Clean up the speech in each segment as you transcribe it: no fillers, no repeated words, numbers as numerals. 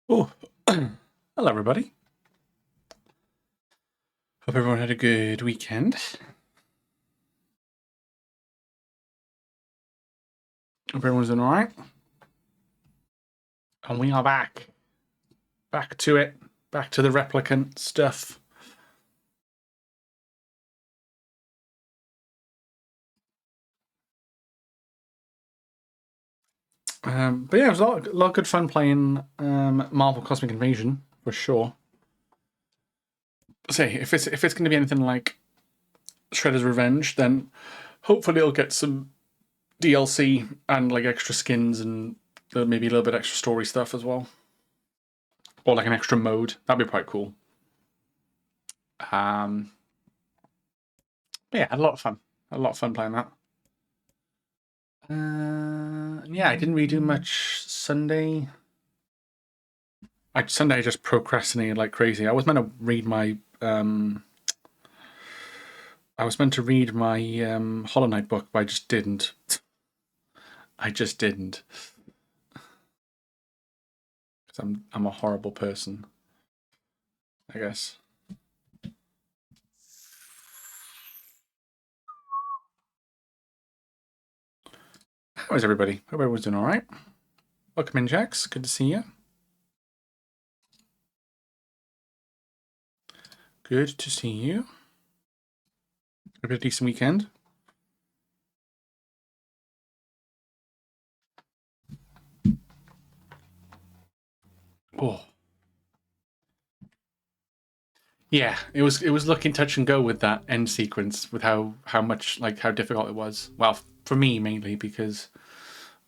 Oh, hello everybody. Hope everyone had a good weekend. Hope everyone's doing alright. And we are back. Back to it. Back to the replicant stuff. But yeah, it was a lot of good fun playing Marvel Cosmic Invasion, for sure. Say, if it's going to be anything like Shredder's Revenge, then hopefully it'll get some DLC and like extra skins and maybe a little bit extra story stuff as well. Or like an extra mode. That'd be quite cool. But yeah, I had a lot of fun. A lot of fun playing that. Yeah, I didn't really do much Sunday. Sunday I just procrastinated like crazy. I was meant to read my Hollow Knight book, but I just didn't. I just didn't. Because I'm a horrible person, I guess. How is everybody? Hope everyone's doing all right. Welcome in, Jax. Good to see you. Good to see you. Have a decent weekend. Oh, yeah. It was looking touch and go with that end sequence, with how much like how difficult it was. Well, for me mainly because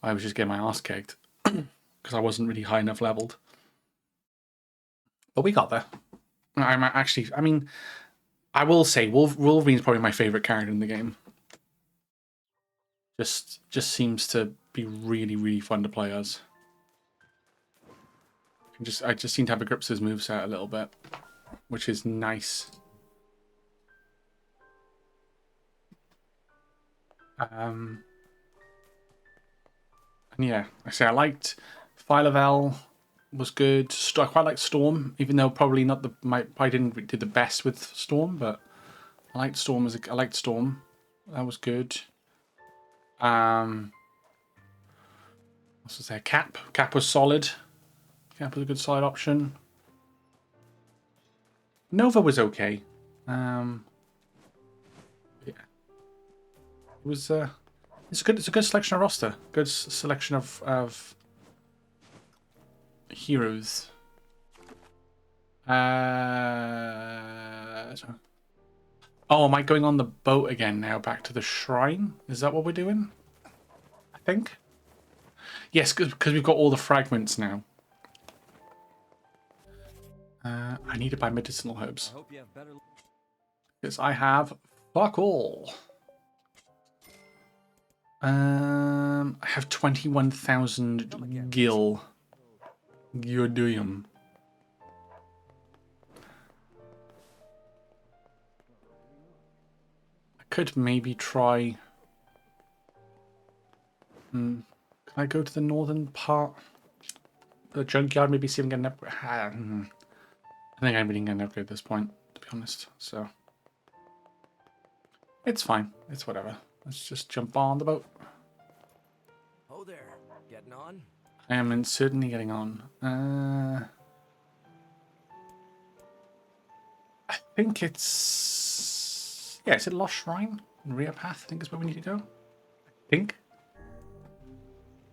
I was just getting my ass kicked because I wasn't really high enough leveled. But we got there. I'm actually, I mean, I will say Wolverine's probably my favorite character in the game. Just seems to be really fun to play as. I just seem to have a grips his moveset a little bit, which is nice. And yeah, I liked Phyla-Vell was good. I quite liked Storm, even though probably not I didn't do the best with Storm, but I liked Storm I liked Storm. That was good. What's to say? Cap. Cap was solid. Cap was a good solid option. Nova was okay. Yeah, it was. It's a good selection of roster. Good selection of heroes. Oh, am I going on the boat again now? Back to the shrine? Is that what we're doing? I think. Yes, because we've got all the fragments now. I need to buy medicinal herbs. Because I have fuck all. I have 21,000 gil. Gyodium. I could maybe try. Can I go to the northern part? The junkyard, maybe see if I can get an upgrade. I think I really get an upgrade at this point, to be honest. So it's fine. It's whatever. Let's just jump on the boat. Oh there, getting on? I am certainly getting on. I think it's is it Lost Shrine? Rear Path, I think is where we need to go. I think.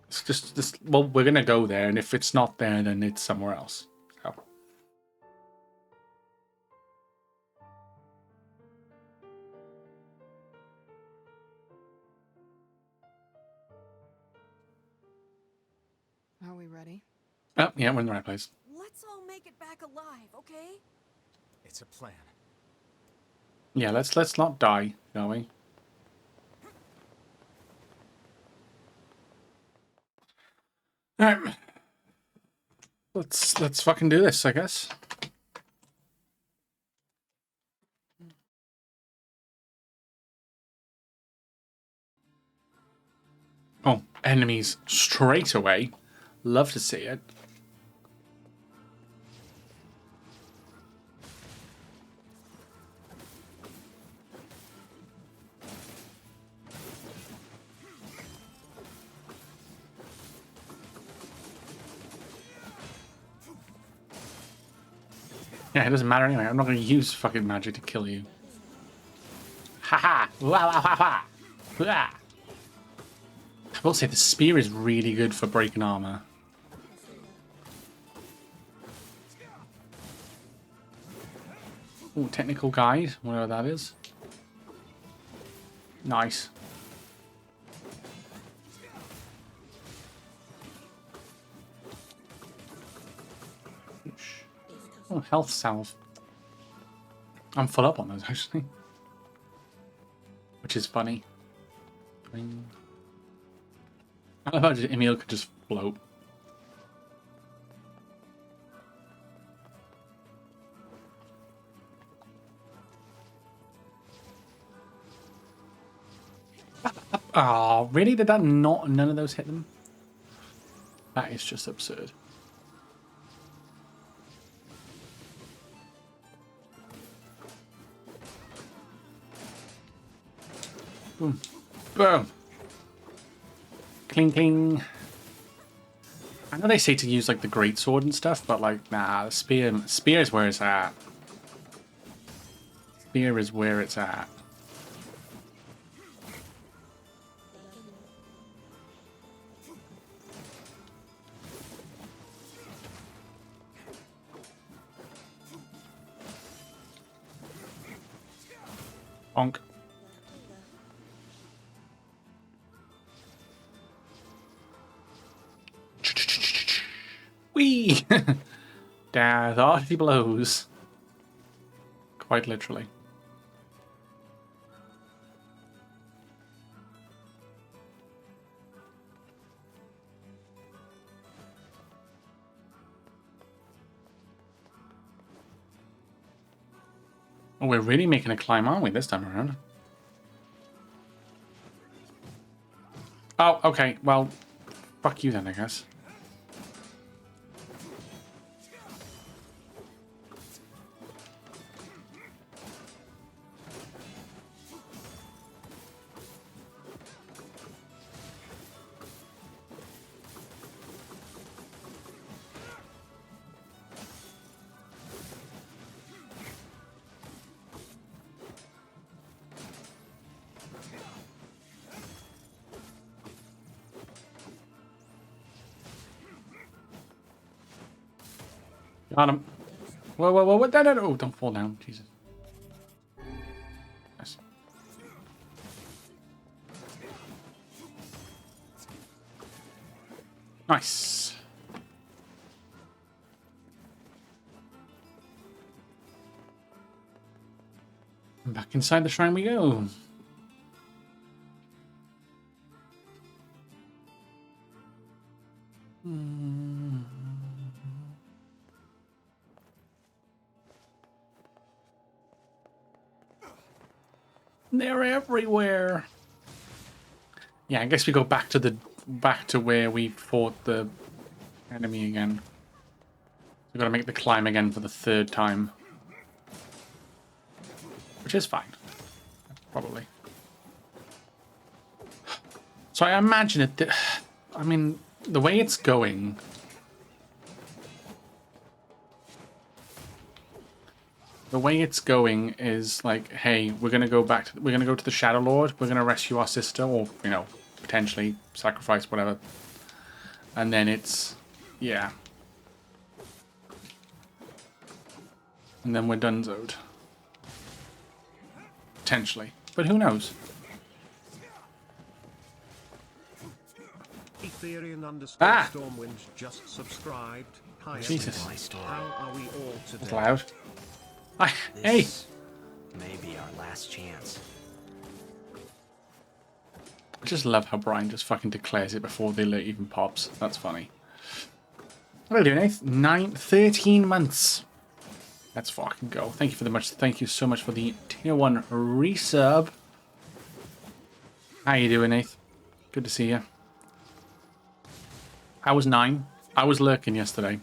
It's just well, we're gonna go there, and if it's not there, then it's somewhere else. So. Are we ready? Oh, yeah, we're in the right place. Let's all make it back alive, okay? It's a plan. Yeah, let's not die, shall we? All right. Let's fucking do this, I guess. Oh, enemies straight away. Love to see it. Yeah, it doesn't matter anyway. I'm not going to use fucking magic to kill you. Haha! Wah, wah, wah, wah. Wah. I will say the spear is really good for breaking armor. Ooh, technical guide, whatever that is. Nice. Oh, health salve. I'm full up on those actually, which is funny. I love how Emil could just float. Oh, really? Did that not? None of those hit them? That is just absurd. Boom. Boom. Cling, cling. I know they say to use like the great sword and stuff, but like, nah, the spear is where it's at. Spear is where it's at. Bonk. Whee! Death 30 blows. Quite literally. Oh, we're really making a climb, aren't we, this time around? Oh, okay. Well, fuck you then, I guess. Got him. Whoa, whoa, whoa, what? No, no, no. Oh, don't fall down. Jesus. Nice. Nice. And back inside the shrine we go. They're everywhere. Yeah, I guess we go back to where we fought the enemy again. We've got to make the climb again for the 3rd time. Which is fine. Probably. So I imagine it... I mean, the way it's going... The way it's going is like, hey, we're gonna go to the Shadow Lord. We're gonna rescue our sister, or you know, potentially sacrifice whatever. And then it's, yeah. And then we're donezoed. Potentially, but who knows? Ah! Stormwind just subscribed. Hi, Jesus. My story. how are we all today? That's loud. Hey! This may be our last chance. I just love how Brian just fucking declares it before the alert even pops. That's funny. What are you doing, Nath? 13 months. Let's fucking go. Thank you so much for the tier 1 resub. How you doing, Nath? Good to see you. I was 9. I was lurking yesterday.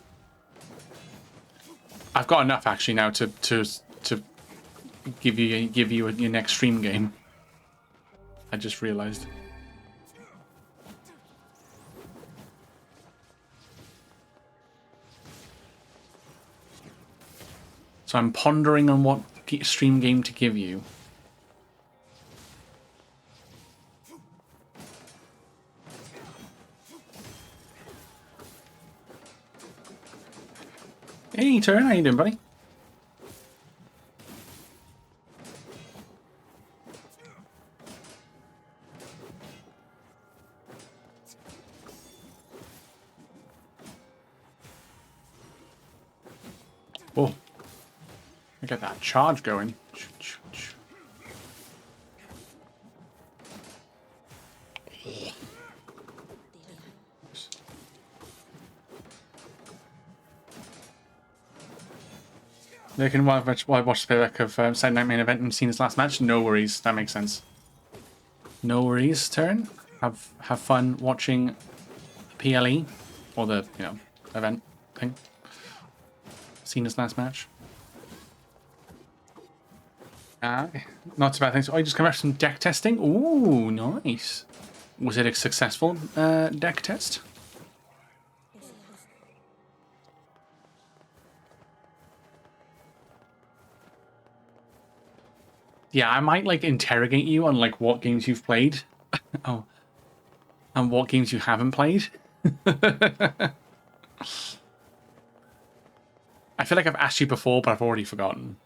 I've got enough actually now to give you your next stream game. I just realized. So I'm pondering on what stream game to give you. Hey, Turn, how you doing, buddy? Oh, I get that charge going. They can watch the playback of Saturday Night Main Event and seen his last match. No worries, that makes sense. No worries, Turn. Have fun watching PLE or the event thing. Seen his last match. Not too bad. Thanks. Oh, you just come back from deck testing. Ooh, nice. Was it a successful deck test? Yeah, I might like interrogate you on like what games you've played. Oh, and what games you haven't played. I feel like I've asked you before, but I've already forgotten.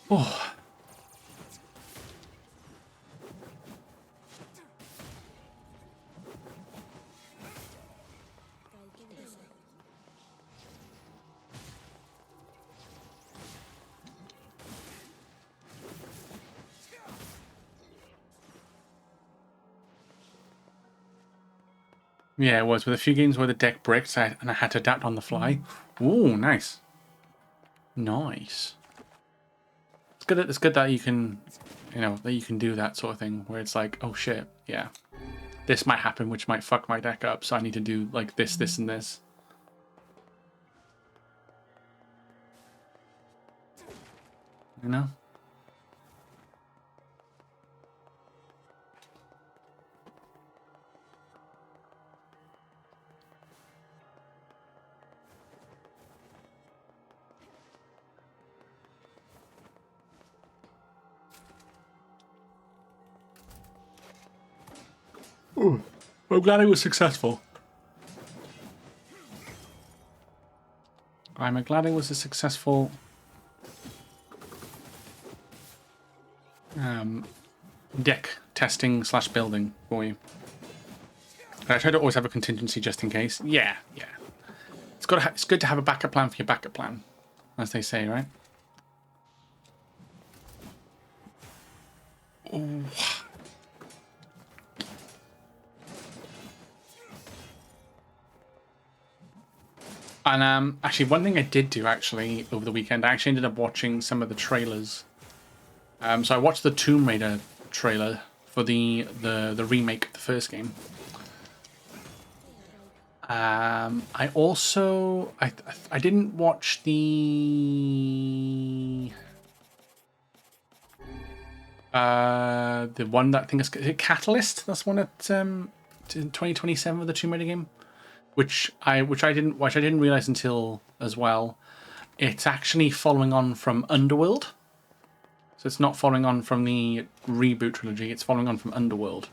Oh. Yeah, it was with a few games where the deck bricked and I had to adapt on the fly. Ooh, nice. Nice. It's good that you can, that you can do that sort of thing where it's like, oh shit, yeah, this might happen, which might fuck my deck up, so I need to do like this, this, and this. You know? Ooh, I'm glad it was successful. I'm glad it was a successful deck testing / building for you. I try to always have a contingency just in case. Yeah. It's good to have a backup plan for your backup plan, as they say, right? Ooh. And actually, one thing I did do actually over the weekend, I actually ended up watching some of the trailers. So I watched the Tomb Raider trailer for the remake of the first game. I also I didn't watch the one that I think is it Catalyst. That's one at 2027 of the Tomb Raider game. Which I didn't realize until as well. It's actually following on from Underworld, so it's not following on from the reboot trilogy. It's following on from Underworld,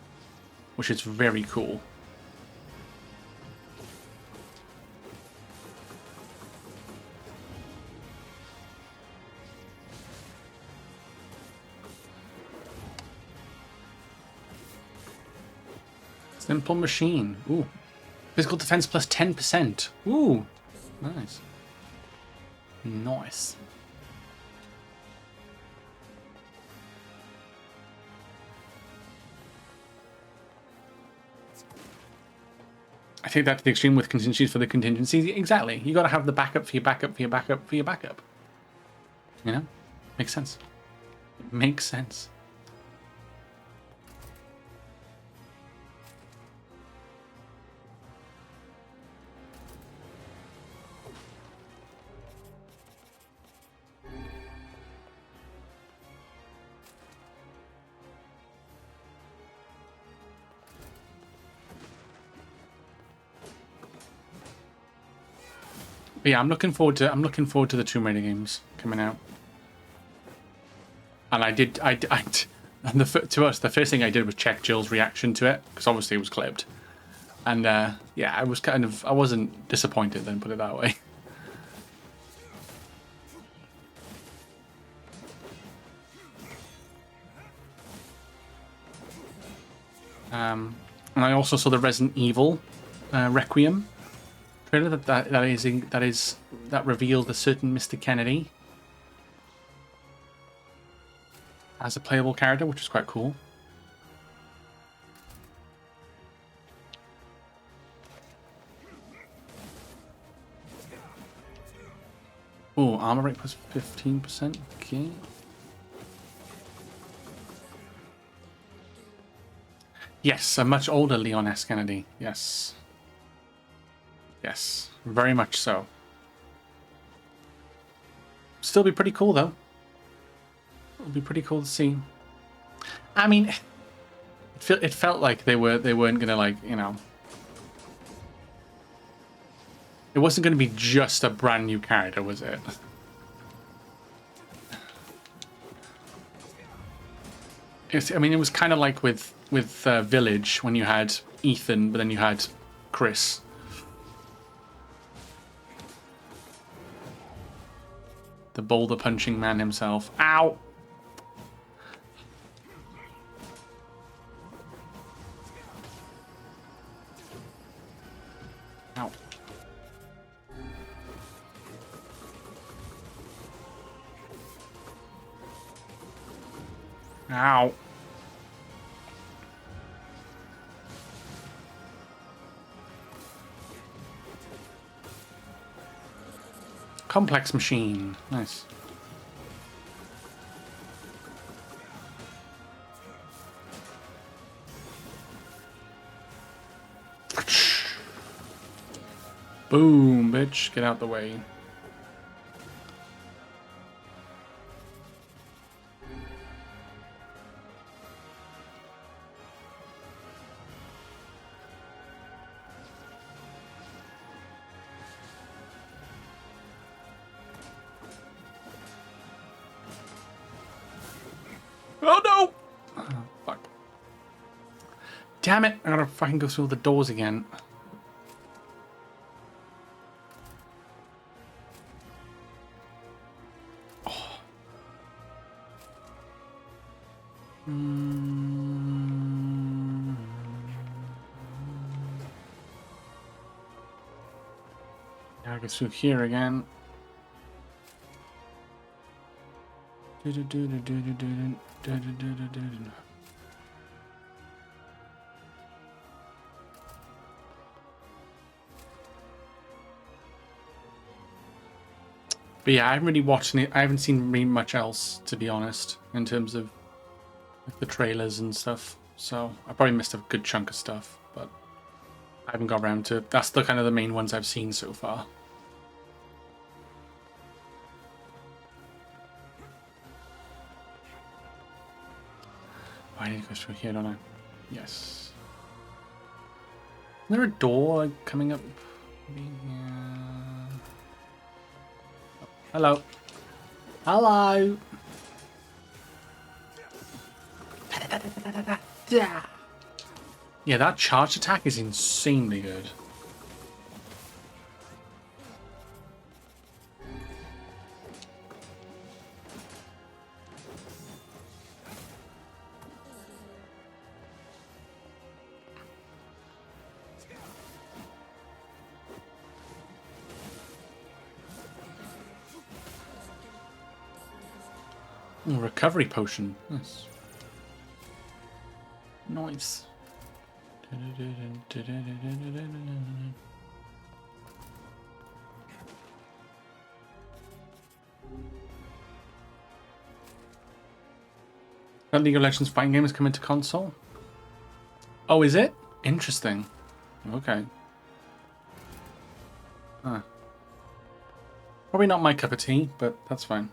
which is very cool. Simple machine. Ooh. Physical defense plus 10%. Ooh, nice. Nice. I take that to the extreme with contingencies for the contingencies. Exactly. You got to have the backup for your backup for your backup for your backup. You know? Makes sense. It makes sense. But yeah, I'm looking forward to the Tomb Raider games coming out. And and to us, the first thing I did was check Jill's reaction to it, because obviously it was clipped. And yeah, I wasn't disappointed then, put it that way. And I also saw the Resident Evil Requiem trailer that revealed a certain Mr. Kennedy as a playable character, which is quite cool. Oh, armor rate plus 15%. Okay. Yes, a much older Leon S. Kennedy. Yes. Yes, very much so. Still be pretty cool, though. It'll be pretty cool to see. I mean, it felt like they weren't gonna, like, you know. It wasn't gonna be just a brand new character, was it? I mean, it was kind of like with Village, when you had Ethan, but then you had Chris. The boulder punching man himself. Ow! Ow. Ow. Complex machine. Nice. Boom, bitch. Get out the way. Oh no! Oh, fuck. Damn it! I gotta fucking go through the doors again. Oh. Now I go through here again. But yeah, I haven't really watched it. I haven't seen really much else, to be honest, in terms of like, the trailers and stuff. So I probably missed a good chunk of stuff, but I haven't got around to. That's the kind of the main ones I've seen so far. I need to go through here, don't I? Yes. Is there a door coming up? Yeah. Hello. Hello. Yeah, that charge attack is insanely good. Ooh, recovery potion. Nice. Nice. That League of Legends fighting game is coming to console? Oh, is it? Interesting. Okay. Huh. Probably not my cup of tea, but that's fine.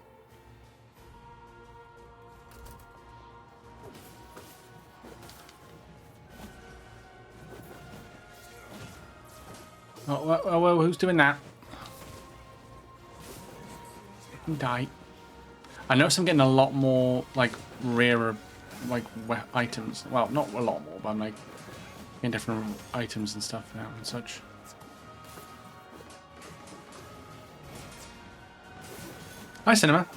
Oh, well, who's doing that? Die. I noticed I'm getting a lot more, like, rarer, like, items. Well, not a lot more, but I'm, like, getting different items and stuff now and such. Hi, Cinema.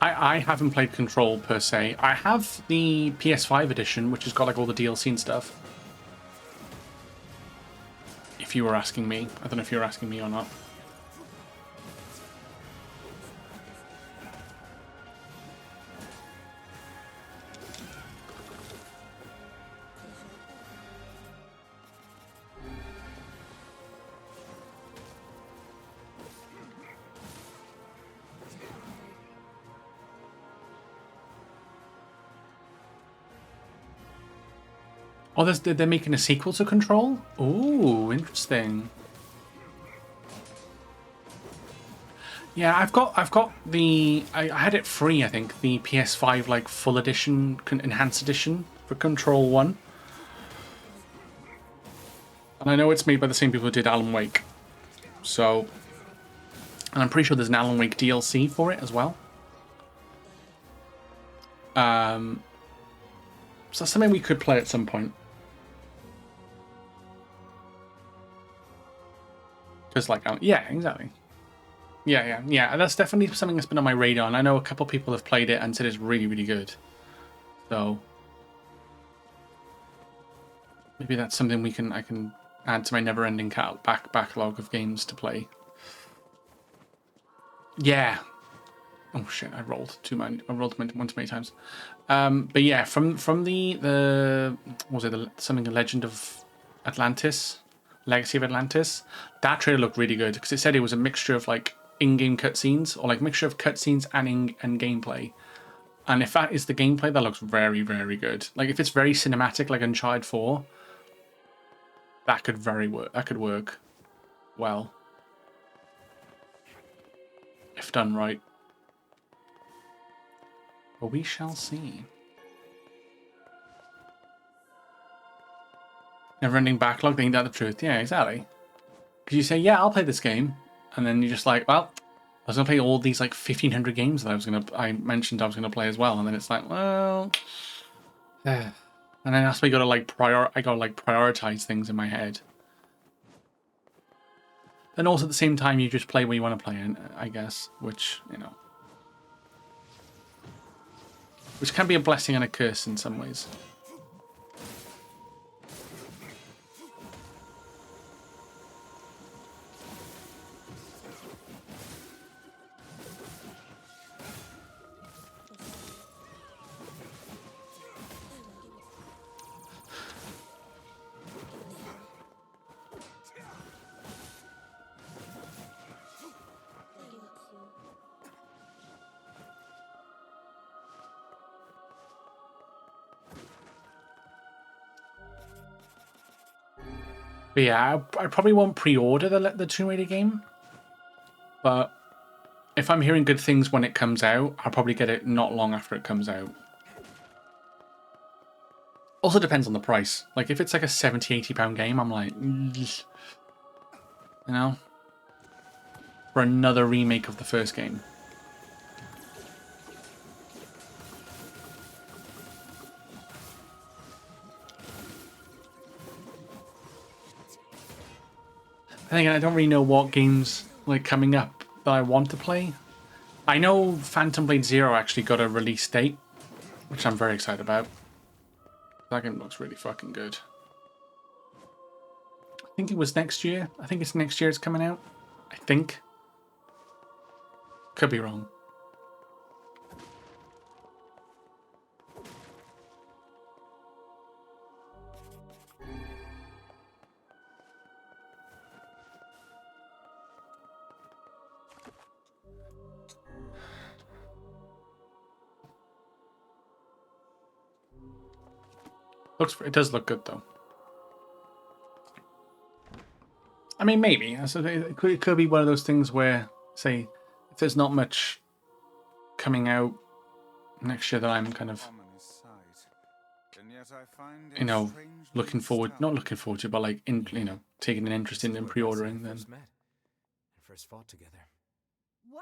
I haven't played Control per se. I have the PS5 edition, which has got like all the DLC and stuff. If you were asking me. I don't know if you were asking me or not. Oh, they're making a sequel to Control? Ooh, interesting. Yeah, I've got the I had it free, I think, the PS5 like full edition, enhanced edition for Control 1. And I know it's made by the same people who did Alan Wake. So, and I'm pretty sure there's an Alan Wake DLC for it as well. So that's something we could play at some point. Because, like, yeah, exactly. Yeah. That's definitely something that's been on my radar, and I know a couple people have played it and said it's really, really good. So maybe that's something I can add to my never-ending backlog of games to play. Yeah. Oh shit! I rolled one too many times. But yeah, from the what was it something the Legend of Atlantis. Legacy of Atlantis, that trailer looked really good because it said it was a mixture of like in-game cutscenes or like mixture of cutscenes and gameplay. And if that is the gameplay, that looks very, very good. Like if it's very cinematic, like Uncharted 4, that could work well if done right. But we shall see. Never-ending backlog, ain't that the truth? Yeah, exactly. Because you say, yeah, I'll play this game, and then you're just like, well, I was gonna play all these like 1,500 games that I mentioned I was gonna play as well, and then it's like, well, and then that's why I gotta like prioritize things in my head. Then also at the same time, you just play what you want to play, I guess, which which can be a blessing and a curse in some ways. But yeah, I probably won't pre-order the Tomb Raider game. But if I'm hearing good things when it comes out, I'll probably get it not long after it comes out. Also depends on the price. Like if it's like a £70-80 game, I'm like, for another remake of the first game. I don't really know what games like coming up that I want to play. I know Phantom Blade Zero actually got a release date, which I'm very excited about. That game looks really fucking good. I think it was next year. I think it's next year it's coming out. I think. Could be wrong. It does look good though. I mean, maybe. It could be one of those things where, say, if there's not much coming out next year that I'm kind of And yet I find you it know, strangely looking forward, not stout. looking forward to, but like in, you know, taking an interest in and pre-ordering, then First met and first fought together. Wow!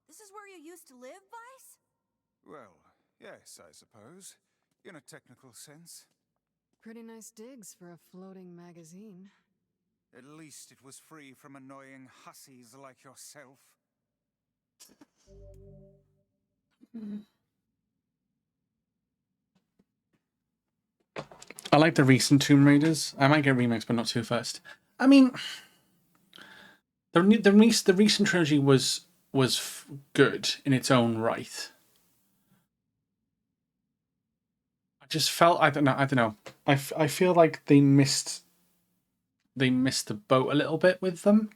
This is where you used to live, Vice? Well, yes, I suppose. In a technical sense. Pretty nice digs for a floating magazine. At least it was free from annoying hussies like yourself. I like the recent Tomb Raiders. I might get remakes, but not too fast. I mean, the recent trilogy was good in its own right. I just felt I don't know. I feel like they missed the boat a little bit with them.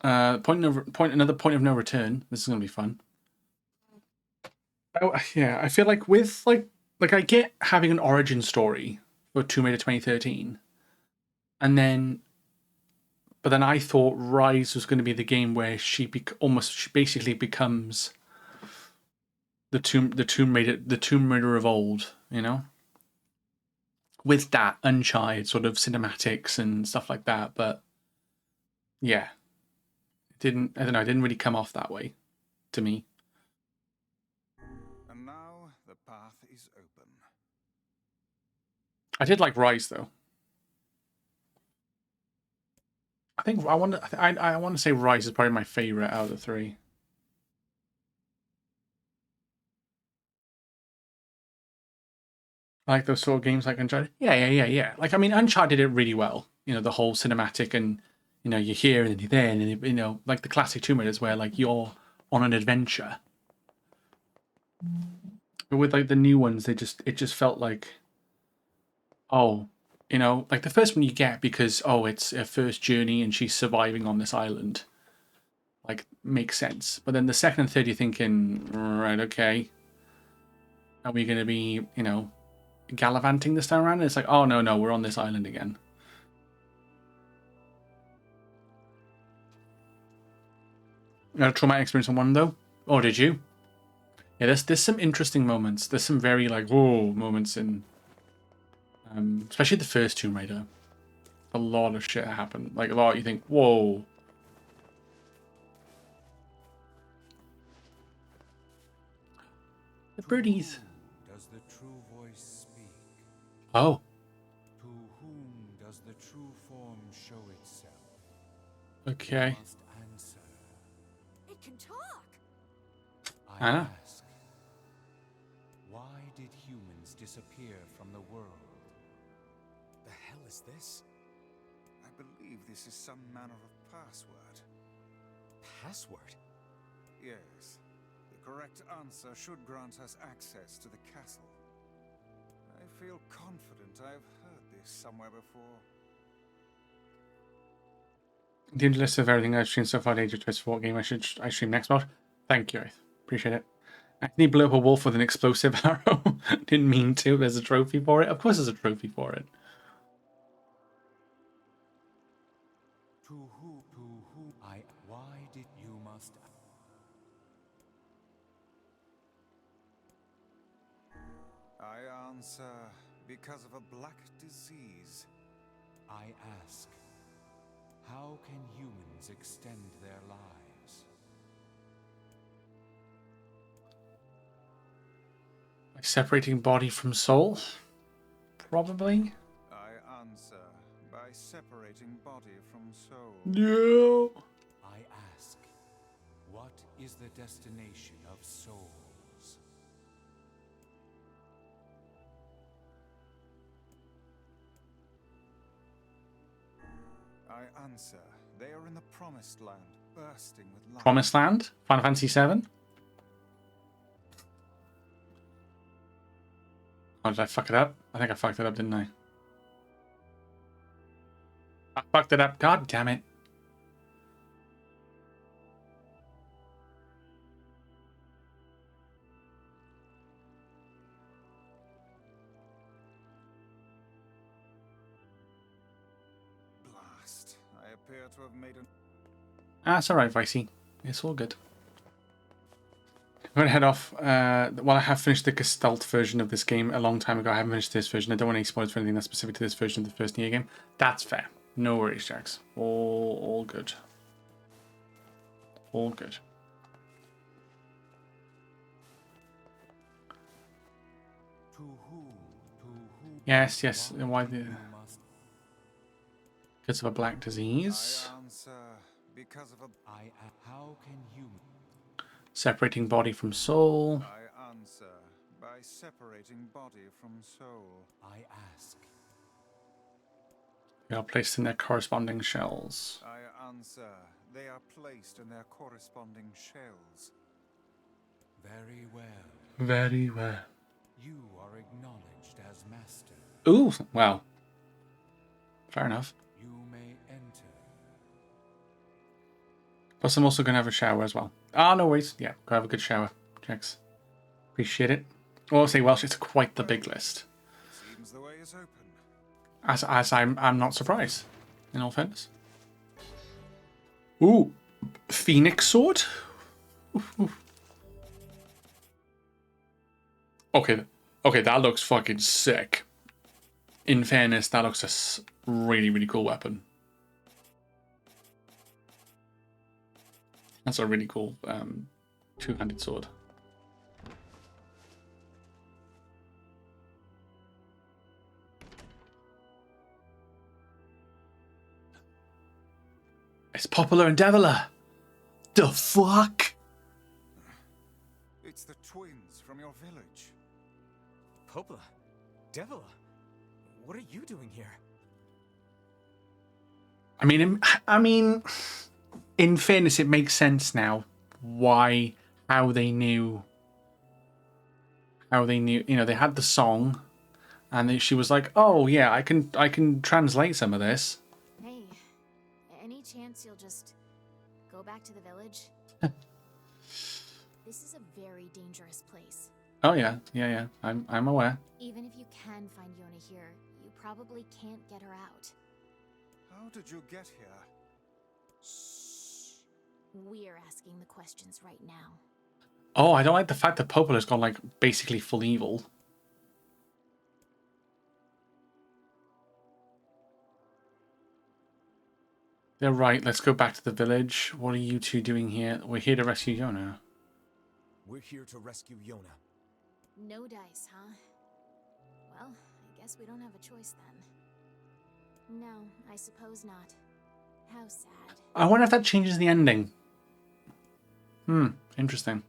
Another point of no return. This is gonna be fun. Oh yeah, I feel like with like I get having an origin story for Tomb Raider 2013, and then, but then I thought Rise was going to be the game where she basically becomes the Tomb Raider of old, you know, with that Uncharted sort of cinematics and stuff like that. But yeah, I don't know, it didn't really come off that way to me. And now the path is open. I did like Rise though. I think I want to say Rise is probably my favorite out of the three. I like those sort of games like Uncharted. Yeah. Like, I mean, Uncharted did it really well. You know, the whole cinematic and, you know, you're here and then you're there and, you know, like the classic Tomb Raiders where, like, you're on an adventure. But with, like, the new ones, it just felt like, oh, you know, like the first one you get because, oh, it's her first journey and she's surviving on this island. Like, makes sense. But then the second and third, you're thinking, right, okay. Are we going to be, you know, gallivanting this time around? And it's like, oh, no, we're on this island again. You had a traumatic experience on one, though? Oh, did you? Yeah, there's some interesting moments. There's some very, like, whoa moments in... especially the first Tomb Raider. A lot of shit happened. Like, a lot you think, whoa. The birdies. Does the true voice speak? Oh. To whom does the true form show itself? Okay. You must answer. It can talk! I know. Ask, why did humans disappear from the world? The hell is this? I believe this is some manner of password. Password? Yes. The correct answer should grant us access to the castle. I feel confident I've heard this somewhere before. The list of everything I've streamed so far, the Age of PS4 game I stream next month. Thank you, I appreciate it. Anthony blew up a wolf with an explosive arrow. Didn't mean to. There's a trophy for it. Of course, there's a trophy for it. To who? Why did you must? I answer because of a black disease. I ask, how can humans extend their lives? Like separating body from soul? Probably. I answer by separating body from soul. No. I ask, what is the destination of souls? I answer, they are in the Promised Land, bursting with life. Promised Land? Final Fantasy VII? Oh, did I fuck it up? I think I fucked it up, didn't I? I fucked it up. God damn it. Blast. I appear to have made an... Ah, it's alright, Vicey. It's all good. I'm going to head off. Well, I have finished the Gestalt version of this game a long time ago. I haven't finished this version. I don't want any spoilers for anything that's specific to this version of the first Nier game. That's fair. No worries, Jax. All good. All good. Yes, yes. Why the... Because of a black disease. I answer because of a... How can you... Separating body from soul. I answer by separating body from soul. I ask. They are placed in their corresponding shells. I answer they are placed in their corresponding shells. Very well. Very well. You are acknowledged as master. Ooh, wow. Fair enough. You may enter. Plus, I'm also going to have a shower as well. Ah, no worries. Yeah, go have a good shower. Checks. Appreciate it. Well, I'll say Welsh, it's quite the big list. Seems the way is open. As I'm not surprised, in all fairness. Ooh, Phoenix Sword? Ooh. Okay, that looks fucking sick. In fairness, that looks a really, really cool weapon. That's a really cool two-handed sword. It's Popular and Deviler. The fuck? It's the twins from your village. Popla, Devila, what are you doing here? I mean, in fairness, it makes sense now how they knew, you know, they had the song, and she was like, "Oh yeah, I can translate some of this." Hey, any chance you'll just go back to the village? This is a very dangerous place. Oh yeah. I'm aware. Even if you can find Yonah here, you probably can't get her out. How did you get here? Shh. We're asking the questions right now. Oh, I don't like the fact that Popular's gone like basically full evil. They're right. Let's go back to the village. What are you two doing here? We're here to rescue Yonah. We're here to rescue Yonah. No dice, huh? Well, I guess we don't have a choice then. No, I suppose not. How sad. I wonder if that changes the ending. Interesting.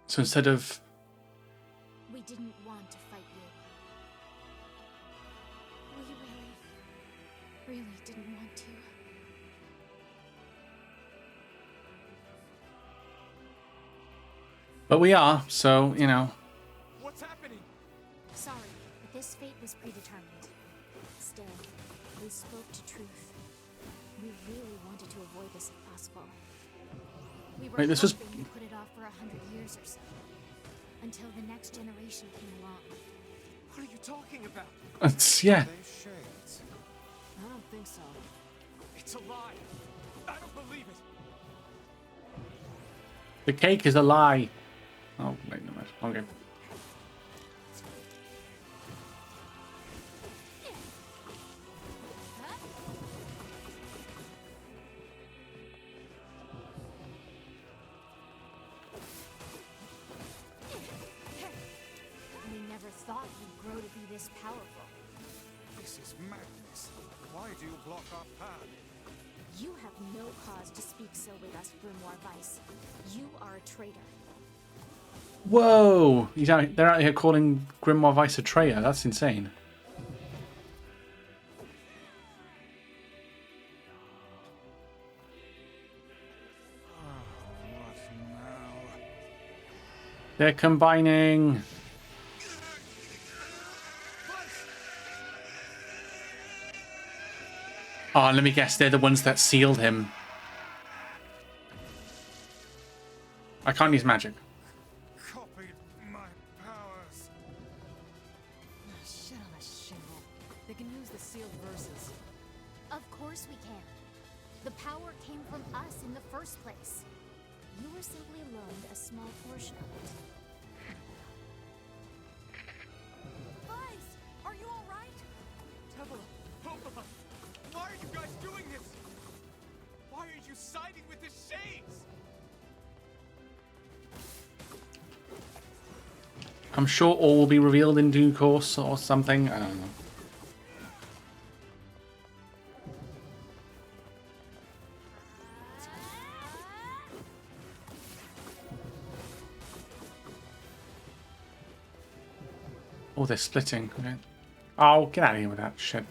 So instead of... We didn't want to fight you. We really didn't want to. But we are, so, you know. What's happening? Sorry, but this fate was predetermined. Still, we spoke to truth. We really wanted to avoid this if possible. We were Wait, this was... hoping to put it off for 100 years or so. Until the next generation came along. What are you talking about? yeah. They shades. I don't think so. It's a lie. I don't believe it. The cake is a lie. Oh, wait, no matter. Okay. We never thought you'd grow to be this powerful. This is madness. Why do you block our path? You have no cause to speak so with us, Grimoire Vice. You are a traitor. Whoa! They're out here calling Grimoire Vice a traitor. That's insane. What now? They're combining. Oh, let me guess. They're the ones that sealed him. I can't use magic. Copied my powers. Shit on a shingle. They can use the sealed verses. Of course we can. The power came from us in the first place. You were simply loaned a small portion of it. Vice, are you all right? Devil, Popola, why are you guys doing this? Why are you siding with the Shades? I'm sure all will be revealed in due course or something. I don't know. Oh, they're splitting. Okay. Oh, get out of here with that shit.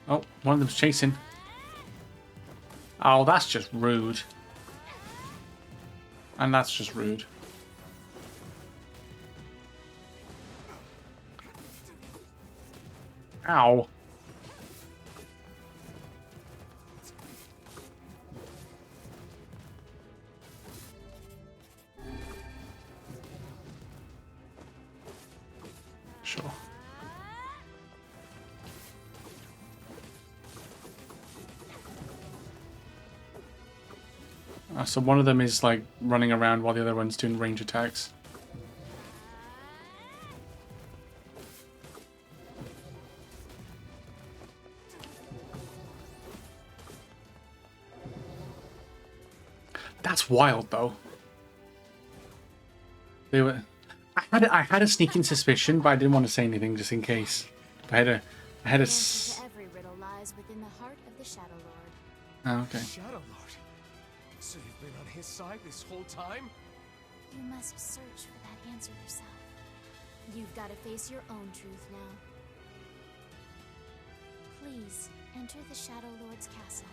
Oh, one of them's chasing. Oh, that's just rude. And that's just rude. Ow. Sure. So one of them is like running around while the other one's doing range attacks. That's wild, though. They were. I had a sneaking suspicion, but I didn't want to say anything just in case. I had a. The answer to every riddle lies within the heart of the Shadow Lord. Oh, okay. Shadow Lord. So you've been on his side this whole time? You must search for that answer yourself. You've got to face your own truth now. Please, enter the Shadow Lord's castle.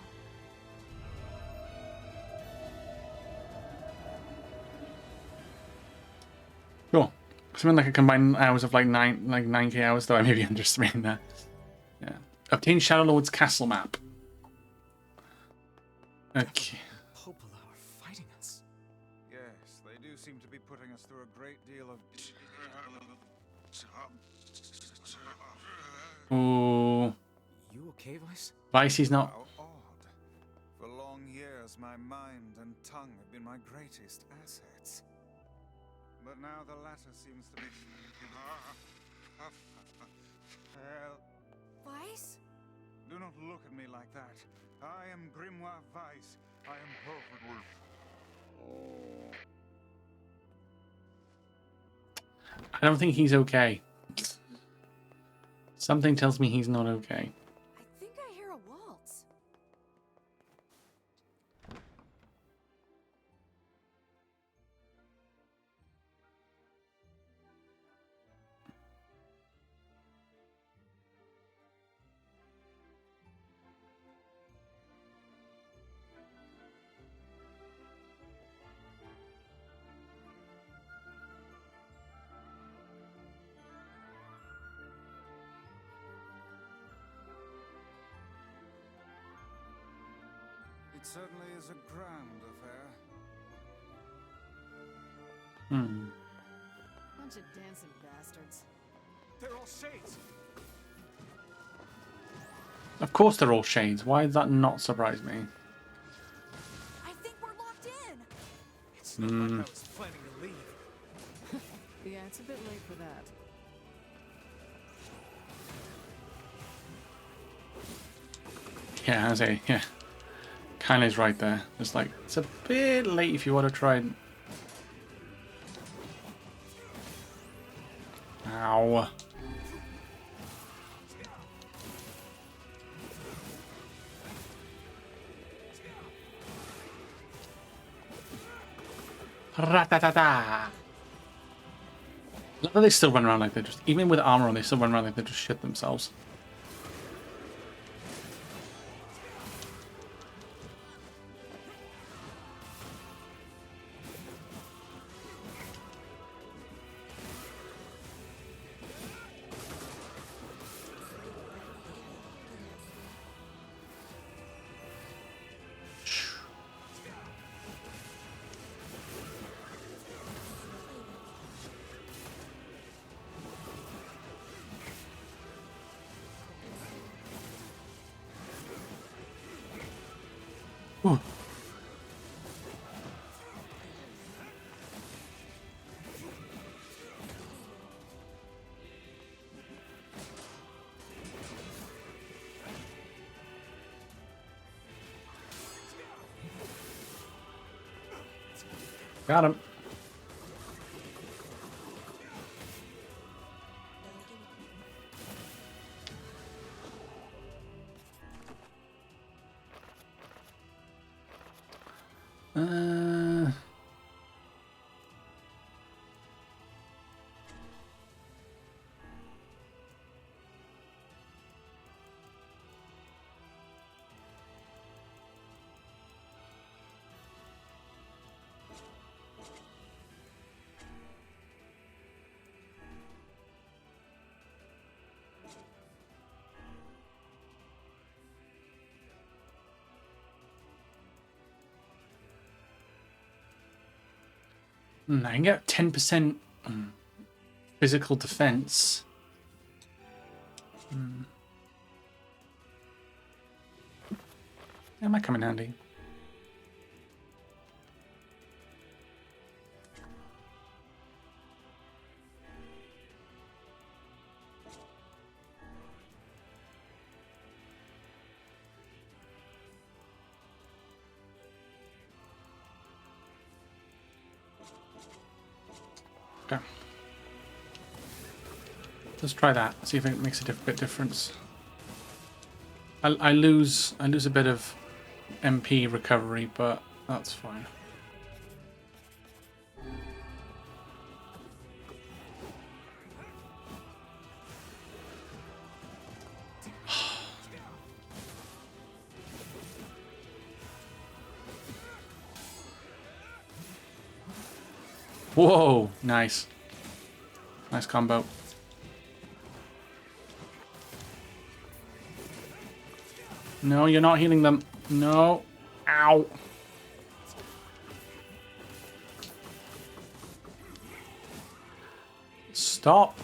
Cool. Something like a combined hours of like 9k hours, though I may be underestimating that. Yeah. Obtain Shadow Lord's castle map. Okay. Popola are fighting us. Yes, they do seem to be putting us through a great deal of... Ooh. You okay, Vice? Vice, he's not. How odd. For long years, my mind and tongue have been my greatest assets. But now the latter seems to be... Hell, Vice? do not look at me like that. I am Grimoire Weiss. I am perfectly... I don't think he's okay. Something tells me he's not okay. I think I hear a waltz. It certainly is a grand affair. Hmm. Bunch of dancing bastards. They're all Shades. Of course they're all shades. Why does that not surprise me? I think we're locked in. It's not like I was planning to leave. Yeah, it's a bit late for that. Yeah, I say, yeah. Kaine's right there. It's like, it's a bit late if you want to try and... Ow. Ratatata. Look how they still run around like they're just... Even with armor on, they still run around like they just shit themselves. Ooh. Got him. I can get 10% physical defense. That might come in handy. Okay. Let's try that. See if it makes a bit difference. I lose a bit of MP recovery, but that's fine. Whoa, nice. Nice combo. No, you're not healing them. No. Ow. Stop.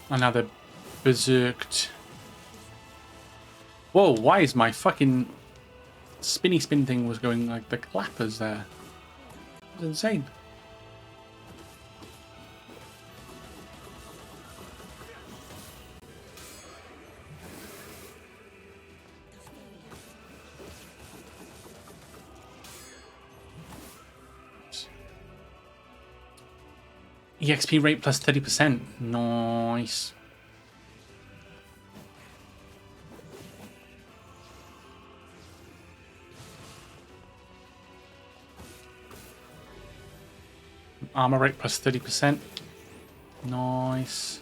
Another berserked. Whoa, why is my fucking spinny spin thing was going like the clappers there? It's insane. EXP rate plus 30%. Nice. Armor rate plus 30%. Nice.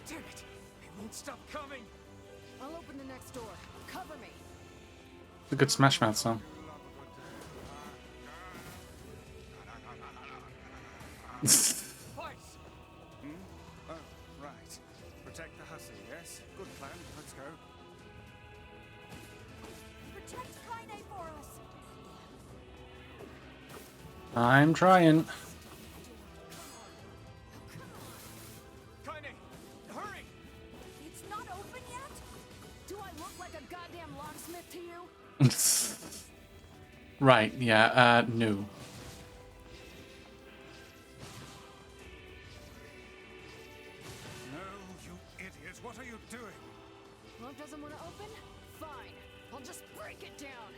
Damn it! They won't stop coming! I'll open the next door. Cover me. It's a good Smash Mouth song. Twice! Oh, right. Protect the hussy, yes? Good plan. Let's go. Protect Kaine for us. I'm trying. Kaine! Hurry! It's not open yet? Do I look like a goddamn locksmith to you? Right, yeah, no. No, you idiot. What are you doing? Lock doesn't want to open? Fine. I'll just break it down.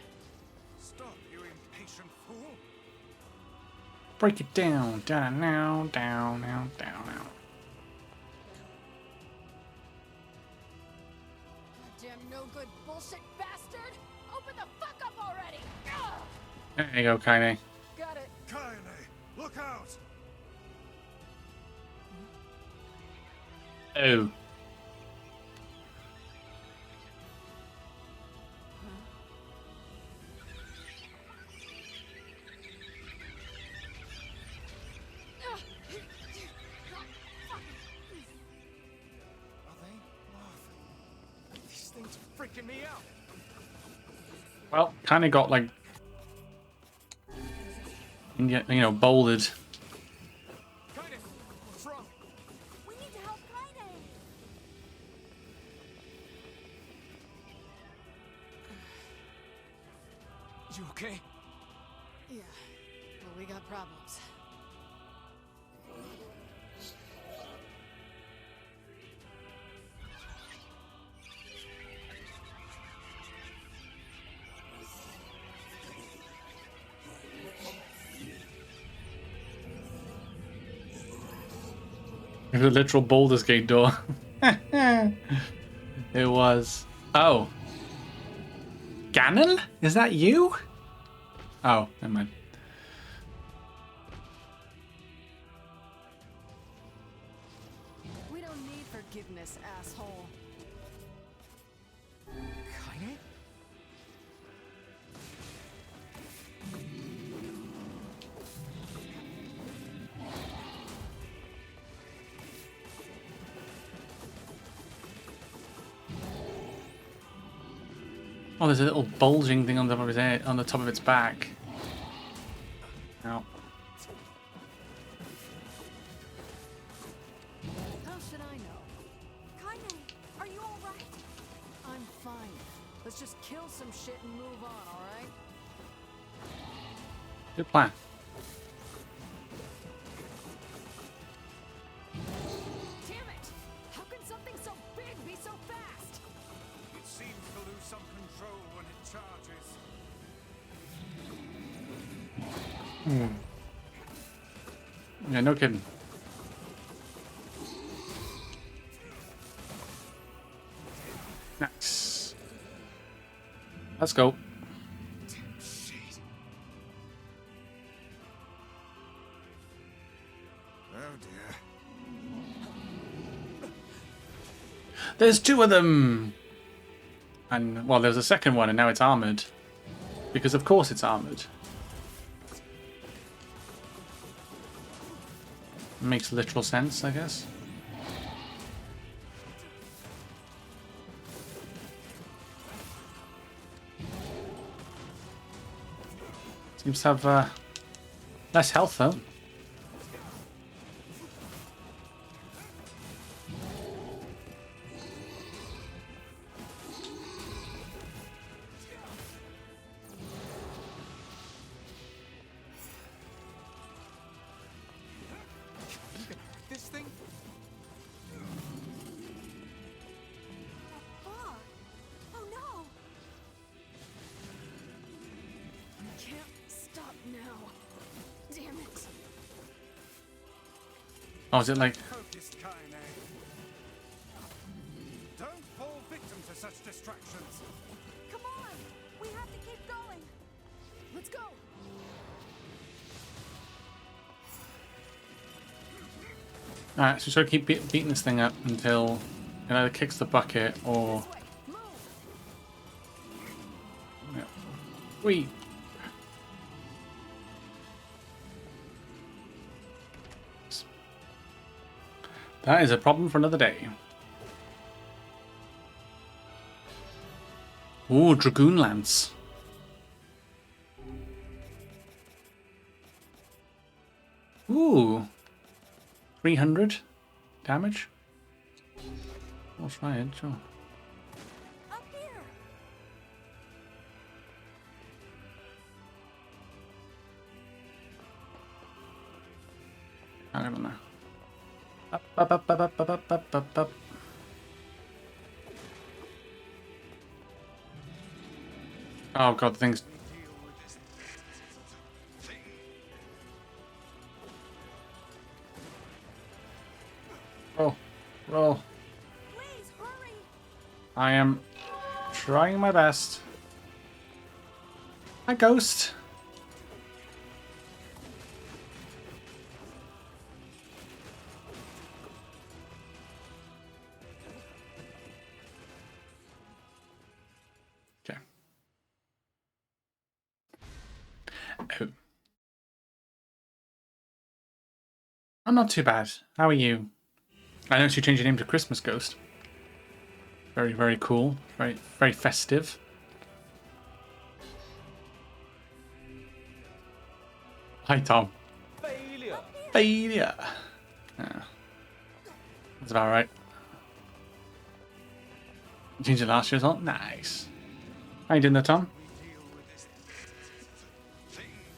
Stop, you impatient fool. Break it down. Down, now, down, now, down, now. Goddamn no good bullshit bastard! Open the fuck up already! Ugh! There you go, Kaine. Got it. Kaine, look out! Oh. Are they laughing? freaking me out. Well, kind of got like, bolded. Kind of. What's wrong? We need to help Kaine. You okay? Yeah, well, we got problems. The literal Baldur's Gate door. It was. Oh. Ganon? Is that you? Oh, never mind. We don't need forgiveness, asshole. Kaine? Oh, there's a little bulging thing on the top of his head, on the top of its back. Ow. How should I know? Kaine, are you alright? I'm fine. Let's just kill some shit and move on, alright? Good plan. Damn it! How can something so big be so fast? It seems to lose some control when it charges. Yeah, no kidding. Nice. Let's go. Oh dear. There's two of them! And, well, there's a second one, and now it's armoured. Because of course it's armoured. Makes literal sense, I guess. Seems to have less health, though. This thing? Far. Oh no! Can't stop now. Damn it. Oh, is it like... Focus, Kaine. Don't fall victim to such distractions. Come on! We have to keep going! Let's go. Alright, so we gotta keep beating this thing up until it either kicks the bucket or... This way. Move. Yeah. Whee! That is a problem for another day. Ooh, Dragoon Lance. Ooh. 300 damage? I'll try it, sure. Up here! I don't know. Up, up, up, up, up, up, up, up, up, up. Oh god, the thing's... Roll. Roll. Please, hurry! I am trying my best. A ghost. Okay. Oh. I'm not too bad. How are you? I noticed you changed your name to Christmas Ghost. Very, very cool. Very, very festive. Hi, Tom. Failure. Failure. Yeah. That's about right. Changed it last year as well. Nice. How you doing there, Tom?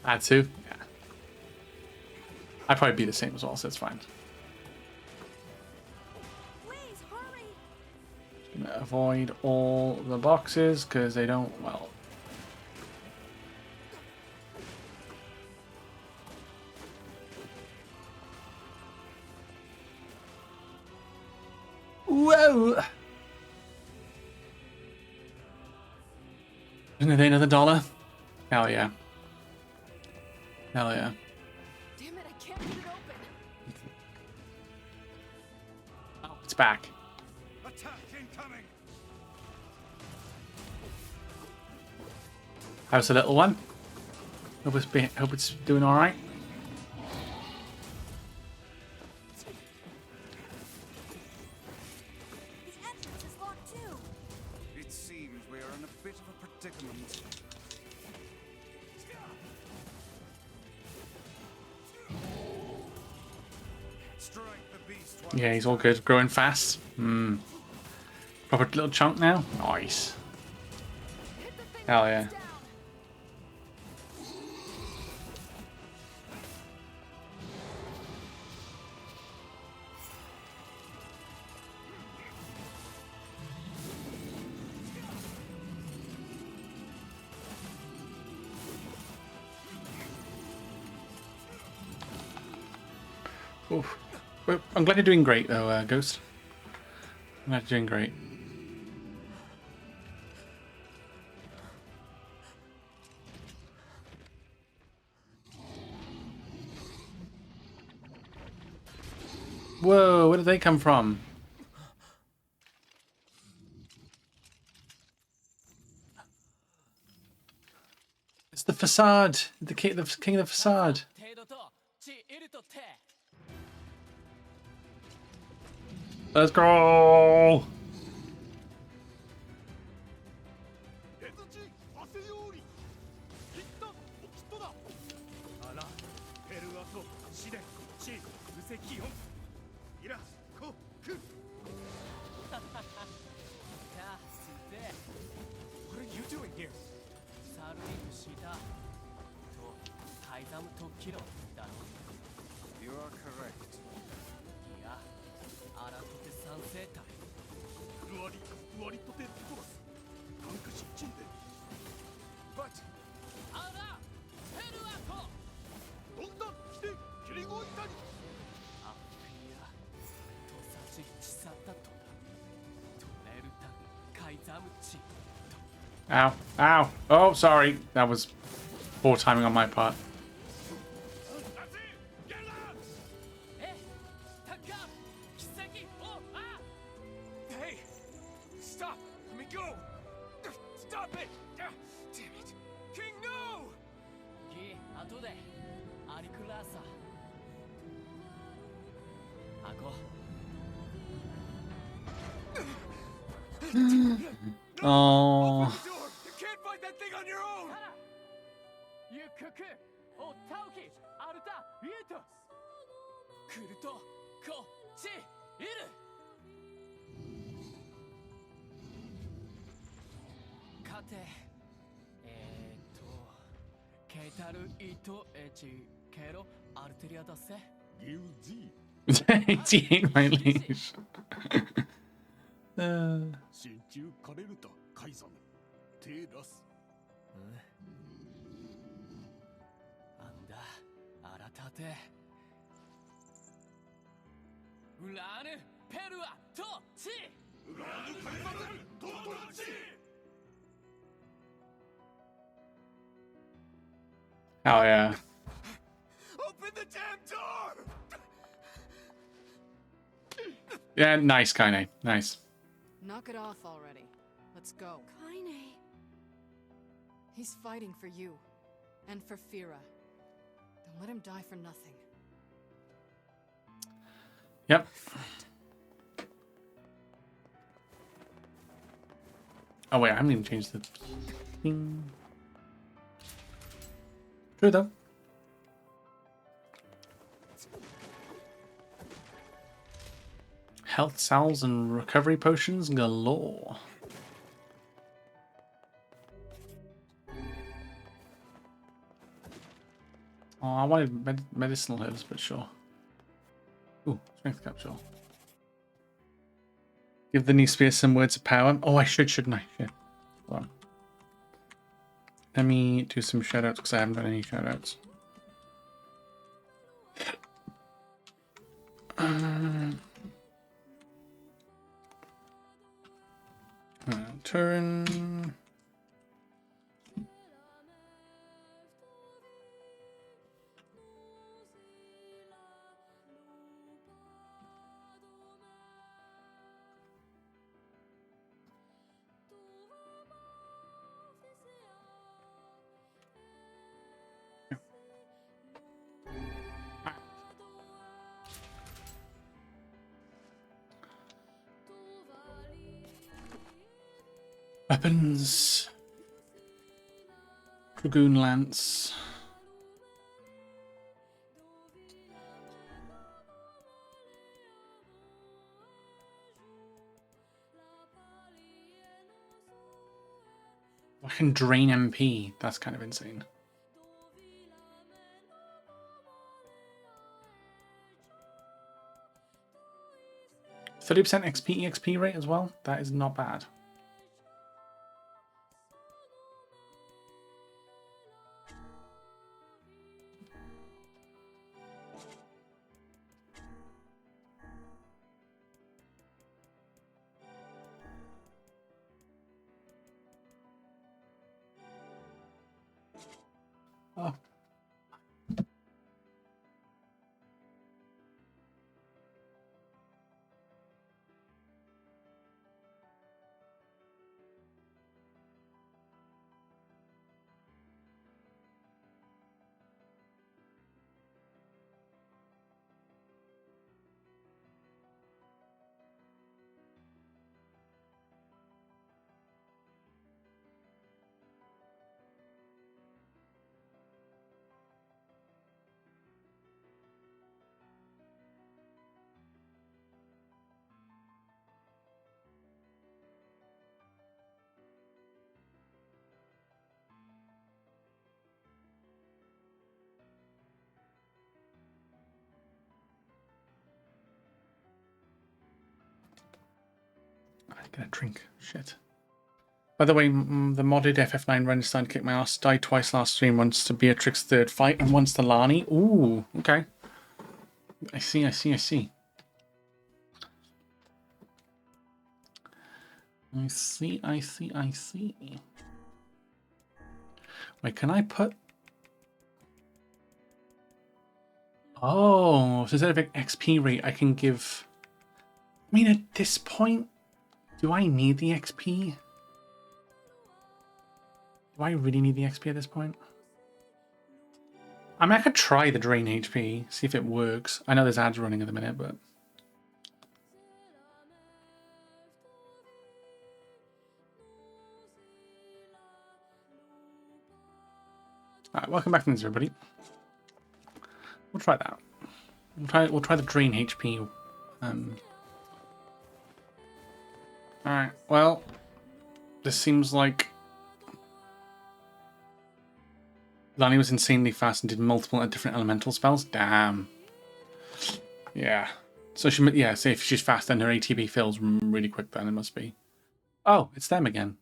Had to. Yeah. I'd probably be the same as well, so it's fine. Please hurry. Gonna avoid all the boxes because they don't. Well. Whoa! Isn't it another $1? Hell yeah. Hell yeah. Damn it, I can't get it open. Oh, it's back. Attack incoming! How's the little one? Hope it's doing all right. The entrance is locked too. It seems we are in a bit of a predicament. Strike the beast while Yeah, he's all good. Growing fast. Proper little chunk now. Nice. Hit the thing Hell when yeah. it's down. Oof. Well, I'm glad you're doing great though, Ghost. I'm glad you're doing great. Whoa, where did they come from? It's the facade. The king of the facade. 程度と地いると手 Let's go! 出ずち汗ようり一旦おきっとだあらペルアとシデチウセキヨンイラコクやあつって What are you doing here? サルリンしたとタイザムとキロだろ You are correct. いやアラトテ三世体ルワリトテトラスなんかしちんで But あらペルアとどんだ来てキリゴイタにアッピアとさちちさったとだトレルタカイザムチ Ow. Ow. Oh, sorry. That was poor timing on my part. えタッカー奇跡をあ Hey stop let me go stop it damn it King no ギ後でアリクラーサアゴ Oh. Open the door! You can't fight that thing on your own! You cuckoo! Oh, Tauki! Alta! Ietos! Kuruto! Ko! Chi! Iru! Kate! Keitaru Ito Echi Kero Arteria Dase? It's my leash. 真鍮カレルタ海山テラスあんだあらたてウラーヌペルアとチウラーヌカイザルトトチ Oh yeah. Open the damn door! Yeah, nice, Kaine. Nice. Knock it off already. Let's go. Kaine. He's fighting for you. And for Fira. Don't let him die for nothing. Yep. Oh wait, I haven't even changed the thing. True though. Health cells and recovery potions galore. Oh, I wanted medicinal herbs, but sure. Ooh, strength capsule. Give the new spear some words of power. Oh, I should, shouldn't I? Shit. Hold on. Let me do some shoutouts because I haven't done any shoutouts. Turn. Weapons. Dragoon Lance. I can drain MP. That's kind of insane. 30% XP EXP rate as well. That is not bad. Oh. I'm gonna drink. Shit. By the way, the modded FF9 run is starting to kick my ass. Died twice last stream. Once to Beatrix third fight and once to Lani. Ooh, okay. I see. I see. Wait, can I put... Oh, so instead of an XP rate, I can give... I mean, at this point, do I need the XP? Do I really need the XP at this point? I mean, I could try the drain HP, see if it works. I know there's ads running at the minute, but... Alright, welcome back to this, everybody. We'll try that. We'll try the drain HP. Alright, well, this seems like Lani was insanely fast and did multiple different elemental spells. Damn. Yeah. So so if she's fast, then her ATB fills really quick. Then it must be. Oh, it's them again.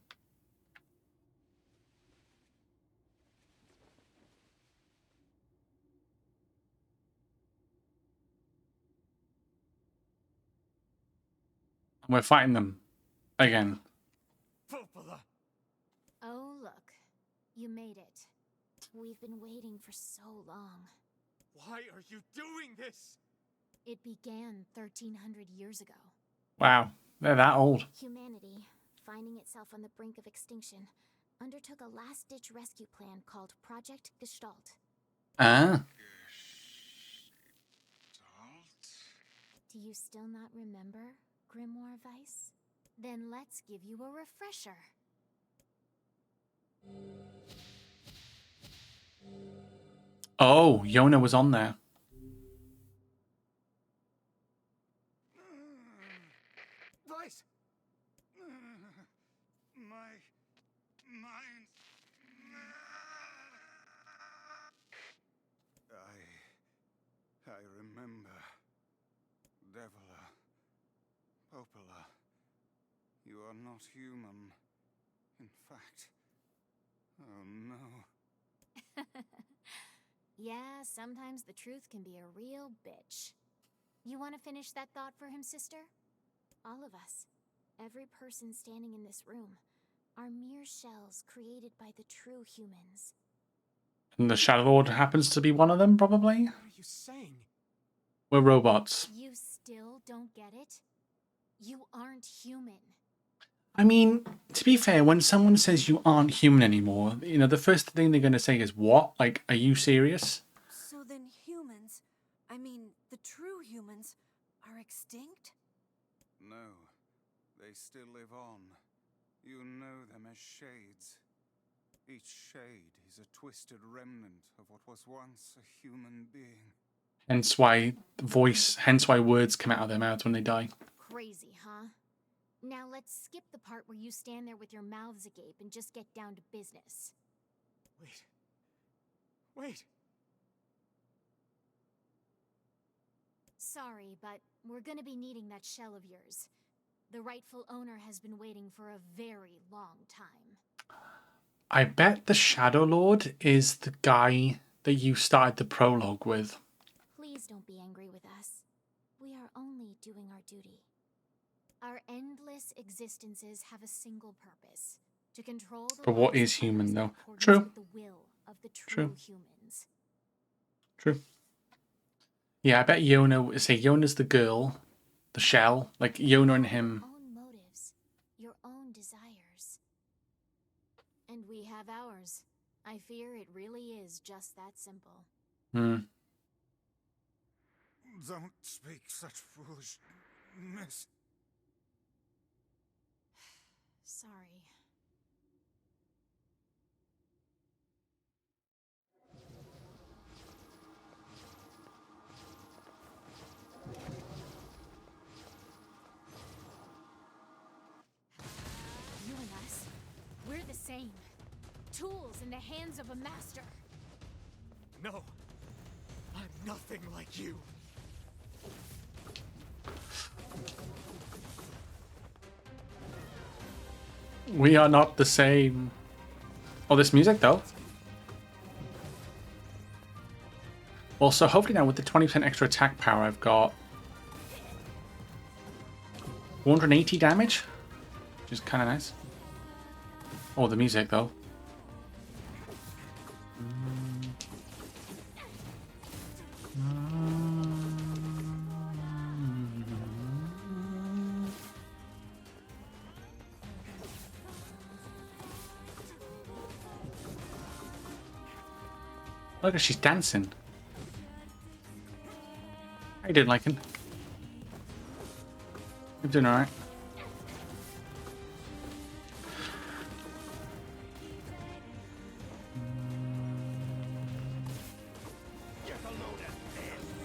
We're fighting them again. Oh, look. You made it. We've been waiting for so long. Why are you doing this? It began 1,300 years ago. Wow, they're that old. Humanity, finding itself on the brink of extinction, undertook a last-ditch rescue plan called Project Gestalt. Ah. Do you still not remember, Grimoire Weiss? Then let's give you a refresher. Oh, Yonah was on there. Voice! My mind. I remember. Devila. Popola. You are not human. In fact. Oh no. Yeah, sometimes the truth can be a real bitch. You want to finish that thought for him, sister? All of us, every person standing in this room, are mere shells created by the true humans. And the Shadow Lord happens to be one of them, probably. What are you saying? We're robots. You still don't get it? You aren't human. I mean, to be fair, when someone says you aren't human anymore, you know, the first thing they're going to say is, what? Like, are you serious? So then humans, I mean, the true humans, are extinct? No, they still live on. You know them as shades. Each shade is a twisted remnant of what was once a human being. Hence why words come out of their mouths when they die. Crazy, huh? Now let's skip the part where you stand there with your mouths agape and just get down to business. Wait. Sorry, but we're gonna be needing that shell of yours. The rightful owner has been waiting for a very long time. I bet the Shadow Lord is the guy that you started the prologue with. Please don't be angry with us. We are only doing our duty. Our endless existences have a single purpose: to control the But what lives is of human, others in though? accordance True. with the will of the true humans. True. Yeah, I bet Yonah's the girl, the shell, like Yonah and him. Your own motives, your own desires. And we have ours. I fear it really is just that simple. Hmm. Don't speak such foolishness. Sorry. You and us, we're the same. Tools in the hands of a master. No. I'm nothing like you. We are not the same. Oh, this music though. Also, hopefully now with the 20% extra attack power, I've got 480 damage, which is kind of nice. Oh, the music though. Look at she's dancing. How you doing, Lycan? You're doing alright.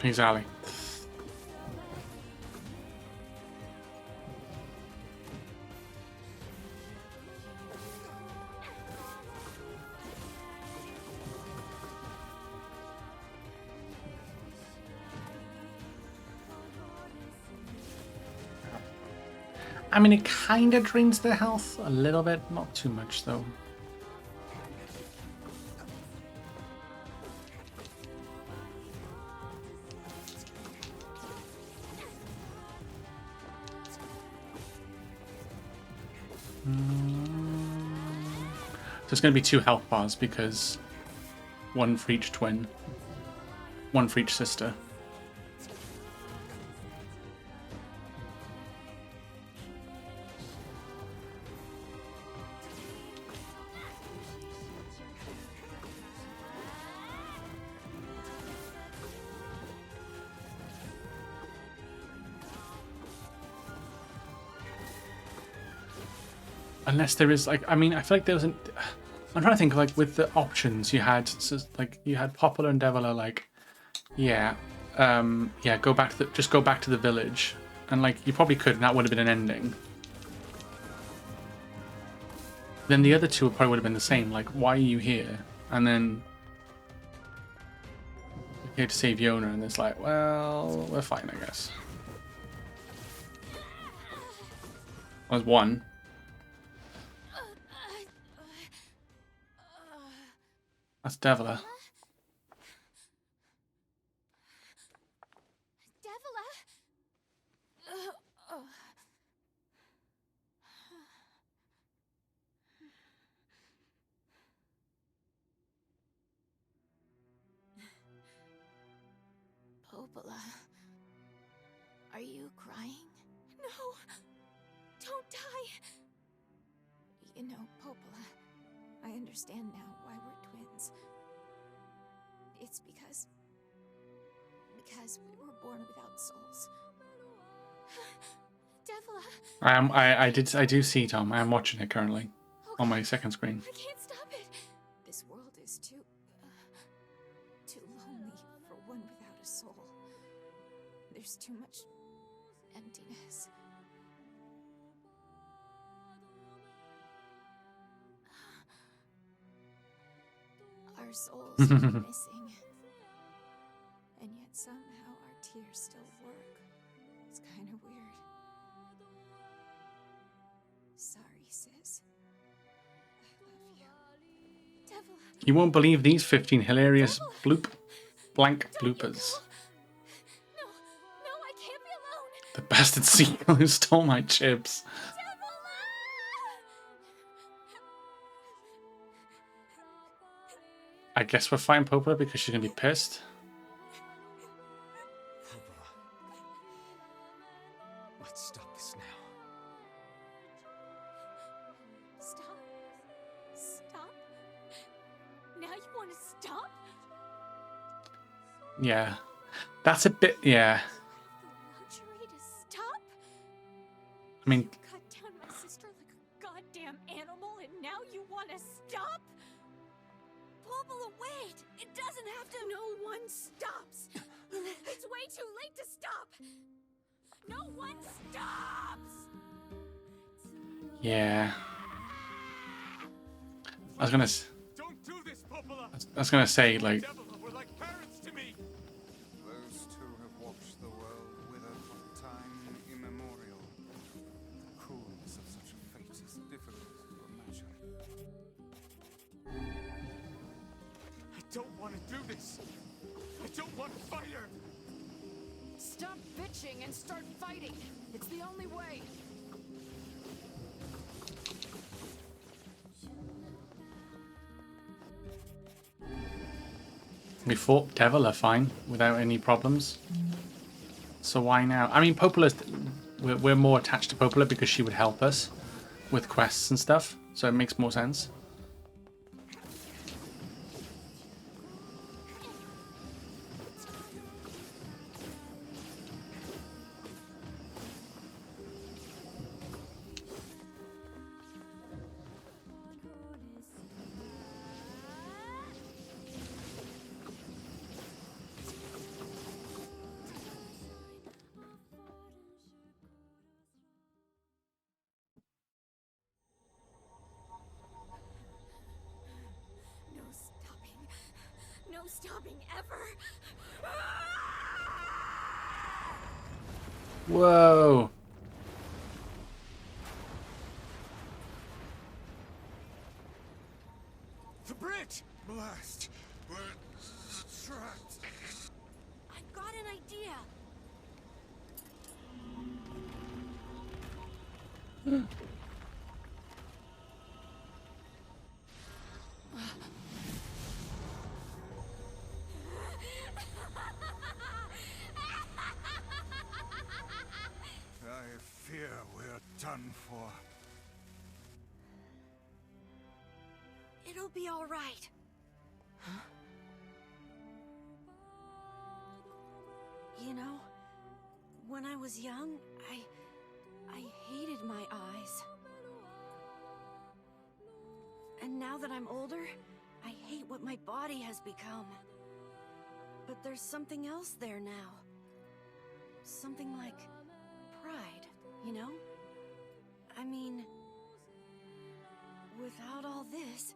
He's Ali. I mean, it kind of drains their health a little bit, not too much though. So it's going to be 2 health bars because 1 for each twin, 1 for each sister. Unless there is, like, I mean, I feel like there wasn't... I'm trying to think, like, with the options you had, so, like, you had Poplar and Devil are like, yeah, yeah, just go back to the village, and like you probably could, and that would have been an ending. Then the other two probably would have been the same, like, why are you here? And then you're here to save Yonah, and it's like, well, we're fine, I guess. That was one. That's Devila. Devila! Popola, are you crying? No! Don't die! You know, Popola, I understand now why we're twins. It's because we were born without souls. Devila! I do see, Tom. I am watching it currently on my second screen. I can't stop it! This world is too lonely for one without a soul. There's too much emptiness. Our souls are missing. And yet somehow our tears still work. It's kind of weird. Sorry, sis. I love you. Devila! You won't believe these 15 hilarious blank bloopers. No, I can't be alone! The bastard seagull who stole my chips. I guess we're fighting Popola because she's gonna be pissed. Let's stop this now. Stop? Now you want to stop? Yeah. That's a bit, yeah. The luxury to stop? I mean, You cut down my sister like a goddamn animal and now you want to stop? Popola, wait! It doesn't have to. No one stops! It's way too late to stop! No one stops! yeah. I Don't do this, Popola! was gonna say, like, Devila were like parents to me. Those two have watched the world wither from time immemorial. The cruelness of such a fate is difficult to imagine. I don't want to do this. I don't want to fight her. Stop bitching and start fighting. It's the only way. we fought Devila fine without any problems. So why now? I mean, Popola's, we're more attached to Popola because she would help us with quests and stuff. So it makes more sense. No stopping ever! Whoa. The bridge! Blast! We're trapped. I've got an idea. I fear we're done for. It'll be all right. You know, when I was young, I hated my eyes. And now that I'm older, I hate what my body has become. But there's something else there now. Something like pride, you know? I mean, without all this,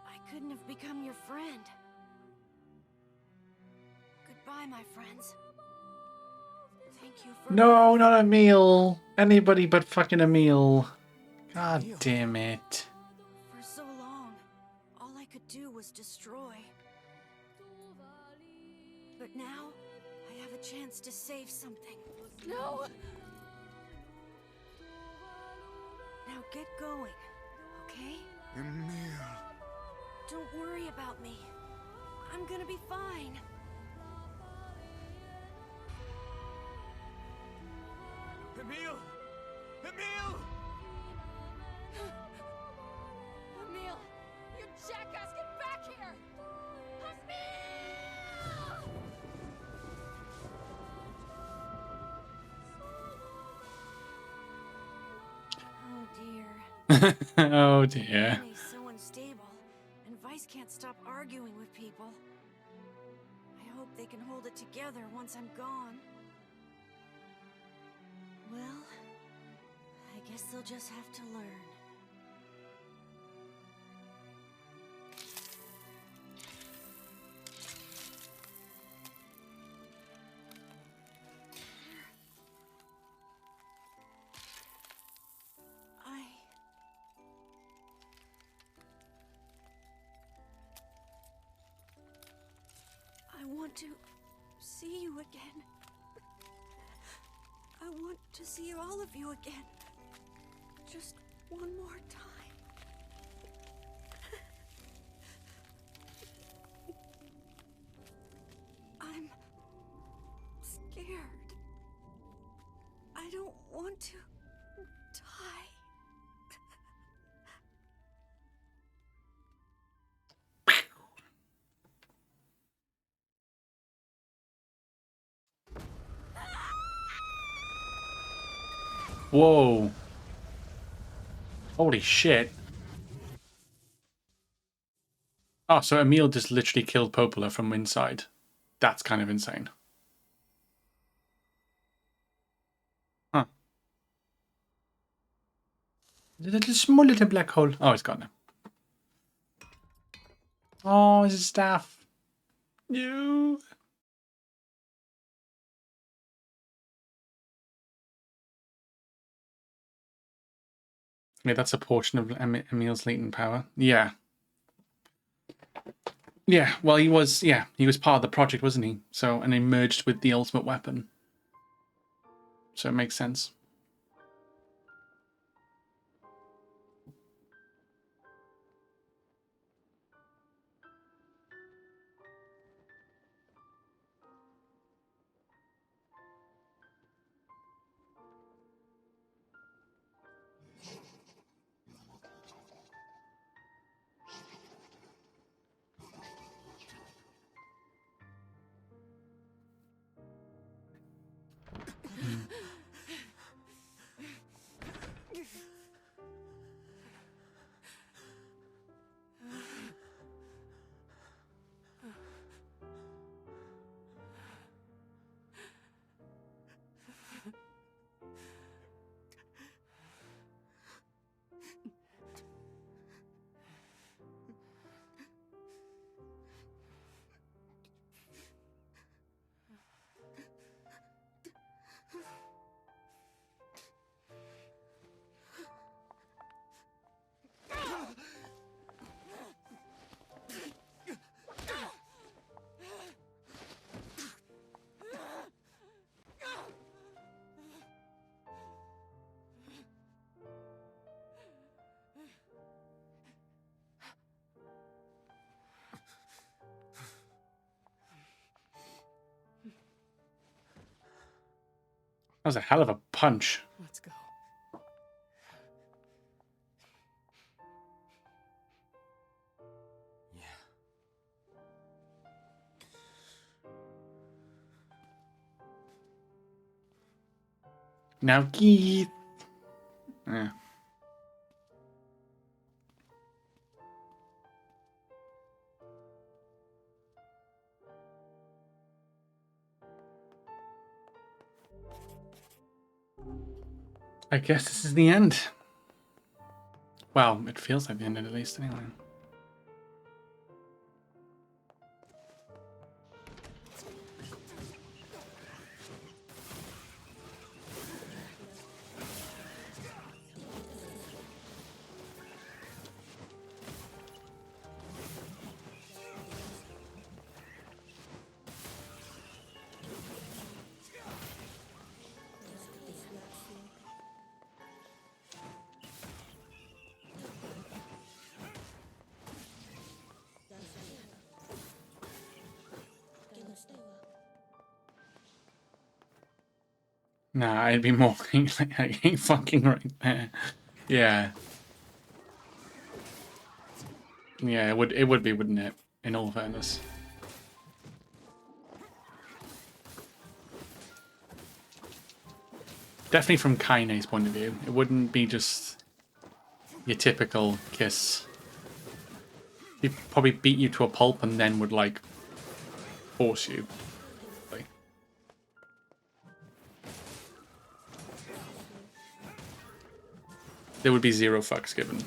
I couldn't have become your friend. Goodbye, my friends. Thank you for No, not Emil. Anybody but fucking Emil. God damn it. For so long, all I could do was destroy. But now, I have a chance to save something. No! Now get going, okay? Emil. Don't worry about me. I'm gonna be fine. Emil! Emil! Emil! You jackass, get back here! Emil! Oh dear. Oh dear. Danny's so unstable, and Vice can't stop arguing with people. I hope they can hold it together once I'm gone. Well, I guess they'll just have to learn. I want to see you again. I want to see all of you again. Just one more time. I'm scared. I don't want to die. Whoa. Holy shit. Oh, so Emil just literally killed Popola from inside. That's kind of insane. Huh. There's a little small little black hole. Oh, it's gone now. Oh, it's a staff. No. Yeah, that's a portion of Emil's latent power. Yeah. Yeah, well, he was part of the project, wasn't he? So, and he merged with the ultimate weapon. So it makes sense. That was a hell of a punch. Let's go. Now, Keith. Yeah. I guess this is the end. Well, it feels like the end at least, anyway. Nah, it'd be more like fucking right there. Yeah. Yeah, it would be, wouldn't it? In all fairness. Definitely from Kaine's point of view. It wouldn't be just your typical kiss. He'd probably beat you to a pulp and then would, like, force you. Like. There would be zero fucks given.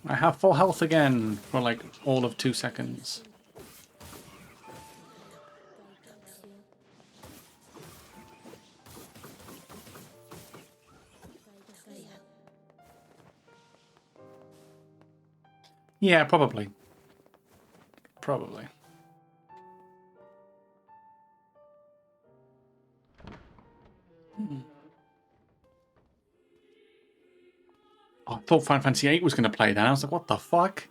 I have full health again for like all of 2 seconds. Yeah, probably. Probably. I thought Final Fantasy VIII was going to play that. I was like, what the fuck?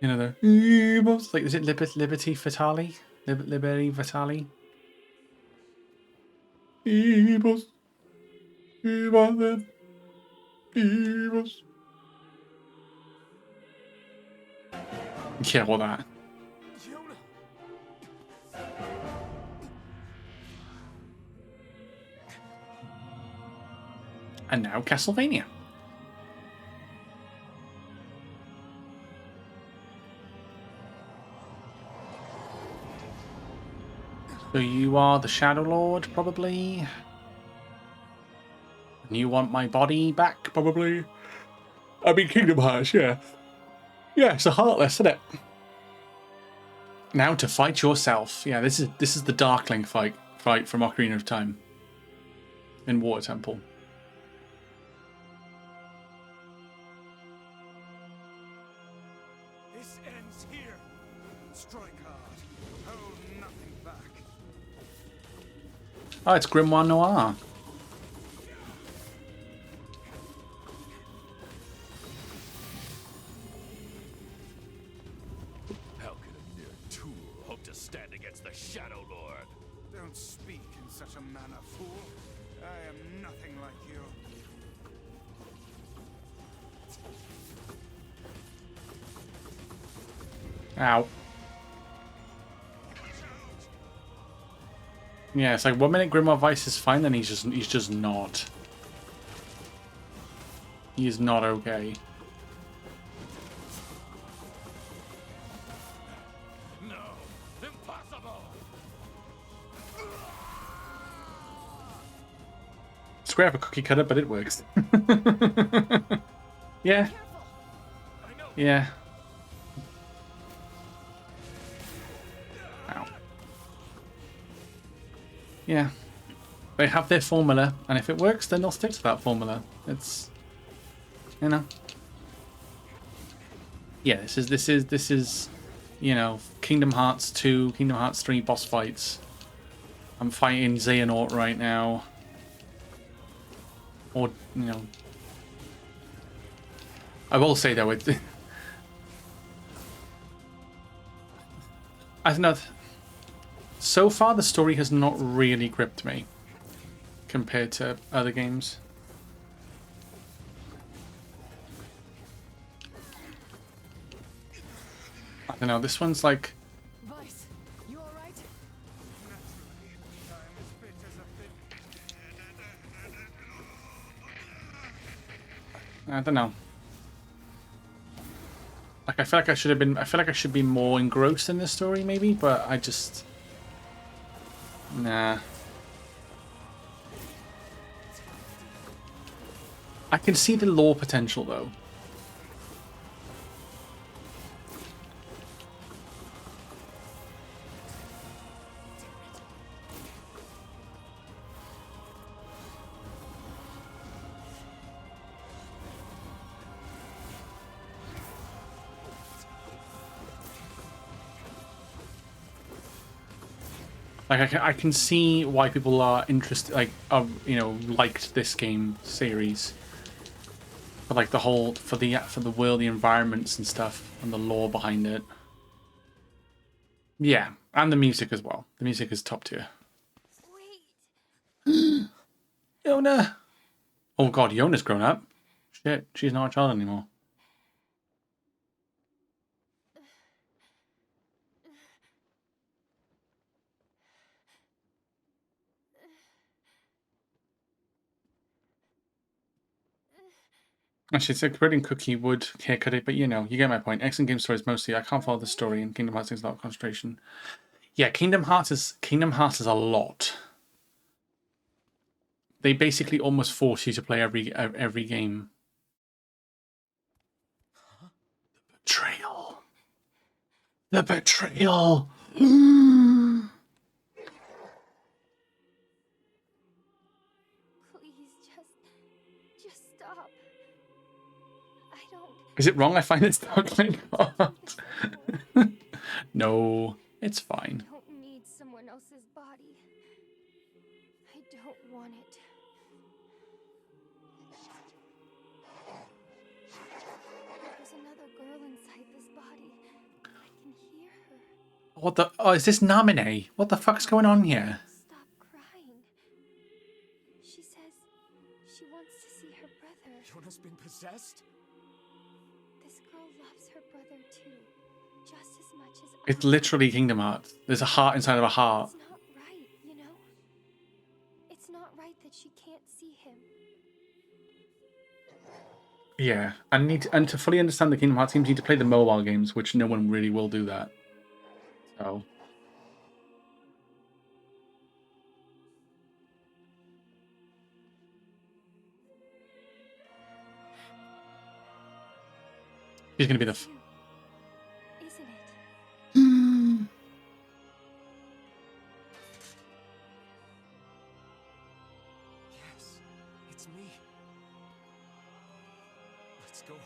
You know, the... Like, is it Liberty Vitali? Liberty Vitali? Evils. Evil them. Evils. Yeah, all that. And now Castlevania. So you are the Shadow Lord, probably? And you want my body back, probably? I mean, Kingdom Hearts, yeah. Yeah, it's a Heartless, isn't it? Now to fight yourself. Yeah, this is the Darkling fight from Ocarina of Time. In Water Temple. This ends here. Strike hard. Hold nothing back. Oh, it's Grimoire Noir. How could a mere tool hope to stand against the Shadow Lord? Don't speak in such a manner, fool. I am nothing like you. Ow. Yeah, it's like 1 minute Grimoire Vice is fine, then he's just not. He is not okay. No, impossible. Square of a cookie cutter, but it works. Yeah. Yeah. Ow. Yeah. They have their formula, and if it works, then they'll stick to that formula. It's, you know. Yeah, this is, you know, Kingdom Hearts 2, Kingdom Hearts 3 boss fights. I'm fighting Xehanort right now. Or, you know, I will say though, I don't know. So far, the story has not really gripped me compared to other games. I don't know. This one's like. Vice, you alright? I don't know. Like, I feel like I should have been. I feel like I should be more engrossed in this story, maybe, but I just. Nah. I can see the lore potential, though. Like I can see why people are interested, like you know, liked this game series. For like the whole, for the world, the environments and stuff, and the lore behind it. Yeah, and the music as well. The music is top tier. Wait. Yonah. Oh god, Yonah's grown up. Shit, she's not a child anymore. Actually, it's like bread cookie would haircut it, but you know, you get my point. Excellent game stories mostly. I can't follow the story, and Kingdom Hearts takes a lot of concentration. Yeah, Kingdom Hearts is a lot. They basically almost force you to play every game. Betrayal. The betrayal. Please, just stop. I don't. Is it wrong I find this dark like God? No, it's fine. I don't need someone else's body. I don't want it. There's another girl inside this body. I can hear her. What the? Oh, is this Namine? What the fuck's going on here? Stop crying. She says she wants to see her brother. Yonah's been possessed? This girl loves her brother too, just as much as It's I. literally Kingdom Hearts. There's a heart inside of a heart. It's not right, you know? It's not right that she can't see him. Yeah, and to fully understand the Kingdom Hearts games, you need to play the mobile games, which no one really will do that. So. He's gonna be the. Isn't it? Yes, it's me. Let's go home.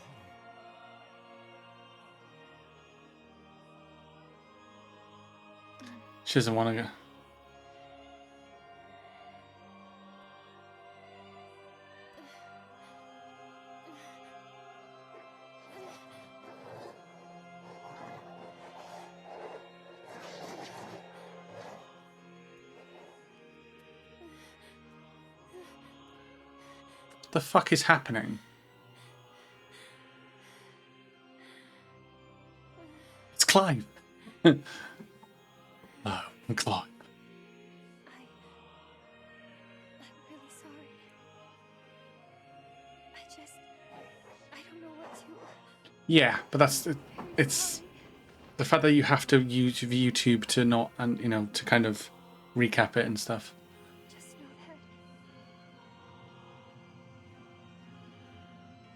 She doesn't want to go. What the fuck is happening? It's Clive. No, Clive. I'm really sorry. I don't know what to. Yeah, but it's the fact that you have to use YouTube to not, and you know, to kind of recap it and stuff. Just know that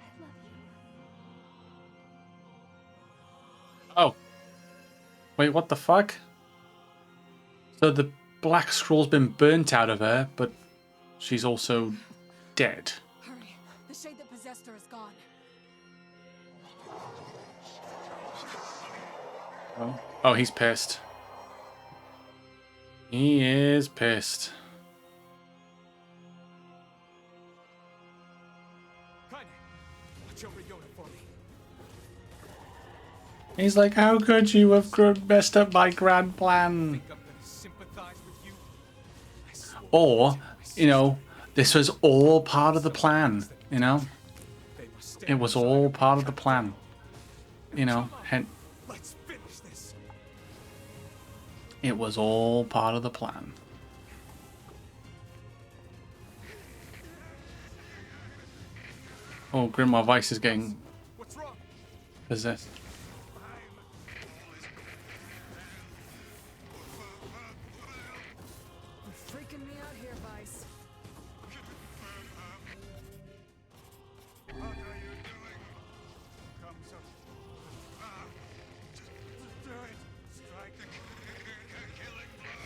I love you. Oh. Wait, what the fuck? So the black scroll's been burnt out of her, but she's also dead. Hurry. The shade that possessed her is gone. Oh, he's pissed. He is pissed. Kaine, watch over Yonah for me. He's like, how could you have messed up my grand plan? Think I'm gonna sympathize with you? I swore Or, to my you know, this was all part of the plan, you know? they must stand It was beside all her. part of the plan. You know, Let's finish this. it was all part of the plan. Oh, Grimoire Vice is getting What's wrong? possessed. You're freaking me out here, Vice. What are you doing? Come so. Just do it. Strike the killing blow.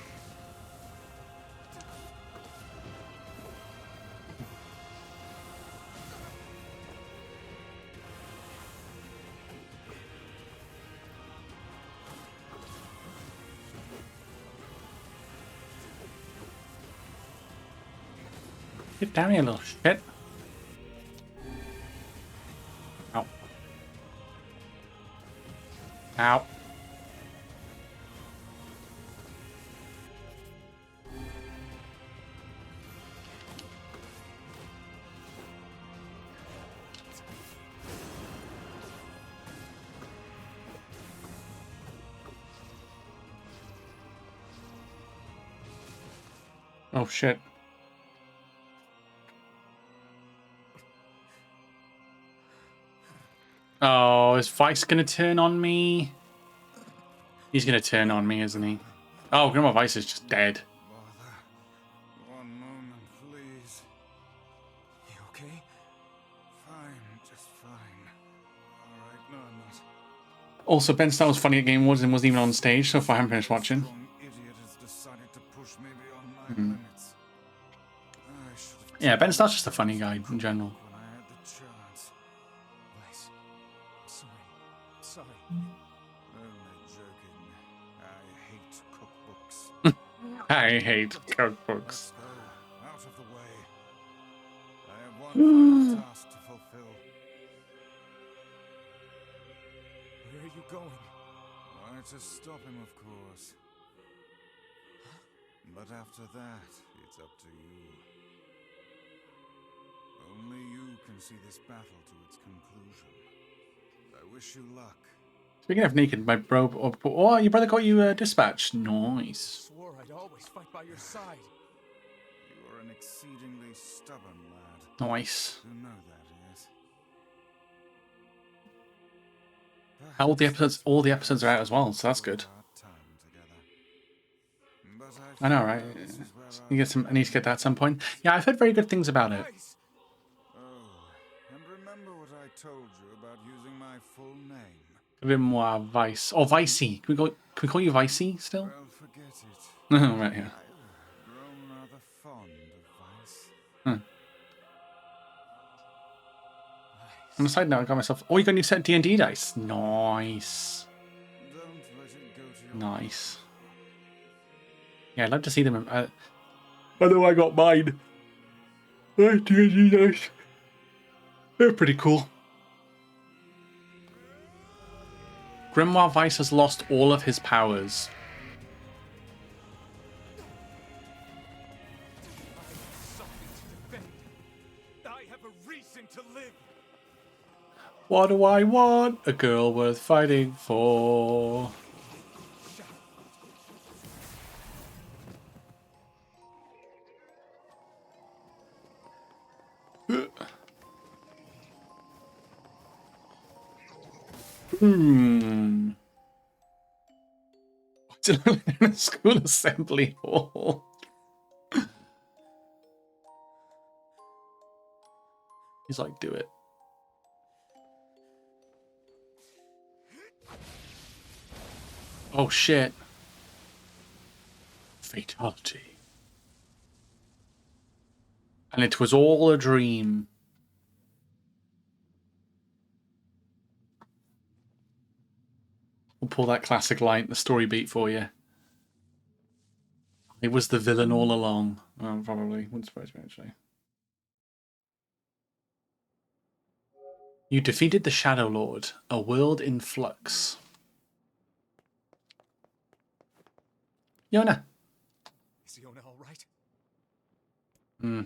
Get down here, little shit. Ow. Ow. Oh shit. Oh, is Vice gonna turn on me? He's gonna turn on me, isn't he? Oh, Grandma Vice is just dead. Bother. One moment, please. You okay? Fine, just fine. Alright, no, I'm not. Also, Ben Starr was funny at Game Awards and wasn't even on stage, so far I haven't finished watching. Some idiot has decided to push me beyond my limits. I should have Yeah, Ben Starr's just a funny guy in general. when I had the chance. Vice. I'm sorry. I'm sorry. Only joking. I hate cookbooks. I hate cookbooks. Let's go. Out of the way. I have one final task to fulfill. Where are you going? Why, to stop him, of course. But after that, it's up to you. Only you can see this battle to its conclusion. I wish you luck. Speaking of naked, my bro. Oh, your brother got you a dispatch. Nice. Swore I'd always fight by your side. You are an exceedingly stubborn lad. Nice. You know that, yes? All the episodes are out as well, so that's good. I know, right? You get some. I need to get that at some point. Yeah, I've heard very good things about it. Vice. Oh, and remember what I told you about using my full name. Grimoire Vice. Oh, Vicey. Can we call you Vicey still? Well, forget it. Oh, right here. I've grown rather fond of Vice. On the side note, I got myself. Oh, you got a new set of D&D dice. Nice. Don't let it go to your Nice. Yeah, I'd love to see them. I know I got mine. D&D dice. They're pretty cool. Grimoire Vice has lost all of his powers. Something to defend. I have a reason to live. What do I want? A girl worth fighting for. What's it like in a school assembly hall? He's like, do it. Oh shit. Fatality. And it was all a dream. We'll pull that classic line, the story beat for you. It was the villain all along. Oh, probably. Wouldn't surprise me, actually. You defeated the Shadow Lord, a world in flux. Yonah. Is Yonah all right? Hmm.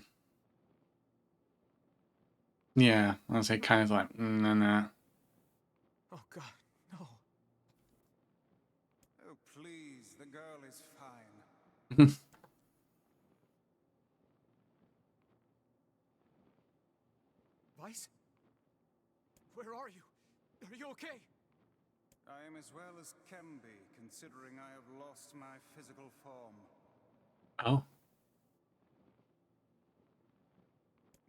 Yeah, I'd say kind of like, nah. Oh God, no. Oh, please, the girl is fine. Vice? Where are you? Are you okay? I am as well as can be, considering I have lost my physical form. Oh.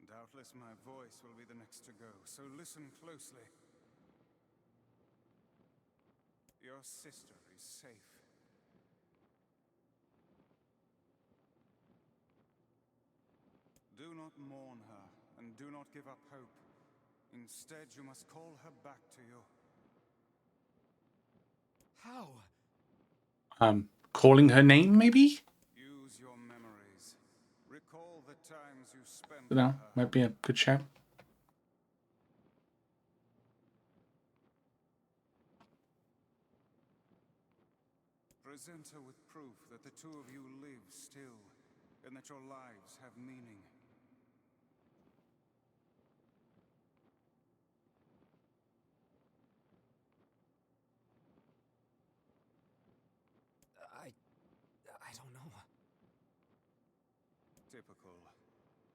Doubtless my voice will be the next to go, so listen closely. Your sister is safe. Do not mourn her, and do not give up hope. Instead, you must call her back to you. How? Calling her name, maybe? Use your memories. Recall the times you spent No, with her. might be a good shout. Present her with proof that the two of you live still, and that your lives have meaning. I don't know. Typical.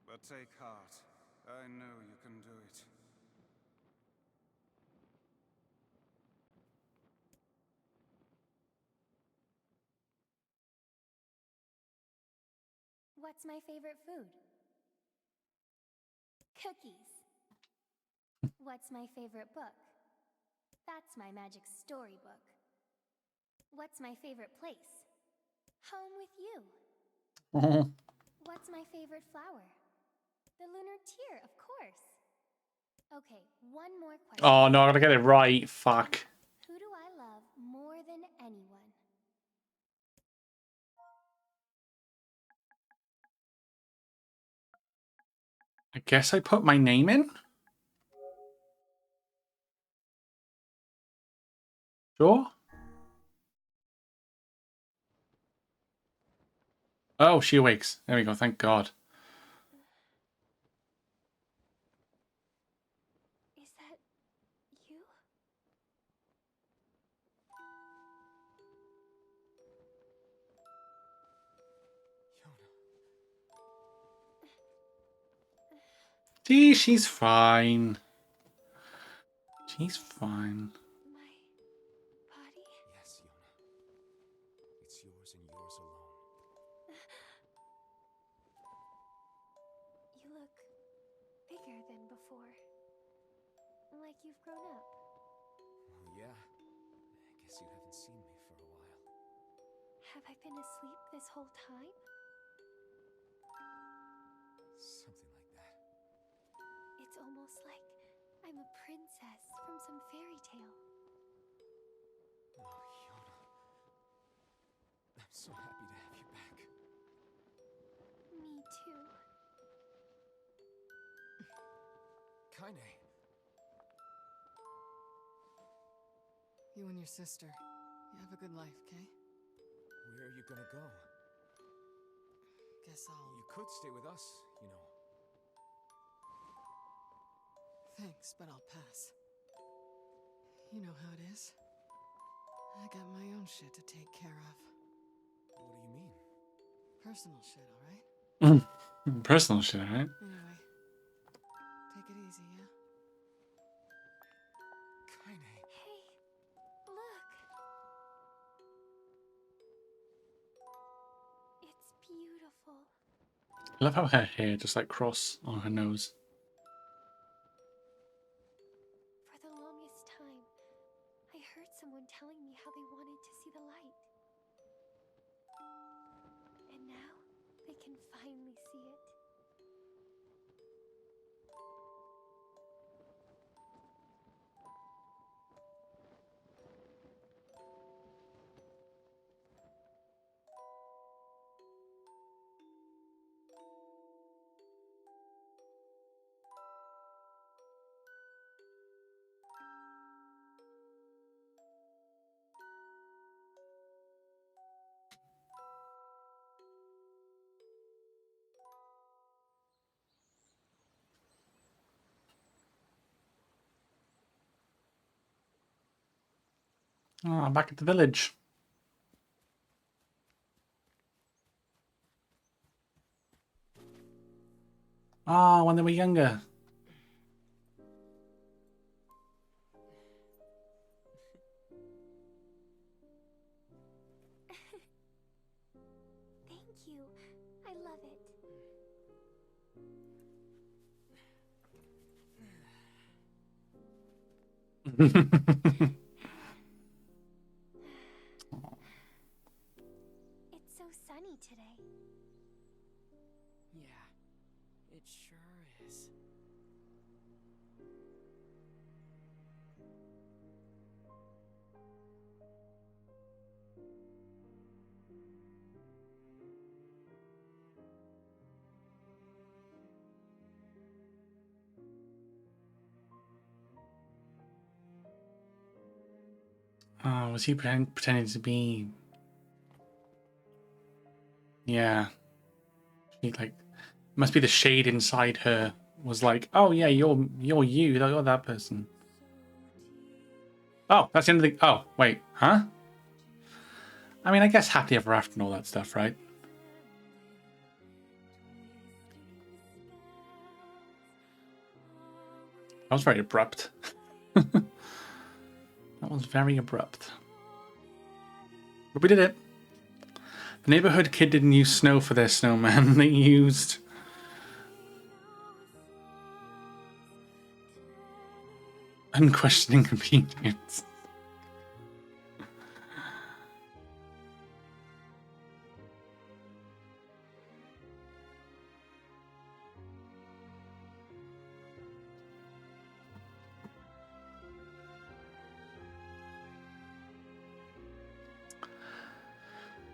But take heart. I know you can do it. What's my favorite food? Cookies. What's my favorite book? That's my magic storybook. What's my favorite place? Home with you. What's my favorite flower? The lunar tear, of course. Okay, one more question. Oh, no, I gotta get it right. Fuck. Who do I love more than anyone? I guess I put my name in? Sure. Oh, she awakes. There we go, thank God. Is that you? See, she's fine. She's fine. My body? Yes, Yonah. It's yours and yours alone. You look bigger than before. Like you've grown up. Well, yeah. I guess you haven't seen me for a while. Have I been asleep this whole time? Something like that. It's almost like I'm a princess from some fairy tale. Oh, Yonah. I'm so happy to have you back. Me too. Kaine. You and your sister, you have a good life, okay? Where are you gonna go? Guess I'll... You could stay with us, you know. Thanks, but I'll pass. You know how it is. I got my own shit to take care of. What do you mean? Personal shit, alright? Personal shit, right? Anyway, take it easy, yeah? Kaine. Hey, look. It's beautiful. I love how her hair just like cross on her nose. For the longest time, I heard someone telling me how they wanted to see the light. And now, they can finally see it. Ah, back at the village. Ah, when they were younger. Thank you. I love it. It's so sunny today. Yeah, it sure is. Oh, was he pretending to be? Yeah. He like must be the shade inside her was like, oh yeah, you're you're that person. Oh, that's the end of the. Oh wait, huh? I mean, I guess happily ever after and all that stuff, right? That was very abrupt. That was very abrupt. But we did it. The neighborhood kid didn't use snow for their snowman. They used unquestioning obedience.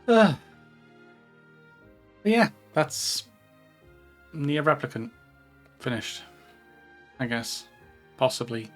But yeah, that's Nier Replicant finished. I guess. Possibly.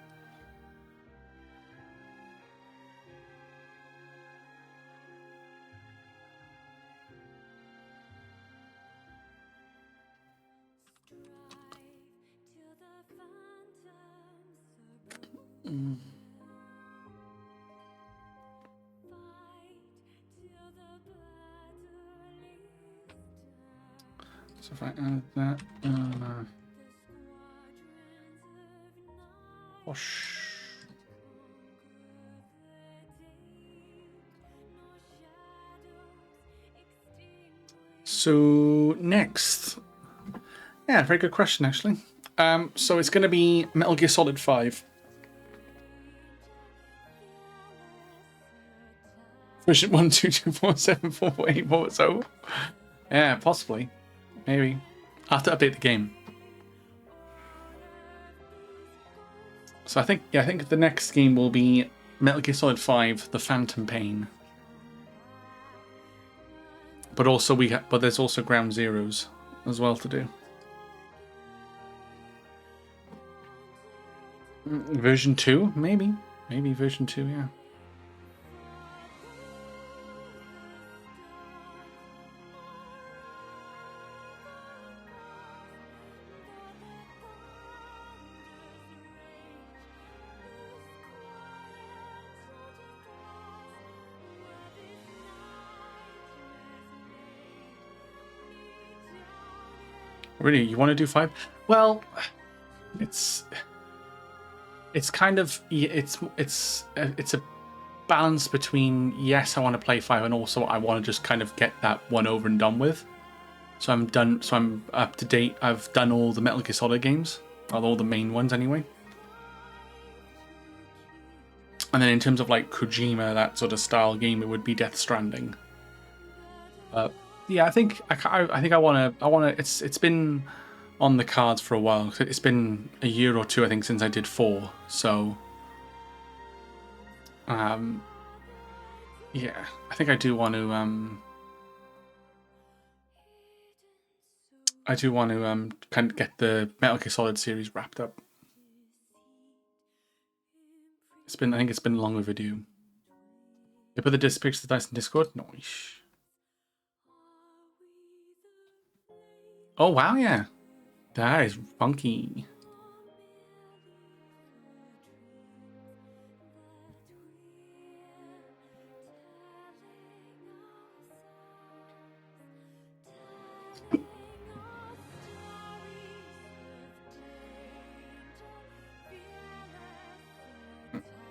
So if I add that, whoosh. So next, yeah, very good question actually. So it's going to be Metal Gear Solid 5. Version 122474840. Yeah, possibly. Maybe. I'll have to update the game. So I think the next game will be Metal Gear Solid 5, The Phantom Pain. But also but there's also Ground Zeroes as well to do. Version 2, maybe. Maybe version 2, yeah. Really, you want to do 5? Well, it's kind of it's a balance between yes, I want to play 5, and also I want to just kind of get that one over and done with. So I'm done. So I'm up to date. I've done all the Metal Gear Solid games, all the main ones anyway. And then in terms of like Kojima, that sort of style game, it would be Death Stranding. Yeah, I think I want to. It's been on the cards for a while. It's been a year or two, I think, since I did 4. So, yeah, I think I do want to. I do want to kind of get the Metal Gear Solid series wrapped up. I think it's been long overdue. They put the disc pictures of the dice in Discord. Nice. Oh wow, yeah, that is funky.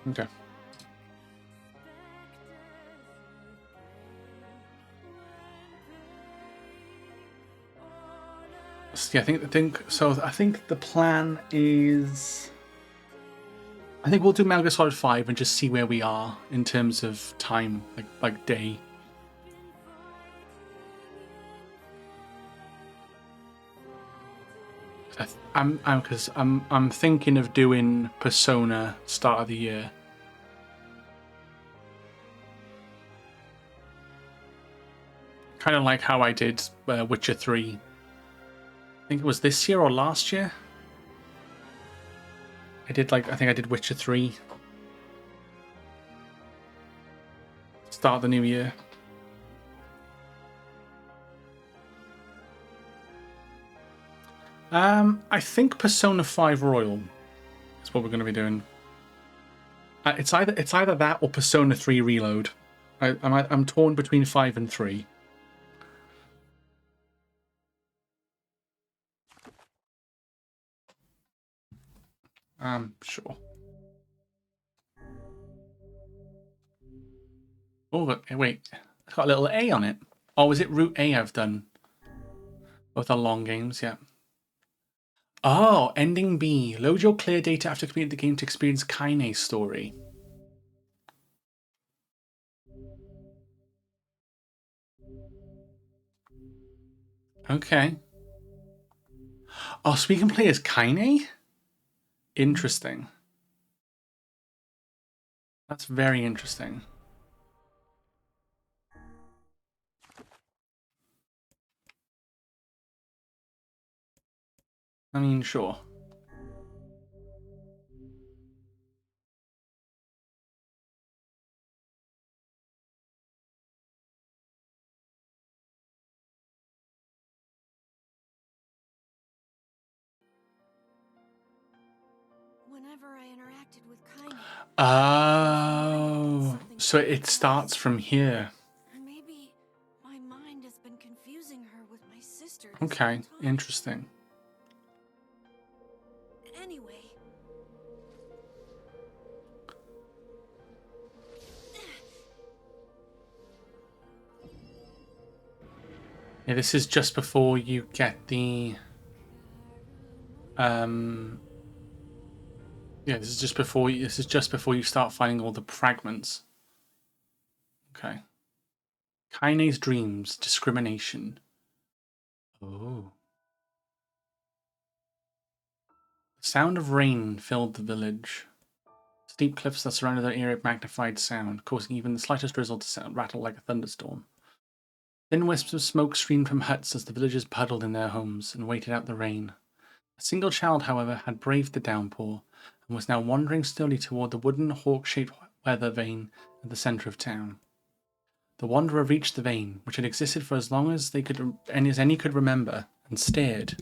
Okay. Yeah, I think the plan is, I think we'll do Metal Gear Solid 5 and just see where we are in terms of time, like day. I'm thinking of doing Persona start of the year. Kind of like how I did Witcher 3. I think it was this year or last year. I think I did Witcher 3. Start of the new year. I think Persona 5 Royal is what we're going to be doing. It's either that or Persona 3 Reload. I'm torn between 5 and 3. Sure. Oh, wait. It's got a little A on it. Oh, is it Route A I've done? Both are long games, yeah. Oh, Ending B. Load your clear data after completing the game to experience Kaine story. Okay. Oh, so we can play as Kaine? Interesting. That's very interesting. I mean, sure. Whenever I interacted with Kaine. Oh, so it starts from here. Maybe my mind has been confusing her with my sister. Okay, interesting. Anyway. Yeah, this is just before you get the yeah, this is just before you start finding all the fragments. Okay. Kaine's dreams, discrimination. Oh. The sound of rain filled the village. Steep cliffs that surrounded the area magnified sound, causing even the slightest drizzle to rattle like a thunderstorm. Thin wisps of smoke streamed from huts as the villagers puddled in their homes and waited out the rain. A single child, however, had braved the downpour and was now wandering slowly toward the wooden hawk-shaped weather vane at the center of town. The wanderer reached the vane, which had existed for as long as any could remember, and stared.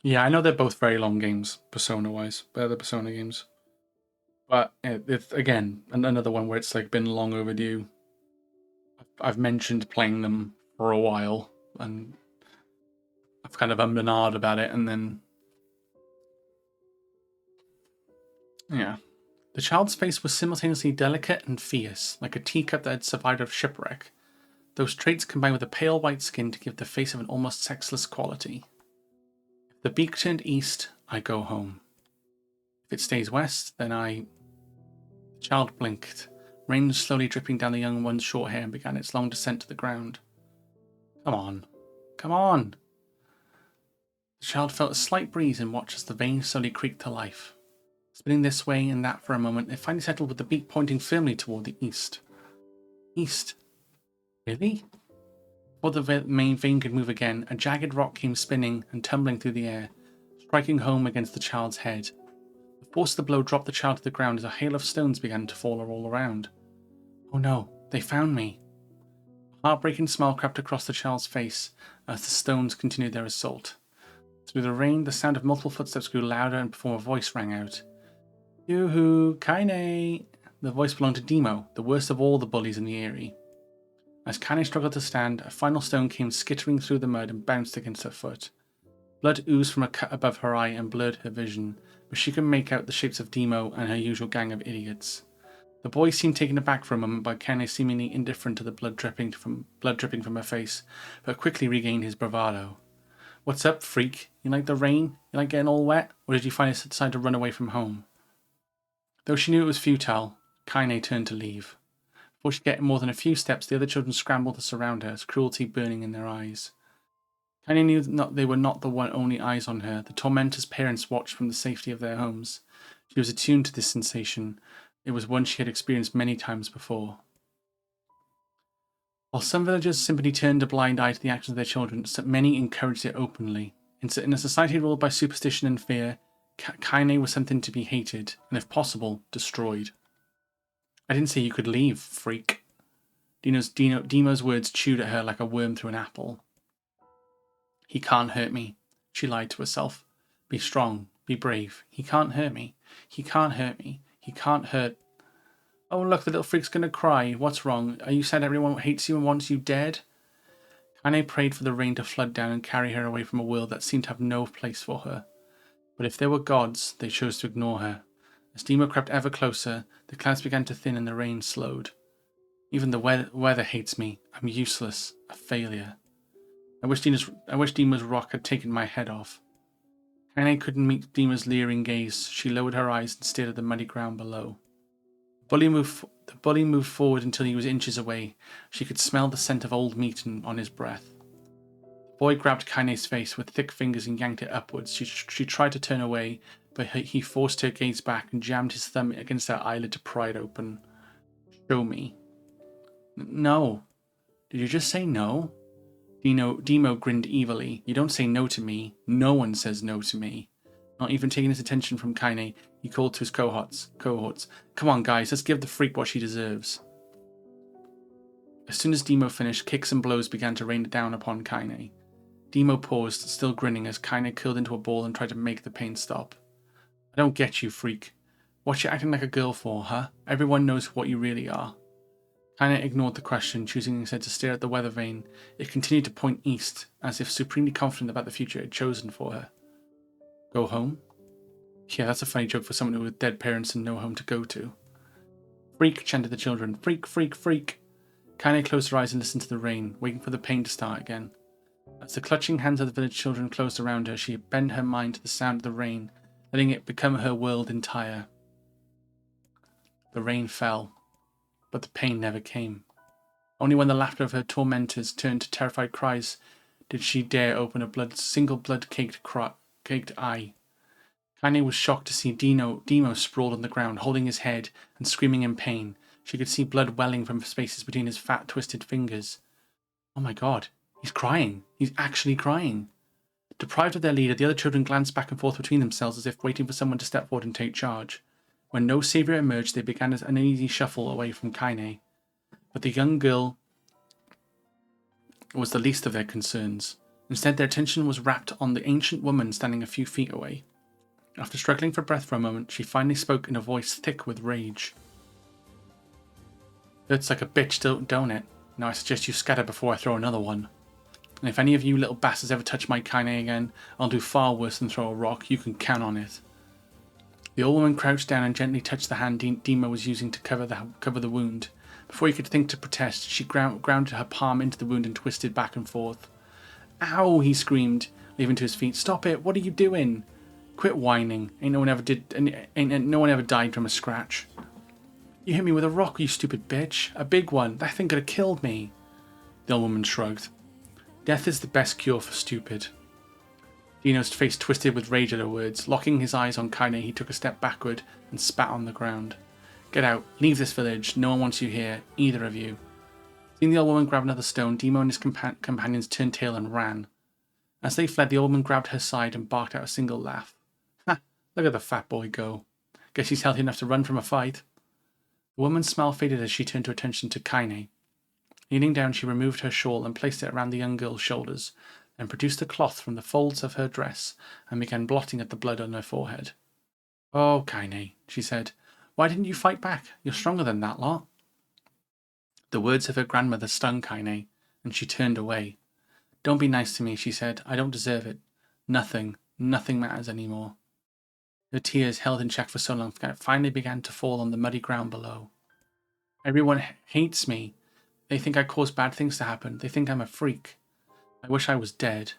Yeah, I know they're both very long games, Persona-wise. They're the Persona games. But it's, again, another one where it's like been long overdue. I've mentioned playing them for a while, and I've kind of ummed and ahed about it, and then... Yeah. The child's face was simultaneously delicate and fierce, like a teacup that had survived a shipwreck. Those traits combined with a pale white skin to give the face of an almost sexless quality. If the beak turned east, I go home. If it stays west, then I... The child blinked. Rain slowly dripping down the young one's short hair and began its long descent to the ground. Come on. Come on! The child felt a slight breeze and watched as the vein slowly creaked to life. Spinning this way and that for a moment, it finally settled with the beak pointing firmly toward the east. East? Really? Before the main vein could move again, a jagged rock came spinning and tumbling through the air, striking home against the child's head. The force of the blow dropped the child to the ground as a hail of stones began to fall all around. Oh no, they found me. Heartbreaking smile crept across the child's face as the stones continued their assault. Through the rain, the sound of multiple footsteps grew louder and before a voice rang out. Yoo-hoo, Kaine! The voice belonged to Demo, the worst of all the bullies in the Eyrie. As Kaine struggled to stand, a final stone came skittering through the mud and bounced against her foot. Blood oozed from a cut above her eye and blurred her vision, but she could make out the shapes of Demo and her usual gang of idiots. The boy seemed taken aback for a moment by Kaine seemingly indifferent to the blood dripping from her face, but quickly regained his bravado. What's up, freak? You like the rain? You like getting all wet? Or did you finally decide to run away from home? Though she knew it was futile, Kaine turned to leave. Before she could get more than a few steps, the other children scrambled to surround her, cruelty burning in their eyes. Kaine knew that they were not the only eyes on her. The tormentor's parents watched from the safety of their homes. She was attuned to this sensation. It was one she had experienced many times before. While some villagers simply turned a blind eye to the actions of their children, many encouraged it openly. In a society ruled by superstition and fear, Kaine was something to be hated, and if possible, destroyed. I didn't say you could leave, freak. Demo's words chewed at her like a worm through an apple. He can't hurt me, she lied to herself. Be strong, be brave. He can't hurt me. He can't hurt me. He can't hurt... Oh, look, the little freak's gonna cry. What's wrong? Are you sad everyone hates you and wants you dead? Kaine prayed for the rain to flood down and carry her away from a world that seemed to have no place for her. But if there were gods, they chose to ignore her. As Demo crept ever closer, the clouds began to thin and the rain slowed. Even the weather hates me. I'm useless. A failure. I wish Demo's rock had taken my head off. Kaine couldn't meet Demo's leering gaze. She lowered her eyes and stared at the muddy ground below. The bully moved forward until he was inches away. She could smell the scent of old meat on his breath. The boy grabbed Kaine's face with thick fingers and yanked it upwards. She tried to turn away, but he forced her gaze back and jammed his thumb against her eyelid to pry it open. Show me. No. Did you just say no? Demo grinned evilly. You don't say no to me. No one says no to me. Not even taking his attention from Kaine, he called to his cohorts. Come on, guys, let's give the freak what she deserves. As soon as Demo finished, kicks and blows began to rain down upon Kaine. Demo paused, still grinning, as Kaine curled into a ball and tried to make the pain stop. I don't get you, freak. What you acting like a girl for, huh? Everyone knows what you really are. Kaine ignored the question, choosing instead to stare at the weather vane. It continued to point east, as if supremely confident about the future it had chosen for her. Go home? Yeah, that's a funny joke for someone with dead parents and no home to go to. Freak, chanted the children. Freak, freak, freak. Kaine closed her eyes and listened to the rain, waiting for the pain to start again. As the clutching hands of the village children closed around her, she bent her mind to the sound of the rain, letting it become her world entire. The rain fell, but the pain never came. Only when the laughter of her tormentors turned to terrified cries did she dare open a single blood-caked eye. Kaine was shocked to see Demo sprawled on the ground, holding his head and screaming in pain. She could see blood welling from spaces between his fat, twisted fingers. Oh my god, he's crying. He's actually crying. Deprived of their leader, the other children glanced back and forth between themselves as if waiting for someone to step forward and take charge. When no saviour emerged, they began an uneasy shuffle away from Kaine. But the young girl was the least of their concerns. Instead, their attention was wrapped on the ancient woman standing a few feet away. After struggling for breath for a moment, she finally spoke in a voice thick with rage. Hurts like a bitch, don't it? Now I suggest you scatter before I throw another one. And if any of you little bastards ever touch my Kaine again, I'll do far worse than throw a rock. You can count on it. The old woman crouched down and gently touched the hand Demo was using to cover the wound. Before he could think to protest, she grounded her palm into the wound and twisted back and forth. Ow! He screamed, leaping to his feet. Stop it! What are you doing? Quit whining. Ain't no one ever died from a scratch. You hit me with a rock, you stupid bitch. A big one. That thing could have killed me. The old woman shrugged. Death is the best cure for stupid. Dino's face twisted with rage at her words. Locking his eyes on Kaine, he took a step backward and spat on the ground. Get out. Leave this village. No one wants you here. Either of you. Seeing the old woman grab another stone, Demo and his companions turned tail and ran. As they fled, the old woman grabbed her side and barked out a single laugh. Ha! Look at the fat boy go. Guess he's healthy enough to run from a fight. The woman's smile faded as she turned her attention to Kaine. Kneeling down, she removed her shawl and placed it around the young girl's shoulders, then produced a cloth from the folds of her dress and began blotting at the blood on her forehead. "Oh, Kaine," she said, "why didn't you fight back? You're stronger than that lot." The words of her grandmother stung Kaine, and she turned away. "Don't be nice to me," she said. "I don't deserve it. Nothing matters anymore." Her tears, held in check for so long, finally began to fall on the muddy ground below. "Everyone hates me. They think I cause bad things to happen. They think I'm a freak. I wish I was dead."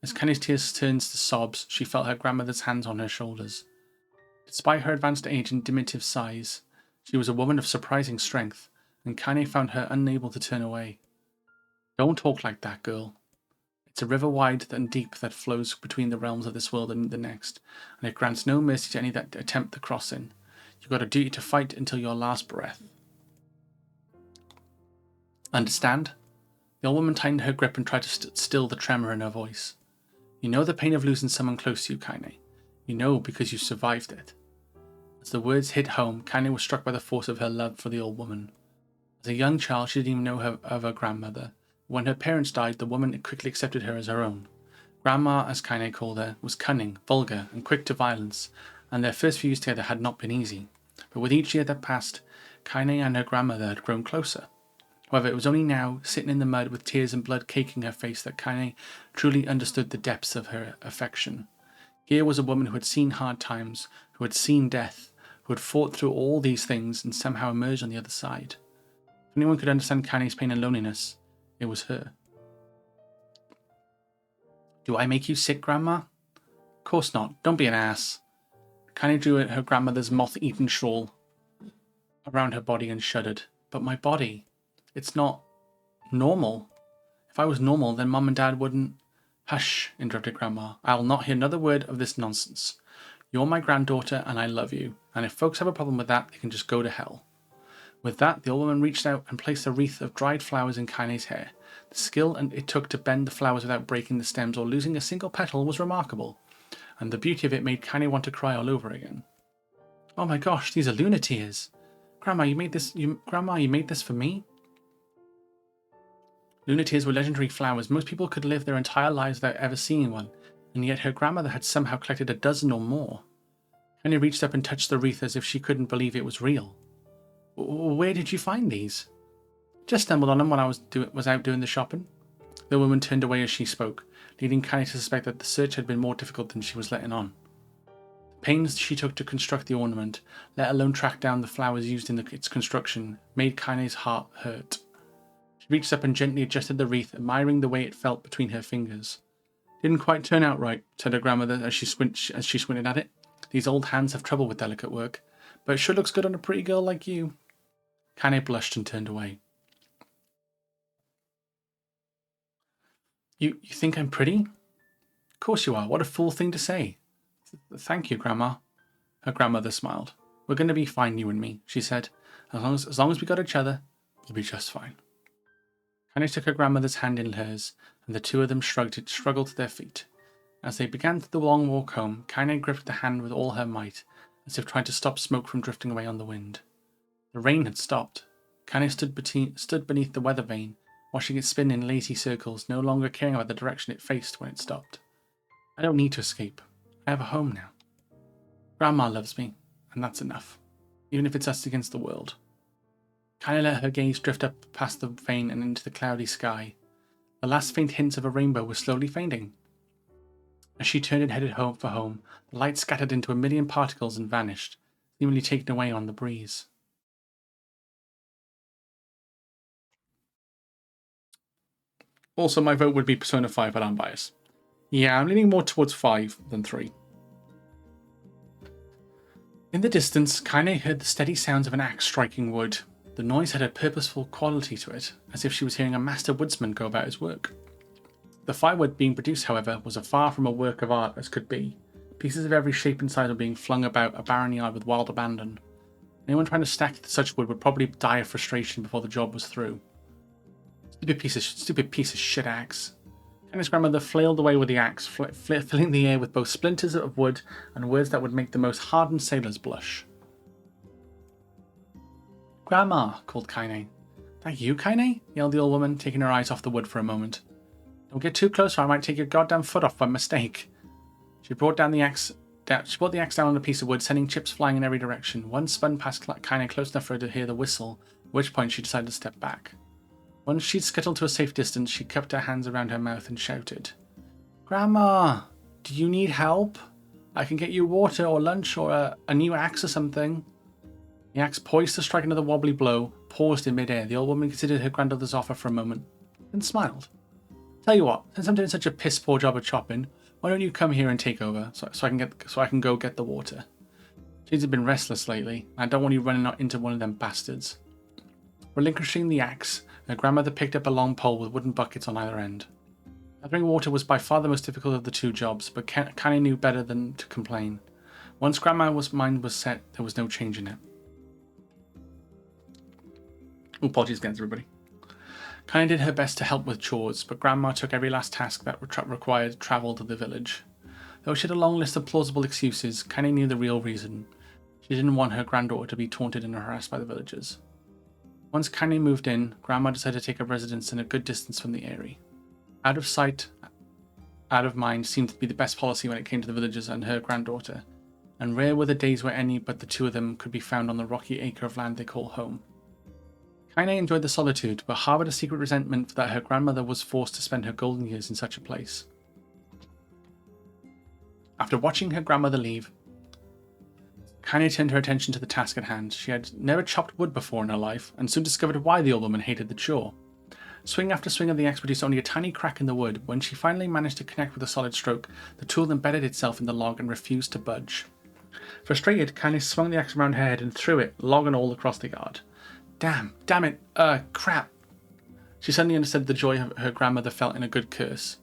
As Kaine's tears turned to sobs, she felt her grandmother's hands on her shoulders. Despite her advanced age and diminutive size, she was a woman of surprising strength, and Kaine found her unable to turn away. "Don't talk like that, girl. It's a river wide and deep that flows between the realms of this world and the next, and it grants no mercy to any that attempt the crossing. You've got a duty to fight until your last breath. Understand?" The old woman tightened her grip and tried to still the tremor in her voice. "You know the pain of losing someone close to you, Kaine. You know because you survived it." As the words hit home, Kaine was struck by the force of her love for the old woman. As a young child, she didn't even know of her grandmother. When her parents died, the woman quickly accepted her as her own. Grandma, as Kaine called her, was cunning, vulgar, and quick to violence, and their first few years together had not been easy. But with each year that passed, Kaine and her grandmother had grown closer. However, it was only now, sitting in the mud with tears and blood caking her face, that Kaine truly understood the depths of her affection. Here was a woman who had seen hard times, who had seen death, who had fought through all these things and somehow emerged on the other side. If anyone could understand Kaine's pain and loneliness, it was her. "Do I make you sick, Grandma?" "Of course not. Don't be an ass." Kaine drew her grandmother's moth-eaten shawl around her body and shuddered. "But my body, it's not normal. If I was normal, then Mom and Dad wouldn't—" "Hush," interrupted Grandma. "I'll not hear another word of this nonsense. You're my granddaughter and I love you, and if folks have a problem with that, they can just go to hell." With that, the old woman reached out and placed a wreath of dried flowers in Kaine's hair. The skill it took to bend the flowers without breaking the stems or losing a single petal was remarkable, and the beauty of it made Kaine want to cry all over again. "Oh my gosh, these are Luna tears! Grandma, you made this for me?" Luna tears were legendary flowers. Most people could live their entire lives without ever seeing one, and yet her grandmother had somehow collected a dozen or more. Kaine reached up and touched the wreath as if she couldn't believe it was real. "Where did you find these?" "Just stumbled on them when I was out doing the shopping." The woman turned away as she spoke, leading Kaine to suspect that the search had been more difficult than she was letting on. The pains she took to construct the ornament, let alone track down the flowers used in its construction, made Kaine's heart hurt. She reached up and gently adjusted the wreath, admiring the way it felt between her fingers. "Didn't quite turn out right," said her grandmother as she squinted at it. "These old hands have trouble with delicate work, but it sure looks good on a pretty girl like you." Kaine blushed and turned away. You think I'm pretty?" "Of course you are. What a fool thing to say." "Thank you, Grandma." Her grandmother smiled. "We're going to be fine, you and me," she said. As long as we got each other, we'll be just fine." Kaine took her grandmother's hand in hers, and the two of them struggled to their feet. As they began the long walk home, Kaine gripped the hand with all her might, as if trying to stop smoke from drifting away on the wind. The rain had stopped. Kaine stood beneath the weather vane, watching it spin in lazy circles, no longer caring about the direction it faced when it stopped. "I don't need to escape. I have a home now. Grandma loves me, and that's enough, even if it's us against the world." Kaine let her gaze drift up past the vane and into the cloudy sky. The last faint hints of a rainbow were slowly fading. As she turned and headed home for home, the light scattered into a million particles and vanished, seemingly taken away on the breeze. Also, my vote would be Persona 5, but I'm biased. Yeah, I'm leaning more towards 5 than 3. In the distance, Kaine heard the steady sounds of an axe striking wood. The noise had a purposeful quality to it, as if she was hearing a master woodsman go about his work. The firewood being produced, however, was as far from a work of art as could be. Pieces of every shape and size were being flung about a barren yard with wild abandon. Anyone trying to stack such wood would probably die of frustration before the job was through. Stupid piece of shit axe. Kaine's grandmother flailed away with the axe, filling the air with both splinters of wood and words that would make the most hardened sailors blush. "Grandma," called Kaine. That you, Kaine? Yelled the old woman, taking her eyes off the wood for a moment. Don't get too close or I might take your goddamn foot off by mistake. She brought the axe down on a piece of wood, sending chips flying in every direction. One spun past Kaine close enough for her to hear the whistle, at which point she decided to step back. Once she'd scuttled to a safe distance, she cupped her hands around her mouth and shouted, Grandma, do you need help? I can get you water or lunch or a new axe or something. The axe, poised to strike another wobbly blow, paused in midair. The old woman considered her granddaughter's offer for a moment, then smiled. Tell you what, since I'm doing such a piss poor job of chopping, why don't you come here and take over, so I can go get the water. She's been restless lately. I don't want you running out into one of them bastards. Relinquishing the axe, her grandmother picked up a long pole with wooden buckets on either end. Gathering water was by far the most difficult of the two jobs, but Kaine knew better than to complain. Once Grandma's mind was set, there was no change in it. Apologies again, everybody. Kaine did her best to help with chores, but Grandma took every last task that required travel to the village. Though she had a long list of plausible excuses, Kaine knew the real reason. She didn't want her granddaughter to be taunted and harassed by the villagers. Once Kaine moved in, Grandma decided to take up residence in a good distance from the Eyrie. Out of sight, out of mind seemed to be the best policy when it came to the villagers and her granddaughter, and rare were the days where any but the two of them could be found on the rocky acre of land they call home. Kaine enjoyed the solitude, but harboured a secret resentment that her grandmother was forced to spend her golden years in such a place. After watching her grandmother leave, Kaine turned her attention to the task at hand. She had never chopped wood before in her life, and soon discovered why the old woman hated the chore. Swing after swing of the axe produced only a tiny crack in the wood. When she finally managed to connect with a solid stroke, the tool embedded itself in the log and refused to budge. Frustrated, Kaine swung the axe around her head and threw it, log and all, across the yard. Damn it, crap. She suddenly understood the joy her grandmother felt in a good curse.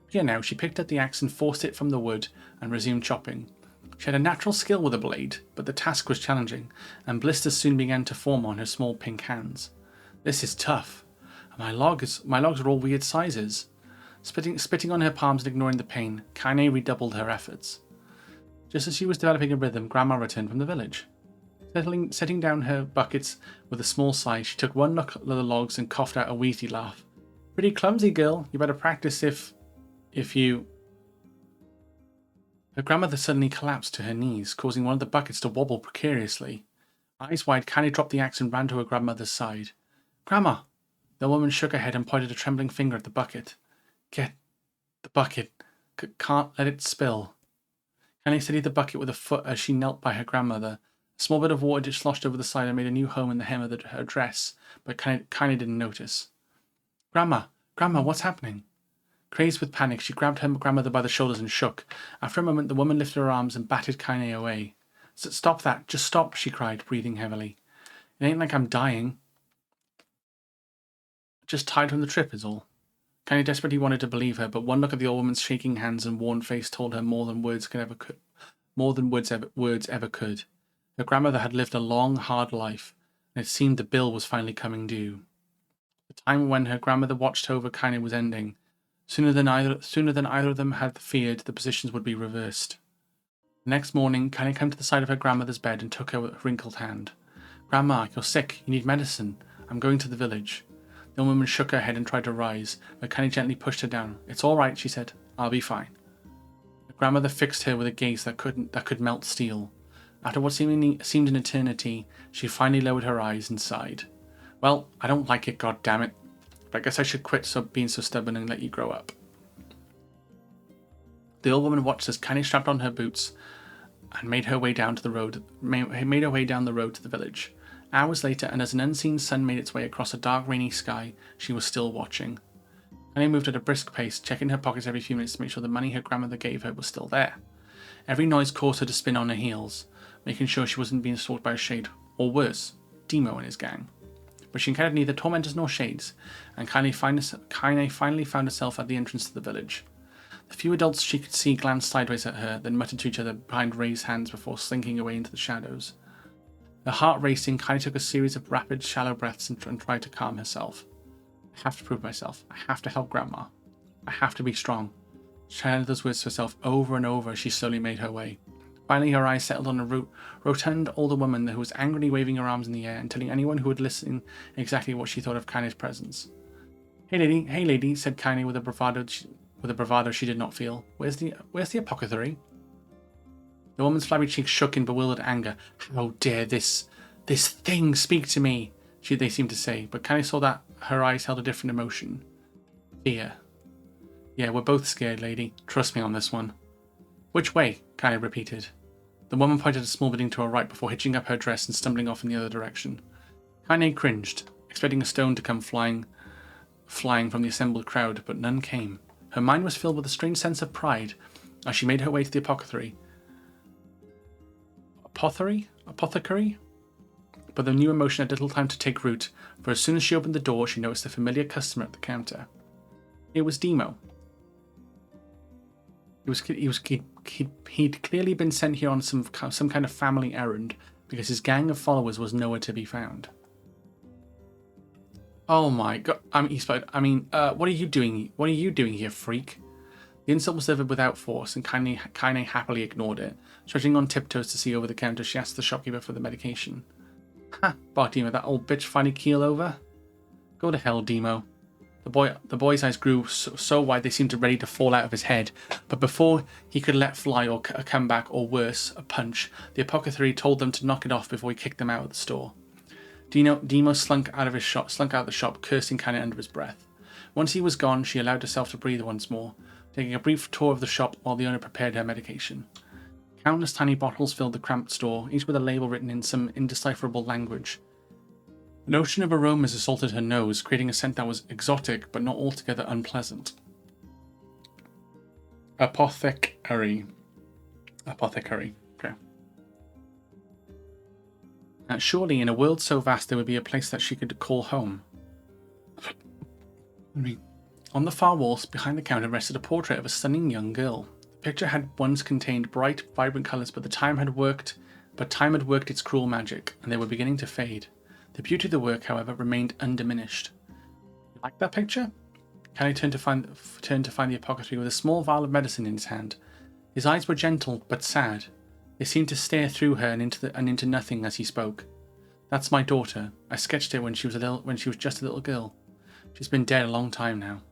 Here now, she picked up the axe and forced it from the wood and resumed chopping. She had a natural skill with a blade, but the task was challenging, and blisters soon began to form on her small pink hands. This is tough. My logs are all weird sizes. Spitting on her palms and ignoring the pain, Kaine redoubled her efforts. Just as she was developing a rhythm, Grandma returned from the village. Setting down her buckets with a small sigh, she took one look at the logs and coughed out a wheezy laugh. Pretty clumsy, girl. You better practice if you... Her grandmother suddenly collapsed to her knees, causing one of the buckets to wobble precariously. Eyes wide, Kaine dropped the axe and ran to her grandmother's side. Grandma! The woman shook her head and pointed a trembling finger at the bucket. Get the bucket. Can't let it spill. Kaine steadied the bucket with a foot as she knelt by her grandmother. A small bit of water sloshed over the side and made a new home in the hem of her dress, but Kaine didn't notice. Grandma, what's happening? Crazed with panic, she grabbed her grandmother by the shoulders and shook. After a moment, the woman lifted her arms and batted Kaine away. Stop that, just stop, she cried, breathing heavily. It ain't like I'm dying. Just tired from the trip is all. Kaine desperately wanted to believe her, but one look at the old woman's shaking hands and worn face told her more than words ever could. Her grandmother had lived a long, hard life, and it seemed the bill was finally coming due. The time when her grandmother watched over Kaine was ending. Sooner than either of them had feared, the positions would be reversed. The next morning, Kaine came to the side of her grandmother's bed and took her wrinkled hand. Grandma, you're sick. You need medicine. I'm going to the village. The old woman shook her head and tried to rise, but Kaine gently pushed her down. It's all right, she said. I'll be fine. Her grandmother fixed her with a gaze that could melt steel. After what seemed an eternity, she finally lowered her eyes and sighed. Well, I don't like it, goddammit. But I guess I should quit being so stubborn and let you grow up. The old woman watched as Kaine strapped on her boots and made her way down the road to the village. Hours later, and as an unseen sun made its way across a dark, rainy sky, she was still watching. Kaine moved at a brisk pace, checking her pockets every few minutes to make sure the money her grandmother gave her was still there. Every noise caused her to spin on her heels, making sure she wasn't being stalked by a shade, or worse, Demo and his gang. But she encountered neither tormentors nor shades, and Kaine finally found herself at the entrance to the village. The few adults she could see glanced sideways at her, then muttered to each other behind raised hands before slinking away into the shadows. Her heart racing, Kaine took a series of rapid, shallow breaths and tried to calm herself. I have to prove myself. I have to help Grandma. I have to be strong. She chanted those words to herself over and over as she slowly made her way. Finally, her eyes settled on a rotund older woman who was angrily waving her arms in the air and telling anyone who would listen exactly what she thought of Kaine's presence. Hey lady, said Kaine with a bravado she did not feel. Where's the apothecary? The woman's flabby cheeks shook in bewildered anger. How dare this thing speak to me? They seemed to say, but Kaine saw that her eyes held a different emotion. Fear. Yeah, we're both scared, lady. Trust me on this one. Which way? Kaine repeated. The woman pointed a small building to her right before hitching up her dress and stumbling off in the other direction. Kaine cringed, expecting a stone to come flying from the assembled crowd, but none came. Her mind was filled with a strange sense of pride as she made her way to the apothecary. Apothecary? But the new emotion had little time to take root, for as soon as she opened the door, she noticed a familiar customer at the counter. It was Demo. He'd clearly been sent here on some kind of family errand, because his gang of followers was nowhere to be found. Oh my god! He spoke. What are you doing? What are you doing here, freak? The insult was delivered without force, and Kaine happily ignored it. Stretching on tiptoes to see over the counter, she asked the shopkeeper for the medication. Ha! Barked Demo. That old bitch finally keel over? Go to hell, Demo. The boy's eyes grew so wide they seemed ready to fall out of his head, but before he could let fly a comeback, or worse, a punch, the apothecary told them to knock it off before he kicked them out of the store. Demo slunk out of the shop, cursing Kaine under his breath. Once he was gone, she allowed herself to breathe once more, taking a brief tour of the shop while the owner prepared her medication. Countless tiny bottles filled the cramped store, each with a label written in some indecipherable language. The notion of aromas assaulted her nose, creating a scent that was exotic but not altogether unpleasant. Apothecary. Okay. Surely, in a world so vast, there would be a place that she could call home. On the far walls, behind the counter, rested a portrait of a stunning young girl. The picture had once contained bright, vibrant colours, but time had worked its cruel magic, and they were beginning to fade. The beauty of the work, however, remained undiminished. You like that picture? Kaine turned to find the apothecary with a small vial of medicine in his hand. His eyes were gentle but sad. They seemed to stare through her and into nothing as he spoke. That's my daughter. I sketched her when she was just a little girl. She's been dead a long time now.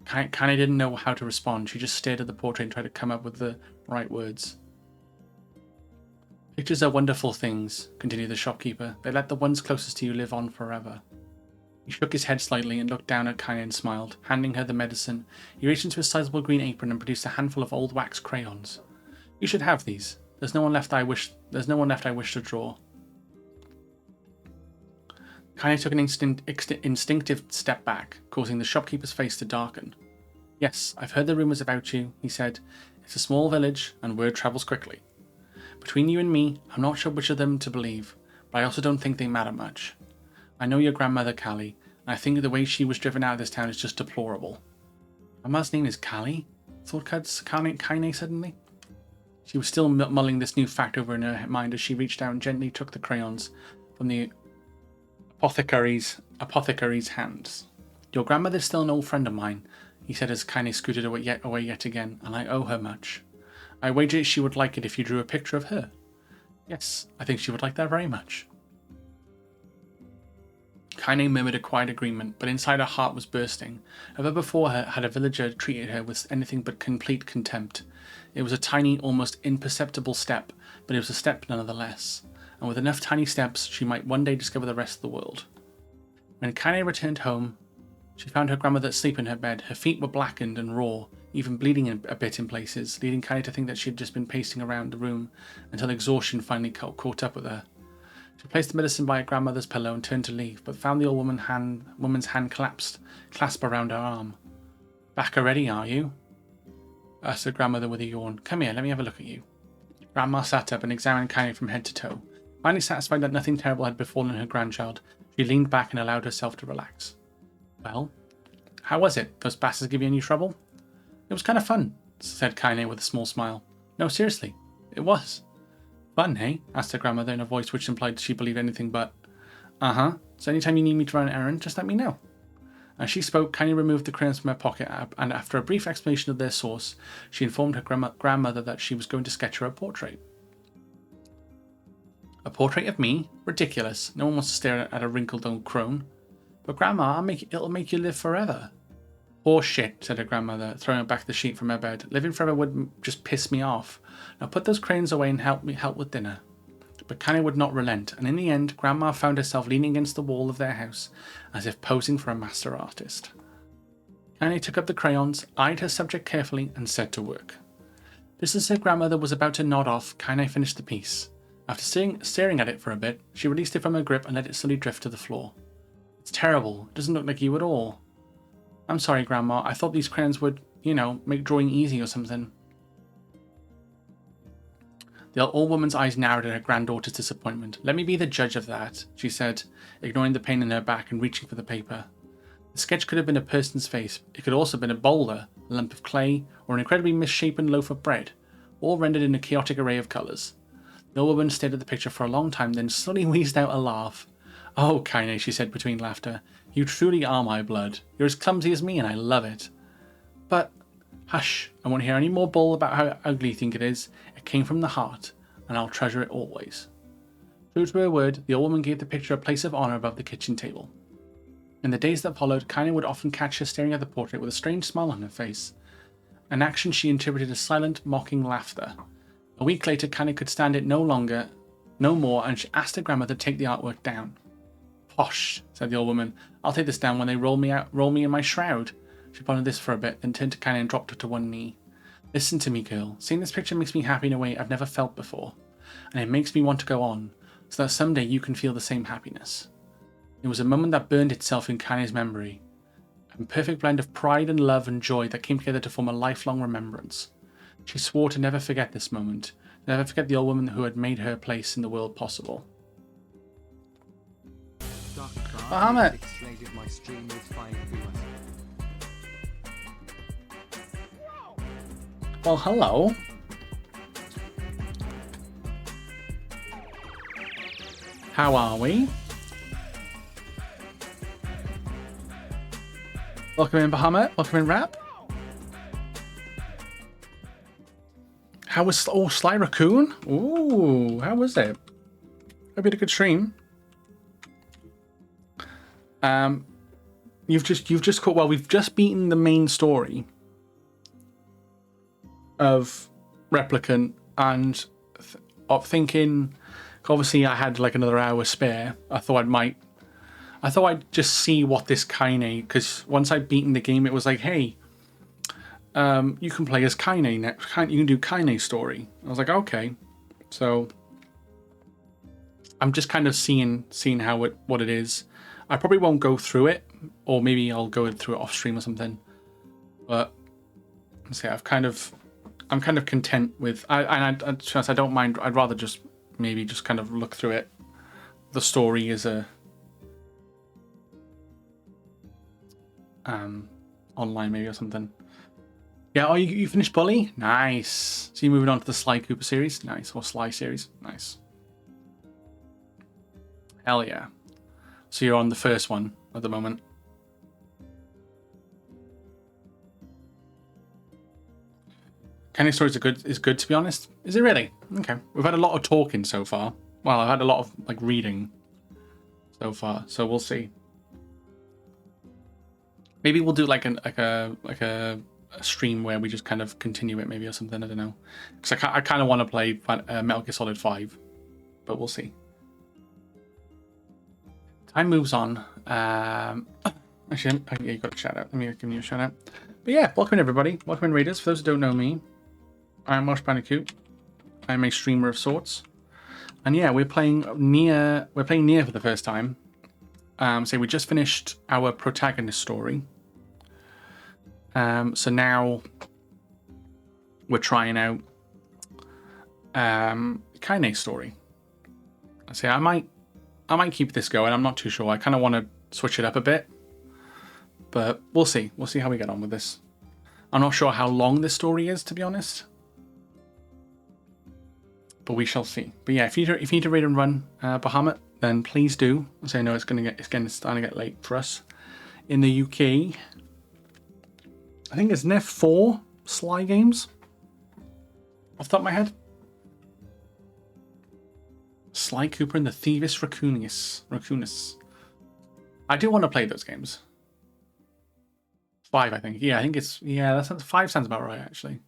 Kaine didn't know how to respond. She just stared at the portrait and tried to come up with the right words. Pictures are wonderful things, continued the shopkeeper. They let the ones closest to you live on forever. He shook his head slightly and looked down at Kaine and smiled, handing her the medicine. He reached into his sizable green apron and produced a handful of old wax crayons. You should have these. There's no one left I wish to draw. Kaine took an instinctive step back, causing the shopkeeper's face to darken. Yes, I've heard the rumours about you, he said. It's a small village, and word travels quickly. Between you and me, I'm not sure which of them to believe, but I also don't think they matter much. I know your grandmother, Callie, and I think the way she was driven out of this town is just deplorable. Grandma's name is Callie? Thought Kaine suddenly. She was still mulling this new fact over in her mind as she reached out and gently took the crayons from the apothecary's hands. Your grandmother's still an old friend of mine, he said as Kaine scooted away yet again, and I owe her much. I wager she would like it if you drew a picture of her. Yes, I think she would like that very much. Kaine murmured a quiet agreement, but inside her heart was bursting. Ever before her had a villager treated her with anything but complete contempt. It was a tiny, almost imperceptible step, but it was a step nonetheless, and with enough tiny steps she might one day discover the rest of the world. When Kaine returned home, she found her grandmother asleep in her bed. Her feet were blackened and raw, even bleeding a bit in places, leading Kaine to think that she had just been pacing around the room until exhaustion finally caught up with her. She placed the medicine by her grandmother's pillow and turned to leave, but found the old woman's hand clasped around her arm. Back already, are you? Asked her grandmother with a yawn. Come here, let me have a look at you. Grandma sat up and examined Kaine from head to toe. Finally satisfied that nothing terrible had befallen her grandchild, she leaned back and allowed herself to relax. Well, how was it? Those bastards give you any trouble? It was kind of fun, said Kaine with a small smile. No, seriously, it was. Fun, eh? Asked her grandmother in a voice which implied she believed anything but. So anytime you need me to run an errand, just let me know. As she spoke, Kaine removed the crayons from her pocket, and after a brief explanation of their source, she informed her grandmother that she was going to sketch her a portrait. A portrait of me? Ridiculous. No one wants to stare at a wrinkled old crone. But Grandma, it'll make you live forever. Poor shit, said her grandmother, throwing back the sheet from her bed. Living forever would just piss me off. Now put those crayons away and help with dinner. But Kaine would not relent, and in the end, Grandma found herself leaning against the wall of their house, as if posing for a master artist. Kaine took up the crayons, eyed her subject carefully, and set to work. Just as her grandmother was about to nod off, Kaine finished the piece. After staring at it for a bit, she released it from her grip and let it slowly drift to the floor. It's terrible. It doesn't look like you at all. I'm sorry, Grandma. I thought these crayons would, make drawing easy or something. The old woman's eyes narrowed at her granddaughter's disappointment. Let me be the judge of that, she said, ignoring the pain in her back and reaching for the paper. The sketch could have been a person's face. It could also have been a boulder, a lump of clay, or an incredibly misshapen loaf of bread, all rendered in a chaotic array of colours. The old woman stared at the picture for a long time, then slowly wheezed out a laugh. Oh, Kaine, she said between laughter, you truly are my blood. You're as clumsy as me, and I love it. But, hush, I won't hear any more bull about how ugly you think it is. It came from the heart, and I'll treasure it always. True to her word, the old woman gave the picture a place of honour above the kitchen table. In the days that followed, Kaine would often catch her staring at the portrait with a strange smile on her face, an action she interpreted as silent, mocking laughter. A week later, Kaine could stand it no more, and she asked her grandmother to take the artwork down. Posh, said the old woman. I'll take this down when they roll me in my shroud. She pondered this for a bit, then turned to Kaine and dropped her to one knee. Listen to me, girl. Seeing this picture makes me happy in a way I've never felt before, and it makes me want to go on, so that someday you can feel the same happiness. It was a moment that burned itself in Kaine's memory, a perfect blend of pride and love and joy that came together to form a lifelong remembrance. She swore to never forget this moment, never forget the old woman who had made her place in the world possible. Bahamut! Well, hello. How are we? Welcome in, Bahamut. Welcome in, Rap. How was Sly Raccoon? Ooh, how was it? Hope you had a good stream. You've just caught. Well, we've just beaten the main story of Replicant, and of thinking. Obviously, I had like another hour spare. I thought I'd just see what this Kaine, because once I'd beaten the game, it was like, hey, you can play as Kaine next. You can do Kaine's story. I was like, okay. So I'm just kind of seeing what it is. I probably won't go through it, or maybe I'll go through it off stream or something. But let's see, I'm kind of content with. I don't mind. I'd rather just maybe just kind of look through it. The story is a online maybe or something. Yeah. Oh, you finished Bully? Nice. So you're moving on to the Sly Cooper series? Nice. Or Sly series? Nice. Hell yeah. So you're on the first one at the moment. Kaine's stories is good to be honest. Is it really? Okay. We've had a lot of talking so far. Well, I've had a lot of like reading so far, so we'll see. Maybe we'll do like a stream where we just kind of continue it maybe or something. I don't know. Because I kind of want to play Metal Gear Solid 5, but we'll see. Time moves on. Actually, yeah, you got a shout out. Let me give you a shout out. But yeah, welcome everybody. Welcome in readers. For those who don't know me, I'm Marsh Bandicoot. I'm a streamer of sorts. And yeah, we're playing Nier. We're playing Nier for the first time. So we just finished our protagonist story. So now we're trying out Kaine's story. I say I might keep this going. I'm not too sure. I kind of want to switch it up a bit, but we'll see. We'll see how we get on with this. I'm not sure how long this story is, to be honest, but we shall see. But yeah, if you need to read and run Bahamut, then please do. So I know it's starting to get late for us in the UK. I think it's Nier 4 Sly games. Off the top of my head. Sly Cooper and the Thievis Raccoonus. I do want to play those games. 5, I think. Yeah, I think it's... Yeah, that sounds, 5 sounds about right, actually.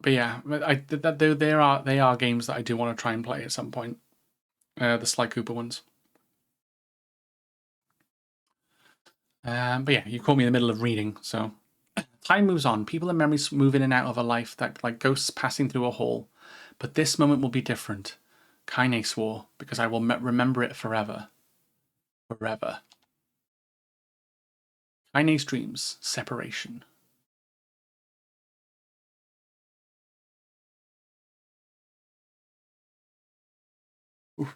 But yeah, they are games that I do want to try and play at some point. The Sly Cooper ones. But yeah, you caught me in the middle of reading, so... Time moves on. People and memories move in and out of a life that like ghosts passing through a hall. But this moment will be different. Kaine swore, because I will remember it forever. Forever. Kaine's dreams. Separation. Oof.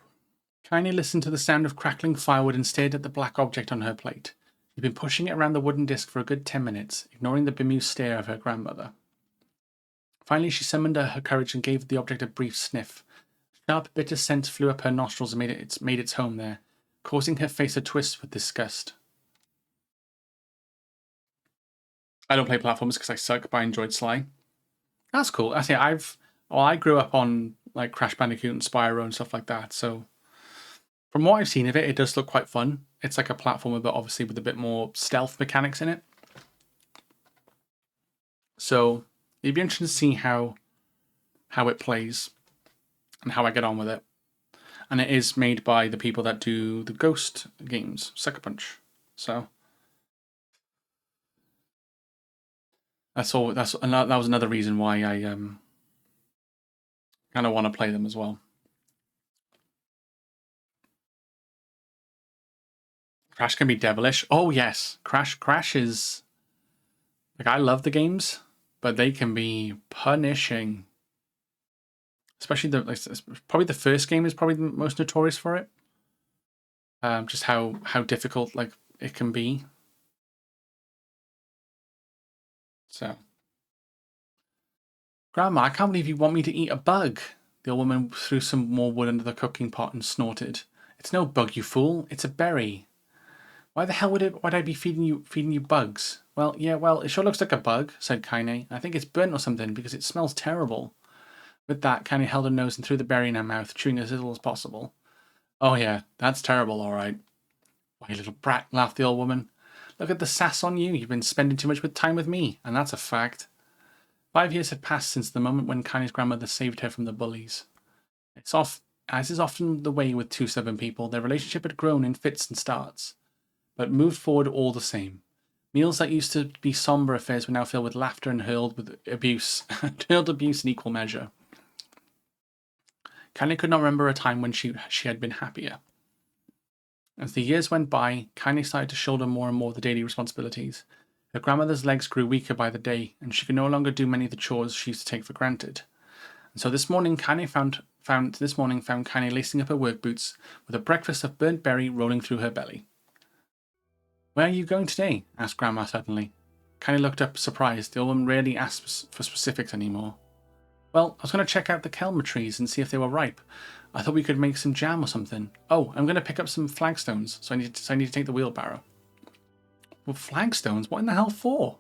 Kaine listened to the sound of crackling firewood and stared at the black object on her plate. She'd been pushing it around the wooden disc for a good 10 minutes, ignoring the bemused stare of her grandmother. Finally, she summoned her courage and gave the object a brief sniff. A sharp, bitter scent flew up her nostrils and made its home there, causing her face to twist with disgust. I don't play platformers because I suck, but I enjoyed Sly. That's cool. I grew up on like Crash Bandicoot and Spyro and stuff like that, so from what I've seen of it, it does look quite fun. It's like a platformer, but obviously with a bit more stealth mechanics in it. So it'd be interesting to see how it plays and how I get on with it. And it is made by the people that do the Ghost games, Sucker Punch. So that was another reason why I kind of want to play them as well. Crash can be devilish. Oh yes, Crash is like, I love the games, but they can be punishing. Especially probably the first game is probably the most notorious for it. Just how difficult like it can be. So, Grandma, I can't believe you want me to eat a bug. The old woman threw some more wood under the cooking pot and snorted. It's no bug, you fool. It's a berry. Why the hell would I be feeding you bugs? Well, yeah, it sure looks like a bug, said Kaine. I think it's burnt or something because it smells terrible. With that, Kaine held her nose and threw the berry in her mouth, chewing as little as possible. Oh yeah, that's terrible, all right. Why, you little brat, laughed the old woman. Look at the sass on you. You've been spending too much time with me, and that's a fact. 5 years had passed since the moment when Kaine's grandmother saved her from the bullies. As is often the way with two stubborn people, their relationship had grown in fits and starts, but moved forward all the same. Meals that used to be somber affairs were now filled with laughter and hurled abuse in equal measure. Kaine could not remember a time when she had been happier. As the years went by, Kaine started to shoulder more and more of the daily responsibilities. Her grandmother's legs grew weaker by the day, and she could no longer do many of the chores she used to take for granted. And so this morning, Kaine found Kaine lacing up her work boots with a breakfast of burnt berry rolling through her belly. Where are you going today? Asked Grandma suddenly. Kaine looked up surprised. The old woman rarely asked for specifics anymore. Well, I was going to check out the kelma trees and see if they were ripe. I thought we could make some jam or something. Oh, I'm going to pick up some flagstones, so I need to take the wheelbarrow. Well, flagstones? What in the hell for?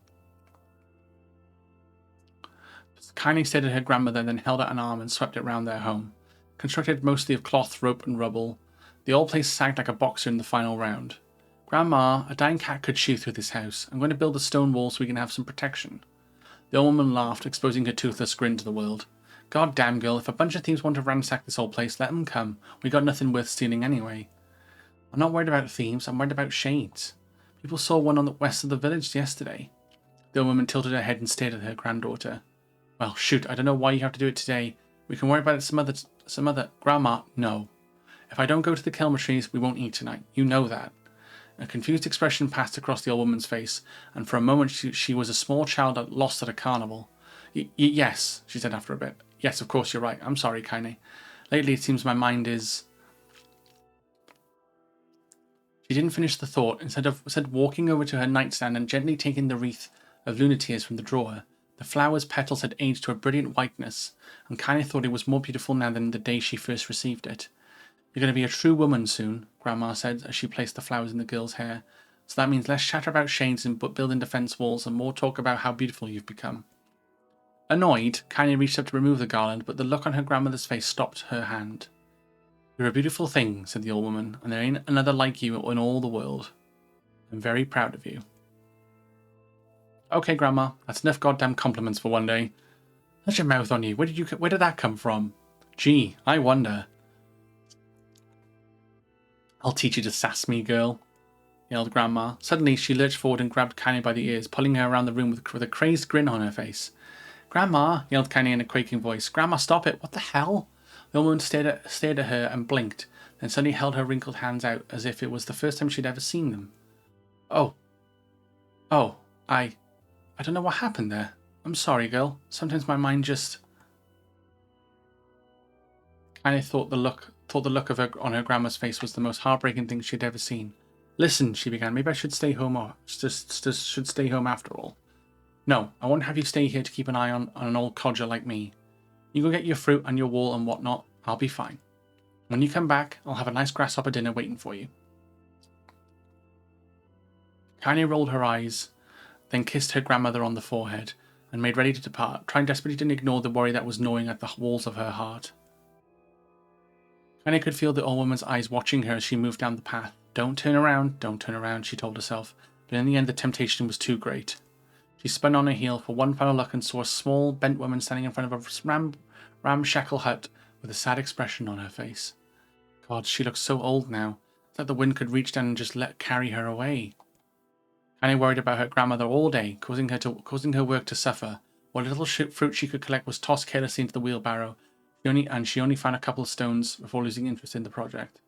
Kaine stared at her grandmother, then held out an arm and swept it round their home. Constructed mostly of cloth, rope, and rubble, the old place sagged like a boxer in the final round. Grandma, a dying cat could chew through this house. I'm going to build a stone wall so we can have some protection. The old woman laughed, exposing her toothless grin to the world. God damn, girl, if a bunch of thieves want to ransack this old place, let them come. We got nothing worth stealing anyway. I'm not worried about thieves, I'm worried about shades. People saw one on the west of the village yesterday. The old woman tilted her head and stared at her granddaughter. Well, shoot, I don't know why you have to do it today. We can worry about it some other... Grandma, no. If I don't go to the kelma trees, we won't eat tonight. You know that. A confused expression passed across the old woman's face, and for a moment she was a small child lost at a carnival. Yes, she said after a bit. Yes, of course, you're right. I'm sorry, Kaine. Lately it seems my mind is... She didn't finish the thought. Instead walking over to her nightstand and gently taking the wreath of lunatiers from the drawer, the flower's petals had aged to a brilliant whiteness, and Kaine thought it was more beautiful now than the day she first received it. You're going to be a true woman soon, Grandma said as she placed the flowers in the girl's hair. So that means less chatter about shades and building defense walls and more talk about how beautiful you've become. Annoyed, Kanye reached up to remove the garland, but the look on her grandmother's face stopped her hand. You're a beautiful thing, said the old woman, and there ain't another like you in all the world. I'm very proud of you. Okay, Grandma, that's enough goddamn compliments for one day. Such a mouth on you. Where did that come from? Gee, I wonder. I'll teach you to sass me, girl, yelled Grandma. Suddenly, she lurched forward and grabbed Kanye by the ears, pulling her around the room with a crazed grin on her face. Grandma, yelled Kanye in a quaking voice. Grandma, stop it. What the hell? The woman stared at her and blinked, then suddenly held her wrinkled hands out as if it was the first time she'd ever seen them. Oh, I don't know what happened there. I'm sorry, girl. Sometimes my mind just... Kanye thought the look of her on her grandma's face was the most heartbreaking thing she'd ever seen. Listen, she began. Maybe I should stay home or should stay home after all. No, I won't have you stay here to keep an eye on an old codger like me. You go get your fruit and your wool and whatnot. I'll be fine. When you come back, I'll have a nice grasshopper dinner waiting for you. Kanye rolled her eyes, then kissed her grandmother on the forehead, and made ready to depart, trying desperately to ignore the worry that was gnawing at the walls of her heart. Kanye could feel the old woman's eyes watching her as she moved down the path. Don't turn around, she told herself, but in the end the temptation was too great. She spun on her heel for one final look and saw a small, bent woman standing in front of a ramshackle hut with a sad expression on her face. God, she looked so old now, that the wind could reach down and just carry her away. Kanye worried about her grandmother all day, causing her work to suffer. What little fruit she could collect was tossed carelessly into the wheelbarrow, and she only found a couple of stones before losing interest in the project.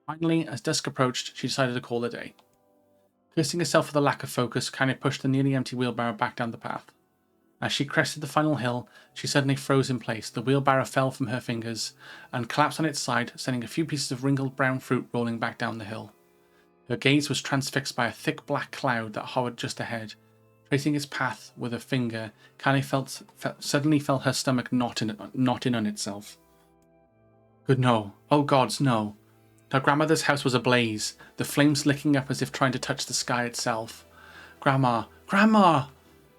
Finally, as dusk approached, she decided to call it a day. Cursing herself for the lack of focus, Kanye pushed the nearly empty wheelbarrow back down the path. As she crested the final hill, she suddenly froze in place. The wheelbarrow fell from her fingers and collapsed on its side, sending a few pieces of wrinkled brown fruit rolling back down the hill. Her gaze was transfixed by a thick black cloud that hovered just ahead. Tracing its path with her finger, Kanye suddenly felt her stomach knot in on itself. Good no. Oh gods, no. Her grandmother's house was ablaze, the flames licking up as if trying to touch the sky itself. Grandma! Grandma!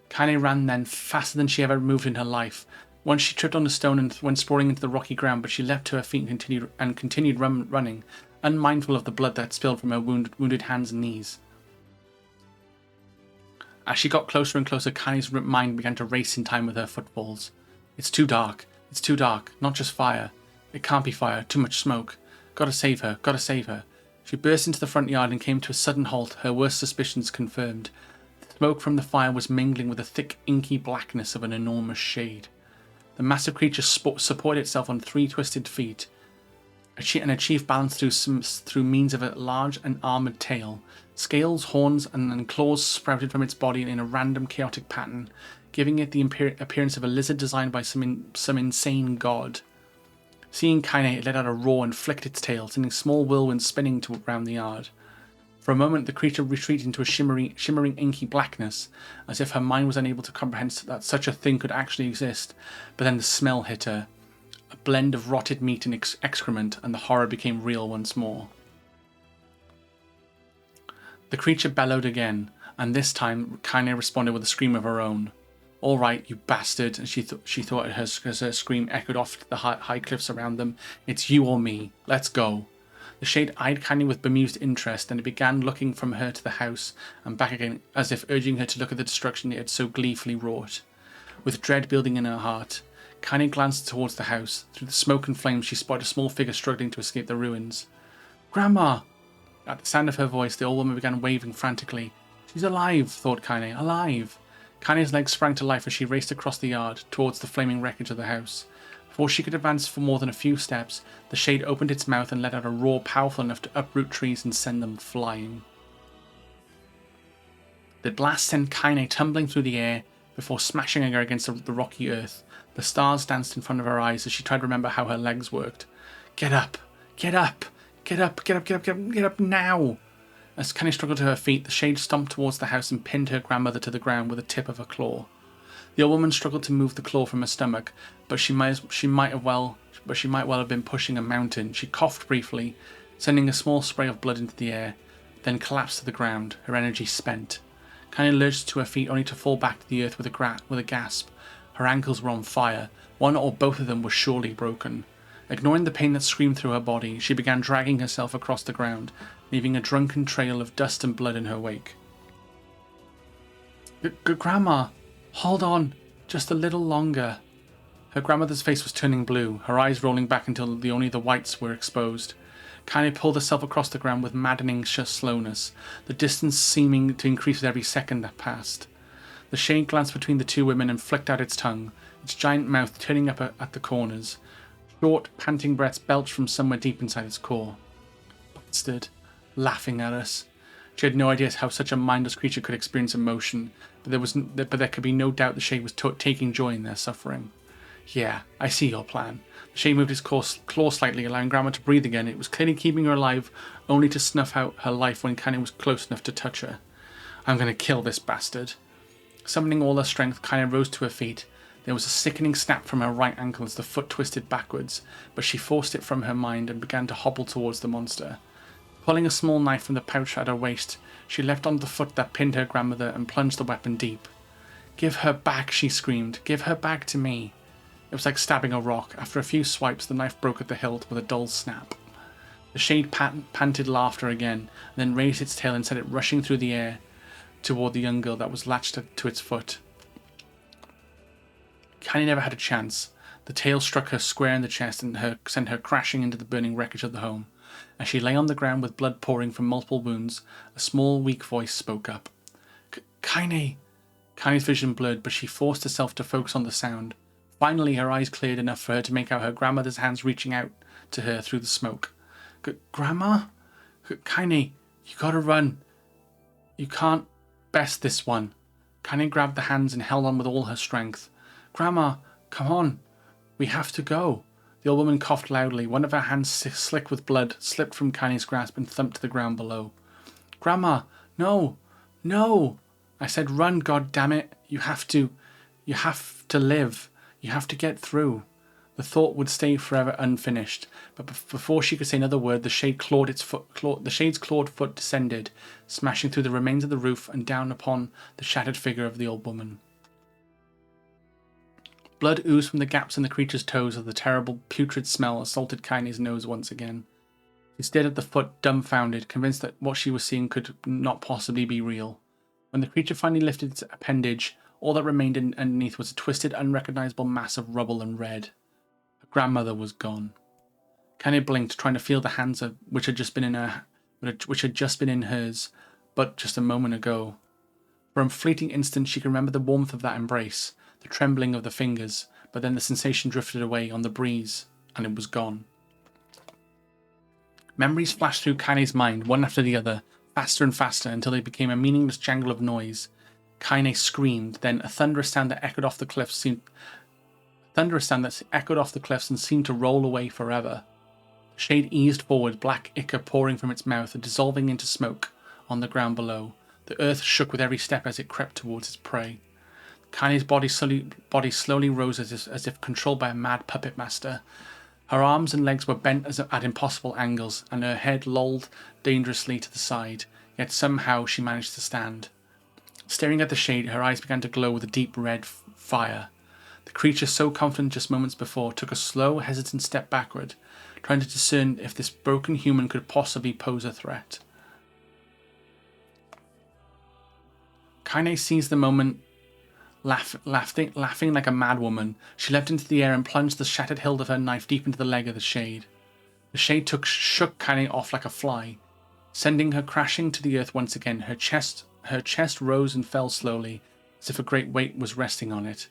Kanye ran then, faster than she ever moved in her life. Once she tripped on a stone and went sprawling into the rocky ground, but she leapt to her feet and continued running, unmindful of the blood that spilled from her wounded hands and knees. As she got closer and closer, Kanye's mind began to race in time with her footfalls. It's too dark. It's too dark. Not just fire. It can't be fire. Too much smoke. Gotta save her. Gotta save her. She burst into the front yard and came to a sudden halt, her worst suspicions confirmed. The smoke from the fire was mingling with the thick, inky blackness of an enormous shade. The massive creature supported itself on 3 twisted feet, and achieved balance through means of a large and armoured tail. Scales, horns, and claws sprouted from its body in a random, chaotic pattern, giving it the appearance of a lizard designed by some insane god. Seeing Kanye, it let out a roar and flicked its tail, sending small whirlwinds spinning around the yard. For a moment, the creature retreated into a shimmering inky blackness, as if her mind was unable to comprehend that such a thing could actually exist. But then the smell hit her, a blend of rotted meat and excrement, and the horror became real once more. The creature bellowed again, and this time Kanye responded with a scream of her own. All right, you bastard, and she thought as her scream echoed off the high cliffs around them. It's you or me. Let's go. The shade eyed Kanye with bemused interest, and it began looking from her to the house and back again, as if urging her to look at the destruction it had so gleefully wrought. With dread building in her heart, Kanye glanced towards the house. Through the smoke and flames, she spotted a small figure struggling to escape the ruins. Grandma! At the sound of her voice, the old woman began waving frantically. She's alive, thought Kanye. Alive! Kanye's legs sprang to life as she raced across the yard towards the flaming wreckage of the house. Before she could advance for more than a few steps, the shade opened its mouth and let out a roar powerful enough to uproot trees and send them flying. The blast sent Kanye tumbling through the air before smashing her against the rocky earth. The stars danced in front of her eyes as she tried to remember how her legs worked. Get up! Get up! Get up! Get up! Get up! Get up! Get up now! As Kanye struggled to her feet, the shade stomped towards the house and pinned her grandmother to the ground with the tip of a claw. The old woman struggled to move the claw from her stomach, but she might as well but she might well have been pushing a mountain. She coughed briefly, sending a small spray of blood into the air, then collapsed to the ground, her energy spent. Kaine lurched to her feet only to fall back to the earth with a gasp. Her ankles were on fire. One or both of them were surely broken. Ignoring the pain that screamed through her body, she began dragging herself across the ground, leaving a drunken trail of dust and blood in her wake. Grandma, hold on, just a little longer. Her grandmother's face was turning blue, her eyes rolling back until only the whites were exposed. Kaine pulled herself across the ground with maddening slowness, the distance seeming to increase with every second that passed. The shade glanced between the two women and flicked out its tongue, its giant mouth turning up at the corners. Short, panting breaths belched from somewhere deep inside its core. Bastard, laughing at us. She had no idea how such a mindless creature could experience emotion, but there could be no doubt the Shade was taking joy in their suffering. Yeah, I see your plan. The Shade moved his claw slightly, allowing Grandma to breathe again. It was clearly keeping her alive, only to snuff out her life when Kaine was close enough to touch her. I'm going to kill this bastard. Summoning all her strength, Kaine rose to her feet. There was a sickening snap from her right ankle as the foot twisted backwards, but she forced it from her mind and began to hobble towards the monster. Pulling a small knife from the pouch at her waist, she leapt on the foot that pinned her grandmother and plunged the weapon deep. Give her back, she screamed. Give her back to me. It was like stabbing a rock. After a few swipes, the knife broke at the hilt with a dull snap. The Shade panted laughter again, then raised its tail and sent it rushing through the air toward the young girl that was latched to its foot. Kaine never had a chance. The tail struck her square in the chest and sent her crashing into the burning wreckage of the home. As she lay on the ground with blood pouring from multiple wounds, a small, weak voice spoke up. Kaine! Kaine's vision blurred, but she forced herself to focus on the sound. Finally, her eyes cleared enough for her to make out her grandmother's hands reaching out to her through the smoke. Grandma? Kaine, you gotta run. You can't best this one. Kaine grabbed the hands and held on with all her strength. Grandma, come on. We have to go. The old woman coughed loudly. One of her hands, slick with blood, slipped from Kaine's grasp and thumped to the ground below. Grandma, no, no. I said run, goddammit. You have to live. You have to get through. The thought would stay forever unfinished, but before she could say another word, the Shade's clawed foot descended, smashing through the remains of the roof and down upon the shattered figure of the old woman. Blood oozed from the gaps in the creature's toes as the terrible, putrid smell assaulted Kaine's nose once again. She stared at the foot, dumbfounded, convinced that what she was seeing could not possibly be real. When the creature finally lifted its appendage, all that remained underneath was a twisted, unrecognizable mass of rubble and red. Her grandmother was gone. Kaine blinked, trying to feel the hands which had just been in hers, but just a moment ago. For a fleeting instant, she could remember the warmth of that embrace, the trembling of the fingers, but then the sensation drifted away on the breeze, and it was gone. Memories flashed through Kaine's mind, one after the other, faster and faster, until they became a meaningless jangle of noise. Kaine screamed, then a thunderous sound that echoed off the cliffs and seemed to roll away forever. The Shade eased forward, black ichor pouring from its mouth and dissolving into smoke on the ground below. The earth shook with every step as it crept towards its prey. Kaine's body slowly rose as if controlled by a mad puppet master. Her arms and legs were bent at impossible angles, and her head lolled dangerously to the side, yet somehow she managed to stand. Staring at the Shade, her eyes began to glow with a deep red fire. The creature, so confident just moments before, took a slow, hesitant step backward, trying to discern if this broken human could possibly pose a threat. Kaine seized the moment, laughing like a madwoman. She leapt into the air and plunged the shattered hilt of her knife deep into the leg of the Shade. The Shade shook Kaine off like a fly, sending her crashing to the earth once again. Her chest rose and fell slowly, as if a great weight was resting on it.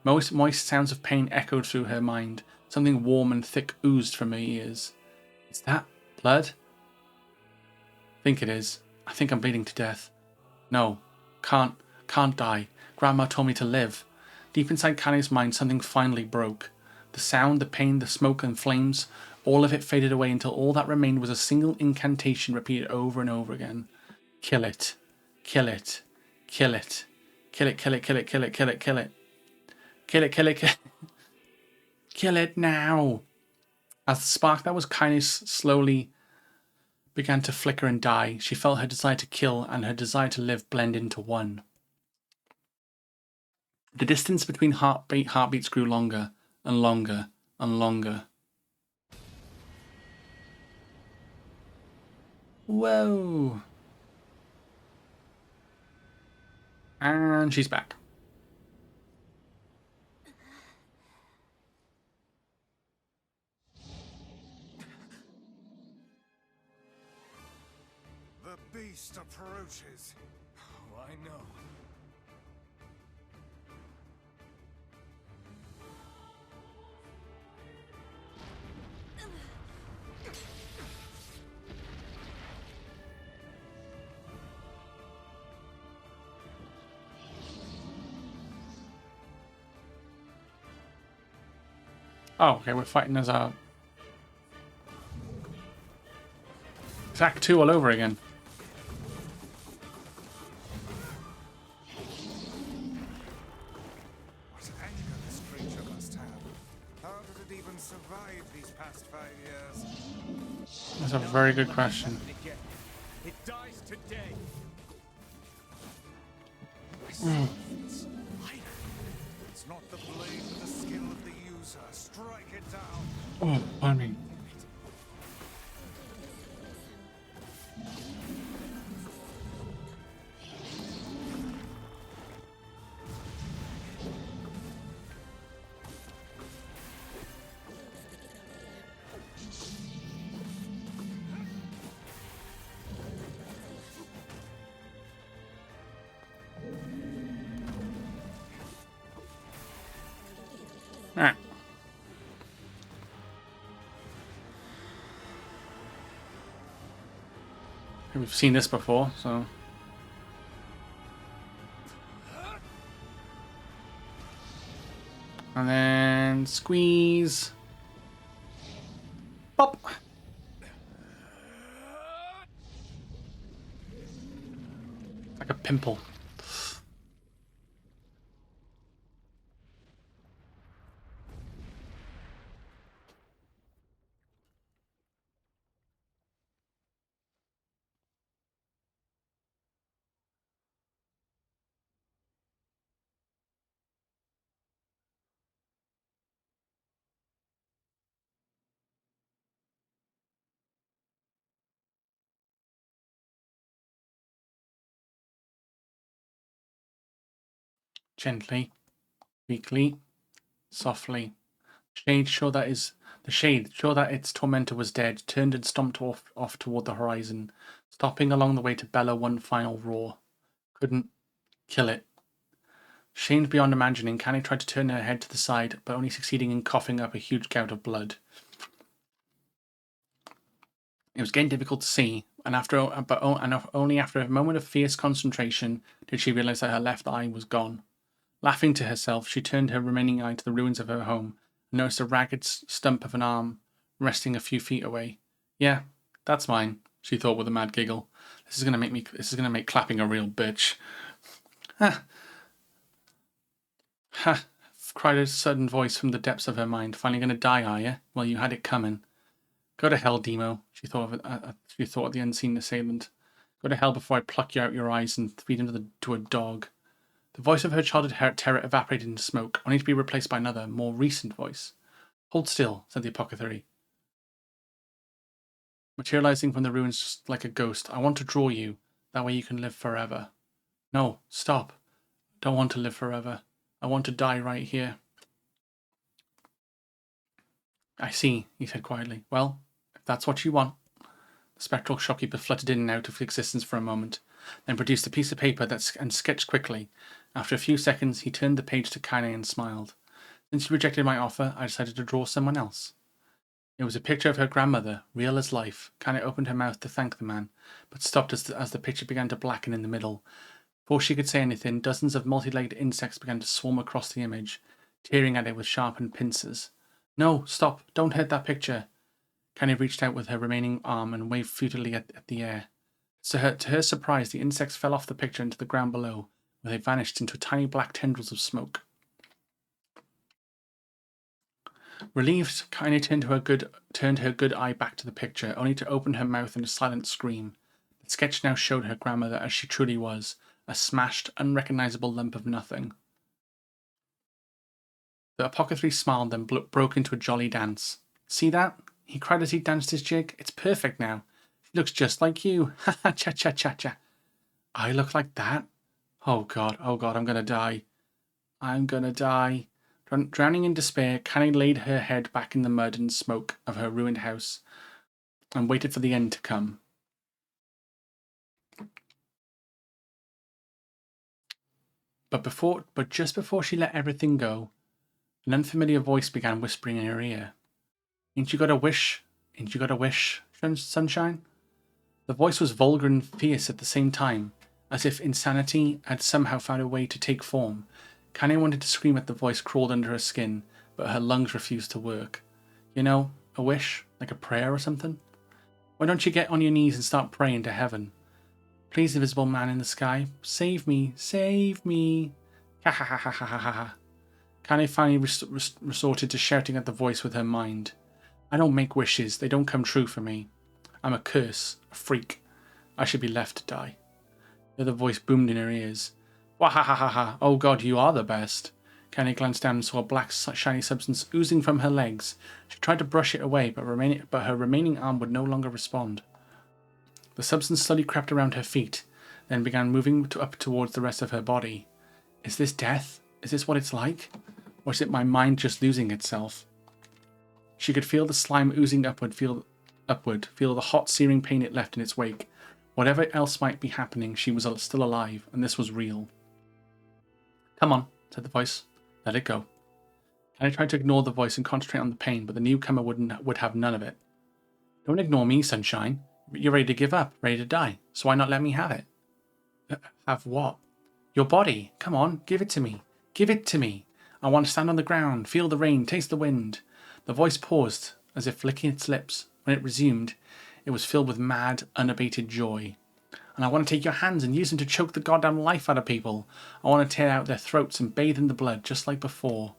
Moist sounds of pain echoed through her mind. Something warm and thick oozed from her ears. Is that blood? I think it is. I think I'm bleeding to death. No, can't die. Grandma told me to live. Deep inside Kaine's mind, something finally broke. The sound, the pain, the smoke and flames, all of it faded away until all that remained was a single incantation repeated over and over again. Kill it. Kill it. Kill it. Kill it, kill it, kill it, kill it, kill it, kill it. Kill it, kill it, kill it. Kill it now. As the spark that was kindness slowly began to flicker and die, she felt her desire to kill and her desire to live blend into one. The distance between heartbeats grew longer and longer and longer. Whoa. And she's back. The beast approaches. Oh, I know. Oh, okay, we're fighting as a... It's Act 2 all over again. What anger this creature must have. How did it even survive these past 5 years? That's a very good question. It dies today. It's not the blade but the skill of the user. Strike it down. Oh, pardon me. Alright. We've seen this before, so... And then squeeze. Pop. Like a pimple. Gently, weakly, softly. Shade, sure that its tormentor was dead, turned and stomped off toward the horizon, stopping along the way to bellow one final roar. Couldn't kill it. Shamed beyond imagining, Canny tried to turn her head to the side, but only succeeding in coughing up a huge gout of blood. It was getting difficult to see, and only after a moment of fierce concentration did she realize that her left eye was gone. Laughing to herself, she turned her remaining eye to the ruins of her home and noticed a ragged stump of an arm resting a few feet away. Yeah, that's mine, she thought with a mad giggle. This is gonna make clapping a real bitch. Ha! Ha! Cried a sudden voice from the depths of her mind. Finally gonna die, are you? Well, you had it coming. Go to hell, Demo, she thought of the unseen assailant. Go to hell before I pluck you out your eyes and feed them to a dog. The voice of her childhood terror evaporated into smoke, only to be replaced by another, more recent voice. Hold still, said the apothecary, materializing from the ruins just like a ghost. I want to draw you. That way you can live forever. No, stop. Don't want to live forever. I want to die right here. I see, he said quietly. Well, if that's what you want. The spectral shopkeeper fluttered in and out of existence for a moment, then produced a piece of paper and sketched quickly. After a few seconds, he turned the page to Kaine and smiled. Since you rejected my offer, I decided to draw someone else. It was a picture of her grandmother, real as life. Kaine opened her mouth to thank the man, but stopped as the picture began to blacken in the middle. Before she could say anything, dozens of multi-legged insects began to swarm across the image, tearing at it with sharpened pincers. No, stop, don't hurt that picture. Kaine reached out with her remaining arm and waved futilely at the air. To her surprise, the insects fell off the picture into the ground below, where they vanished into tiny black tendrils of smoke. Relieved, Kaine turned her good eye back to the picture, only to open her mouth in a silent scream. The sketch now showed her grandmother as she truly was, a smashed, unrecognizable lump of nothing. The apothecary smiled, then broke into a jolly dance. See that? He cried as he danced his jig. It's perfect now. She looks just like you. Ha ha, cha cha cha cha. I look like that? Oh God, I'm gonna die. I'm gonna die. Drowning in despair, Kaine laid her head back in the mud and smoke of her ruined house and waited for the end to come. But just before she let everything go, an unfamiliar voice began whispering in her ear. Ain't you got a wish? Ain't you got a wish, sunshine? The voice was vulgar and fierce at the same time, as if insanity had somehow found a way to take form. Kaine wanted to scream at the voice crawled under her skin, but her lungs refused to work. You know, a wish, like a prayer or something? Why don't you get on your knees and start praying to heaven? Please, invisible man in the sky, save me, save me. Ha ha ha ha ha ha ha. Kaine finally resorted to shouting at the voice with her mind. I don't make wishes, they don't come true for me. I'm a curse, a freak. I should be left to die. The other voice boomed in her ears. Wah ha ha ha ha, oh God, you are the best. Kaine glanced down and saw a black shiny substance oozing from her legs. She tried to brush it away, but her remaining arm would no longer respond. The substance slowly crept around her feet, then began moving up towards the rest of her body. Is this death? Is this what it's like? Or is it my mind just losing itself? She could feel the slime oozing upward, feel the hot, searing pain it left in its wake. Whatever else might be happening, she was still alive, and this was real. Come on, said the voice. Let it go. Kaine tried to ignore the voice and concentrate on the pain, but the newcomer would have none of it. Don't ignore me, sunshine. You're ready to give up, ready to die, so why not let me have it? Have what? Your body. Come on, give it to me. Give it to me. I want to stand on the ground, feel the rain, taste the wind. The voice paused, as if licking its lips. When it resumed, it was filled with mad, unabated joy. And I want to take your hands and use them to choke the goddamn life out of people. I want to tear out their throats and bathe in the blood, just like before.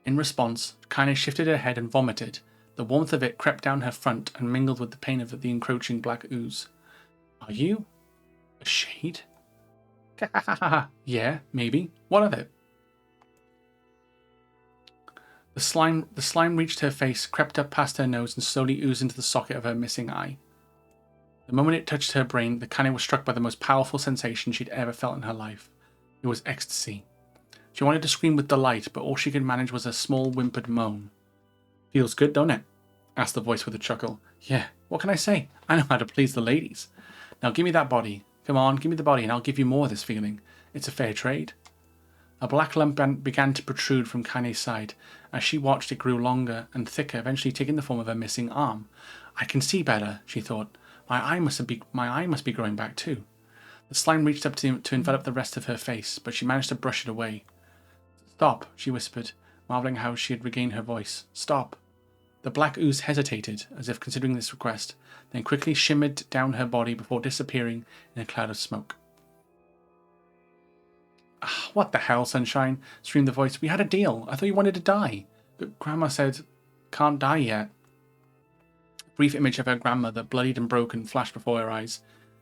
In response, Kaine shifted her head and vomited. The warmth of it crept down her front and mingled with the pain of the encroaching black ooze. Are you a shade? Yeah, maybe. What of it? The slime reached her face, crept up past her nose, and slowly oozed into the socket of her missing eye. The moment it touched her brain, the Kaine was struck by the most powerful sensation she'd ever felt in her life. It was ecstasy. She wanted to scream with delight, but all she could manage was a small whimpered moan. Feels good, don't it? Asked the voice with a chuckle. Yeah, what can I say? I know how to please the ladies. Now give me that body. Come on, give me the body and I'll give you more of this feeling. It's a fair trade. A black lump began to protrude from Kaine's side. As she watched, it grew longer and thicker, eventually taking the form of her missing arm. I can see better, she thought. My eye must be growing back too. The slime reached up to envelop the rest of her face, but she managed to brush it away. Stop, she whispered, marveling how she had regained her voice. Stop. The black ooze hesitated, as if considering this request, then quickly shimmered down her body before disappearing in a cloud of smoke. What the hell, sunshine? Screamed the voice. We had a deal. I thought you wanted to die. But Grandma said, can't die yet. A brief image of her grandmother, bloodied and broken, flashed before her eyes.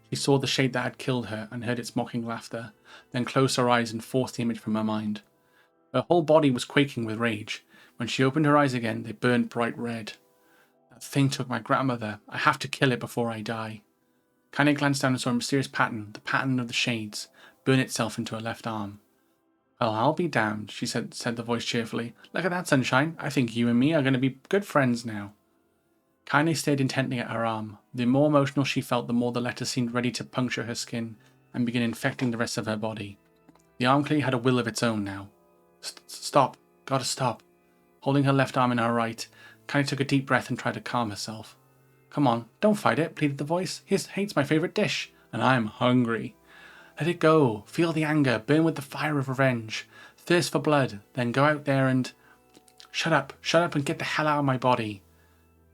She saw the shade that had killed her and heard its mocking laughter, then closed her eyes and forced the image from her mind. Her whole body was quaking with rage. When she opened her eyes again, they burned bright red. That thing took my grandmother. I have to kill it before I die. Kaine glanced down and saw a mysterious pattern, the pattern of the shades, burn itself into her left arm. Well, I'll be damned, said the voice cheerfully. Look at that, sunshine. I think you and me are going to be good friends now. Kaine stared intently at her arm. The more emotional she felt, the more the letter seemed ready to puncture her skin and begin infecting the rest of her body. The arm clearly had a will of its own now. Stop. Gotta stop. Holding her left arm in her right, Kaine took a deep breath and tried to calm herself. Come on, don't fight it, pleaded the voice. Hate's my favourite dish, and I'm hungry. Let it go. Feel the anger. Burn with the fire of revenge. Thirst for blood. Then go out there and... Shut up and get the hell out of my body.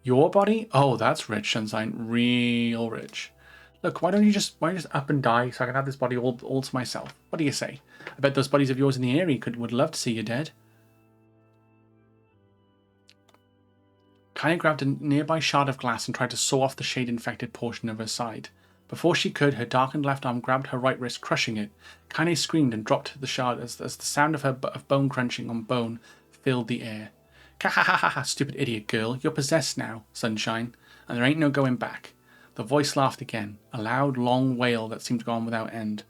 Your body? Oh, that's rich, sunshine. Real rich. Look, why don't you just up and die so I can have this body all to myself? What do you say? I bet those buddies of yours in the area would love to see you dead. Kaine grabbed a nearby shard of glass and tried to saw off the shade-infected portion of her side. Before she could, her darkened left arm grabbed her right wrist, crushing it. Kaine screamed and dropped the shard as the sound of bone crunching on bone filled the air. "Ha, stupid idiot girl, you're possessed now, Sunshine, and there ain't no going back." The voice laughed again, a loud, long wail that seemed to go on without end.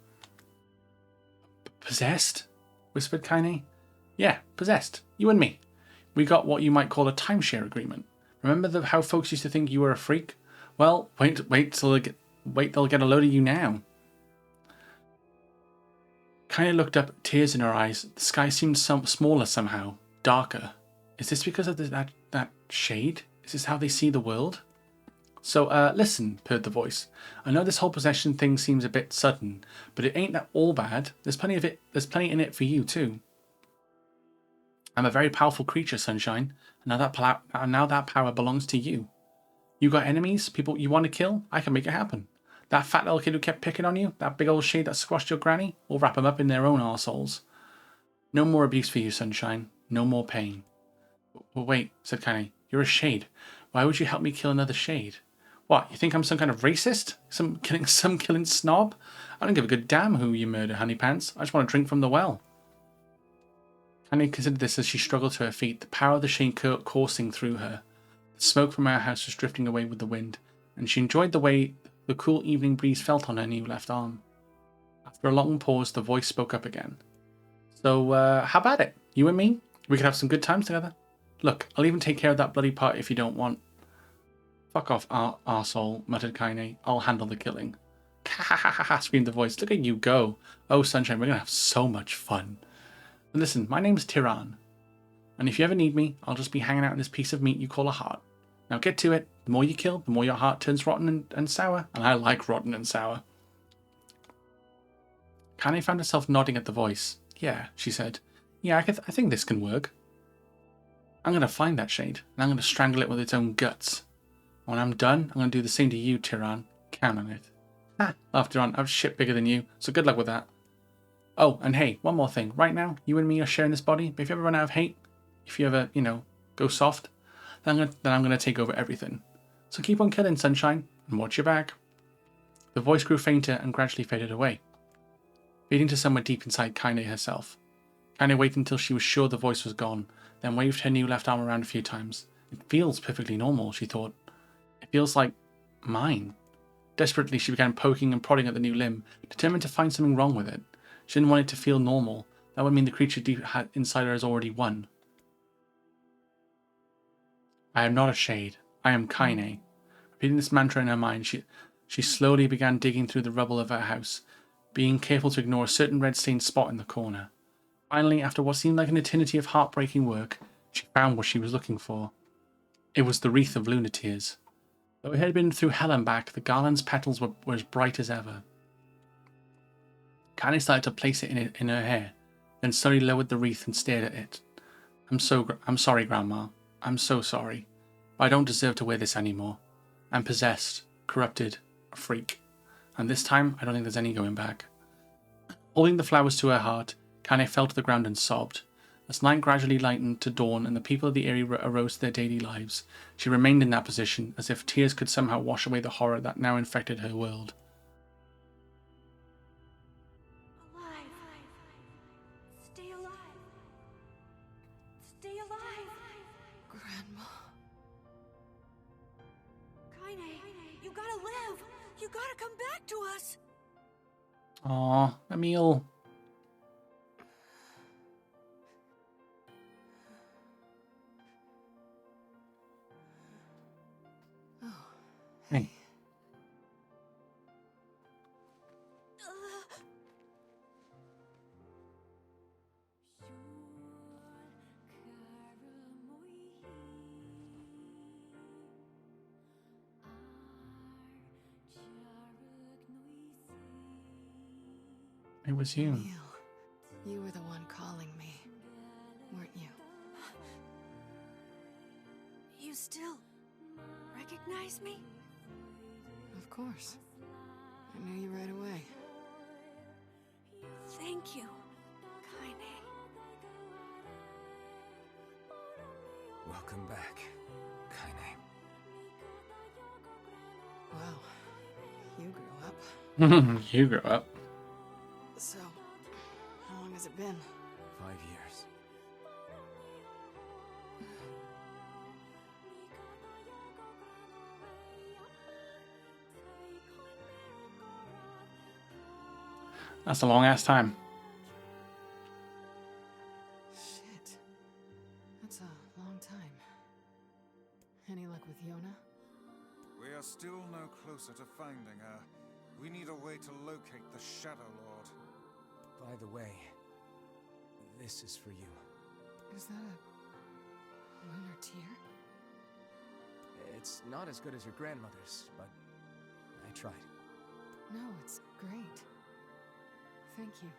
"Possessed?" whispered Kaine. "Yeah, possessed. You and me. We got what you might call a timeshare agreement. Remember how folks used to think you were a freak? Well, wait till they'll get a load of you now." Kaine looked up, tears in her eyes. The sky seemed smaller somehow, darker. Is this because of that shade? Is this how they see the world? "So, listen," purred the voice. "I know this whole possession thing seems a bit sudden, but it ain't that all bad. There's plenty in it for you too. I'm a very powerful creature, Sunshine, and now that power belongs to you. You got enemies, people you want to kill? I can make it happen. That fat little kid who kept picking on you, that big old shade that squashed your granny, we'll wrap them up in their own arseholes. No more abuse for you, Sunshine. No more pain." "Well, wait," said Kaine. "You're a shade. Why would you help me kill another shade? What, you think I'm some kind of racist? Some killing snob? I don't give a good damn who you murder, honey pants. I just want to drink from the well." Kaine considered this as she struggled to her feet, the power of the shade coursing through her. The smoke from her house was drifting away with the wind, and she enjoyed the way the cool evening breeze felt on her new left arm. After a long pause, the voice spoke up again. "So, how about it? You and me? We could have some good times together. Look, I'll even take care of that bloody part if you don't want." "Fuck off, arsehole," muttered Kaine. "I'll handle the killing." "Ha, screamed the voice. "Look at you go. Oh, Sunshine, we're going to have so much fun. And listen, my name's Tyran, and if you ever need me, I'll just be hanging out in this piece of meat you call a heart. Now get to it. The more you kill, the more your heart turns rotten and sour, and I like rotten and sour." Kaine found herself nodding at the voice. "Yeah," she said. "Yeah, I think this can work. I'm going to find that shade, and I'm going to strangle it with its own guts. When I'm done, I'm going to do the same to you, Tyran. Count on it." "Ah," laughed Tyran. "I've shit bigger than you, so good luck with that. Oh, and hey, one more thing. Right now, you and me are sharing this body, but if you ever run out of hate, if you ever, go soft, then I'm going to take over everything. So keep on killing, Sunshine, and watch your back." The voice grew fainter and gradually faded away, fading to somewhere deep inside Kaine herself. Kaine waited until she was sure the voice was gone, then waved her new left arm around a few times. "It feels perfectly normal," she thought. "It feels like mine." Desperately, she began poking and prodding at the new limb, determined to find something wrong with it. She didn't want it to feel normal. That would mean the creature deep inside her has already won. "I am not a shade. I am Kaine." Repeating this mantra in her mind, she slowly began digging through the rubble of her house, being careful to ignore a certain red-stained spot in the corner. Finally, after what seemed like an eternity of heartbreaking work, she found what she was looking for. It was the wreath of lunar tears. Though it had been through hell and back, the garland's petals were as bright as ever. Kaine started to place it in her hair, then slowly lowered the wreath and stared at it. I'm sorry, Grandma. I'm so sorry. But I don't deserve to wear this anymore. I'm possessed, corrupted, a freak. And this time, I don't think there's any going back." Holding the flowers to her heart, Kaine fell to the ground and sobbed. As night gradually lightened to dawn and the people of the area arose to their daily lives, she remained in that position, as if tears could somehow wash away the horror that now infected her world. Alive. Stay alive. Stay alive. Grandma. Kaine, you gotta live. You gotta come back to us. Aw, Emil. Oh, Hey. It was you. Emil, you were the one calling me, weren't you? You still recognize me? Of course. I knew you right away. Thank you, Kaine. Welcome back, Kaine. You grew up. So, how long has it been? 5 years. That's a long ass time. Shit. That's a long time. Any luck with Yonah? We are still no closer to finding her. We need a way to locate the Shadow Lord. By the way, this is for you. Is that a lunar tear? It's not as good as your grandmother's, but I tried. No, it's great. Thank you.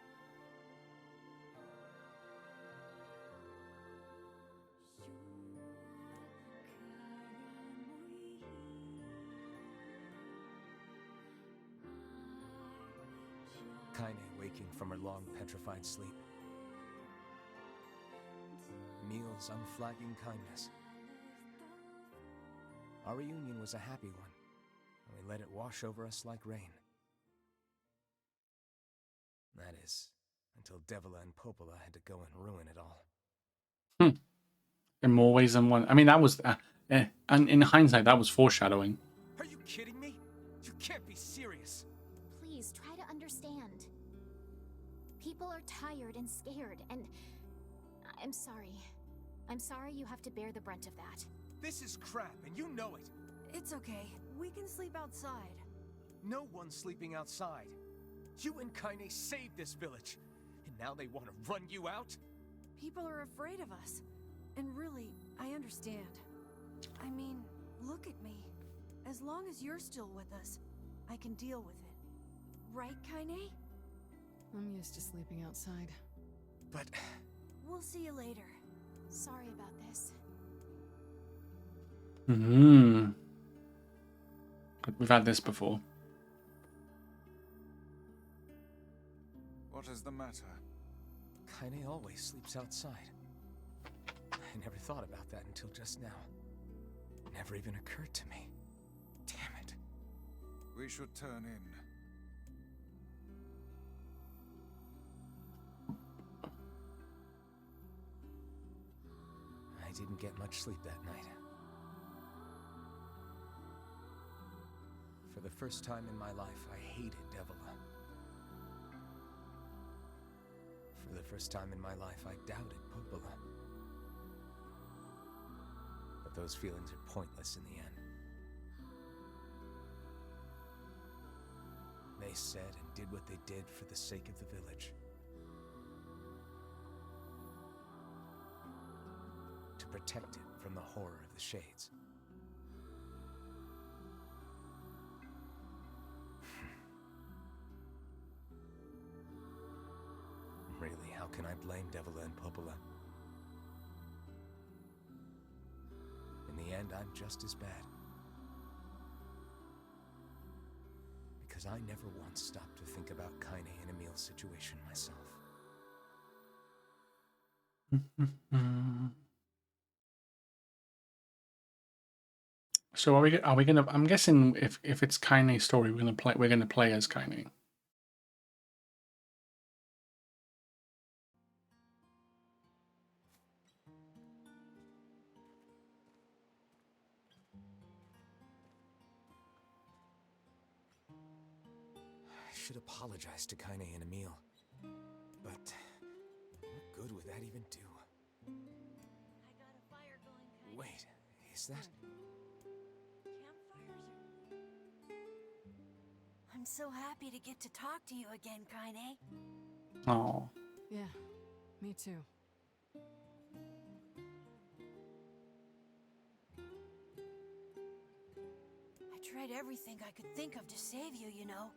Kaine waking from her long petrified sleep. Emil's unflagging kindness. Our reunion was a happy one, and we let it wash over us like rain. That is, until Devila and Popola had to go and ruin it all. In more ways than one. I mean, that was, and in hindsight, that was foreshadowing. Are you kidding me? You can't be serious. Please try to understand. People are tired and scared, and I'm sorry. I'm sorry you have to bear the brunt of that. This is crap, and you know it. It's okay. We can sleep outside. No one's sleeping outside. You and Kaine saved this village, and now they want to run you out? People are afraid of us. And really, I understand. I mean, look at me. As long as you're still with us, I can deal with it. Right, Kaine? I'm used to sleeping outside. But We'll see you later. Sorry about this. We've had this before. What is the matter? Kaine always sleeps outside. I never thought about that until just now. It never even occurred to me. Damn it. We should turn in. I didn't get much sleep that night. For the first time in my life, I hated Devila. For the first time in my life, I doubted Popola. But those feelings are pointless in the end. They said and did what they did for the sake of the village. To protect it from the horror of the Shades. Really, how can I blame Devila and Popola? In the end, I'm just as bad. Because I never once stopped to think about Kaine and Emil's situation myself. So are we gonna? I'm guessing if it's Kaine's story, we're gonna play as Kaine. I should apologize to Kaine and Emil. But what good would that even do? I got a fire going, Kaine. Wait, is that... Campfires I'm so happy to get to talk to you again, Kaine. Oh. Yeah, me too. I tried everything I could think of to save you, you know.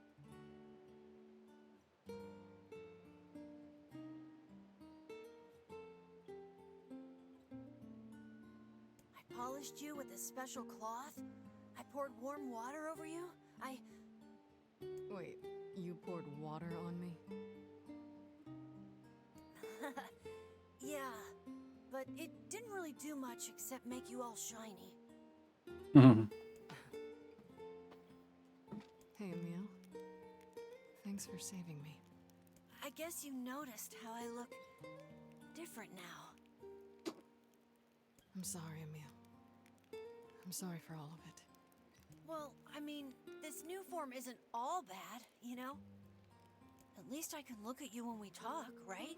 I polished you with a special cloth. I poured warm water over you. Wait, you poured water on me? Yeah, but it didn't really do much except make you all shiny. Hey, Emil. Thanks for saving me. I guess you noticed how I look different now. I'm sorry, Emil. I'm sorry for all of it. Well, I mean, this new form isn't all bad, you know? At least I can look at you when we talk, right?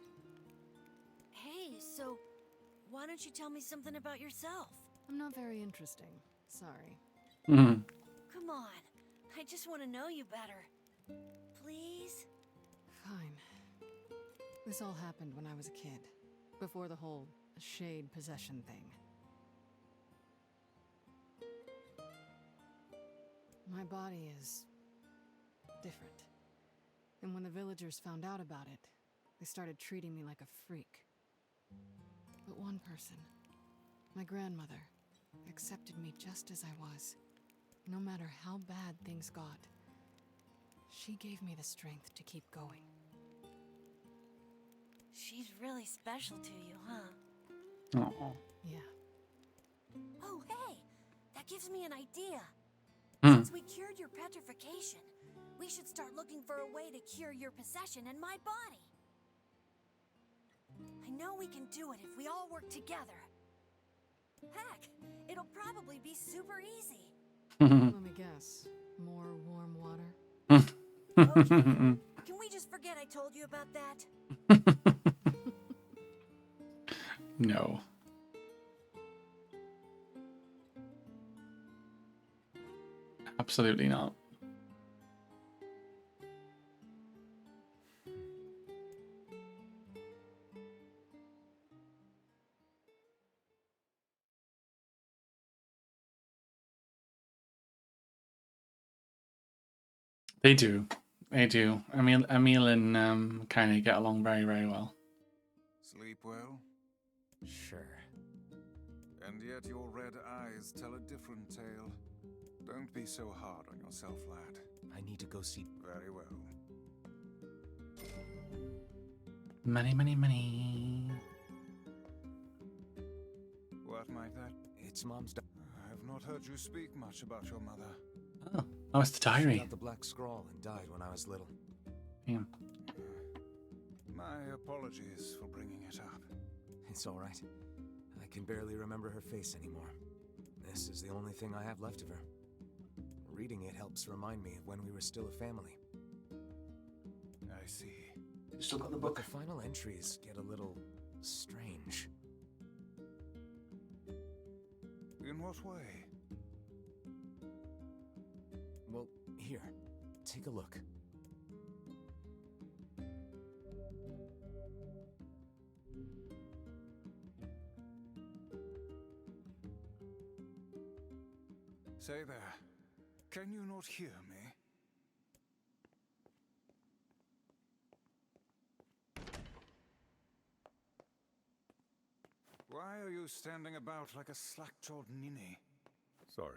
Hey, so why don't you tell me something about yourself? I'm not very interesting. Sorry. Mm. Come on, I just want to know you better. Please? Fine. This all happened when I was a kid, before the whole shade possession thing. My body is different. And when the villagers found out about it, they started treating me like a freak. But one person, my grandmother, accepted me just as I was. No matter how bad things got, she gave me the strength to keep going. She's really special to you, huh? Oh. Yeah. Oh, hey! That gives me an idea. Hmm. Since we cured your petrification, we should start looking for a way to cure your possession in my body. I know we can do it if we all work together. Heck, it'll probably be super easy. Let me guess. More warm water? Okay, can we just forget I told you about that? No. Absolutely not. They do. They do. Emil and kind of get along very, very well. Sleep well? Sure. And yet your red eyes tell a different tale. Don't be so hard on yourself, lad. I need to go see. Very well. Money, money, money. What might that? It's Mom's. I have not heard you speak much about your mother. Oh, it's the She diary. got the black scrawl and died when I was little. Yeah. My apologies for bringing it up. It's all right. I can barely remember her face anymore. This is the only thing I have left of her. Reading it helps remind me of when we were still a family. I see. You still got the But book? the final entries get a little strange. In what way? Well, here, take a look. Say there. Can you not hear me? Why are you standing about like a slack-jawed ninny? Sorry.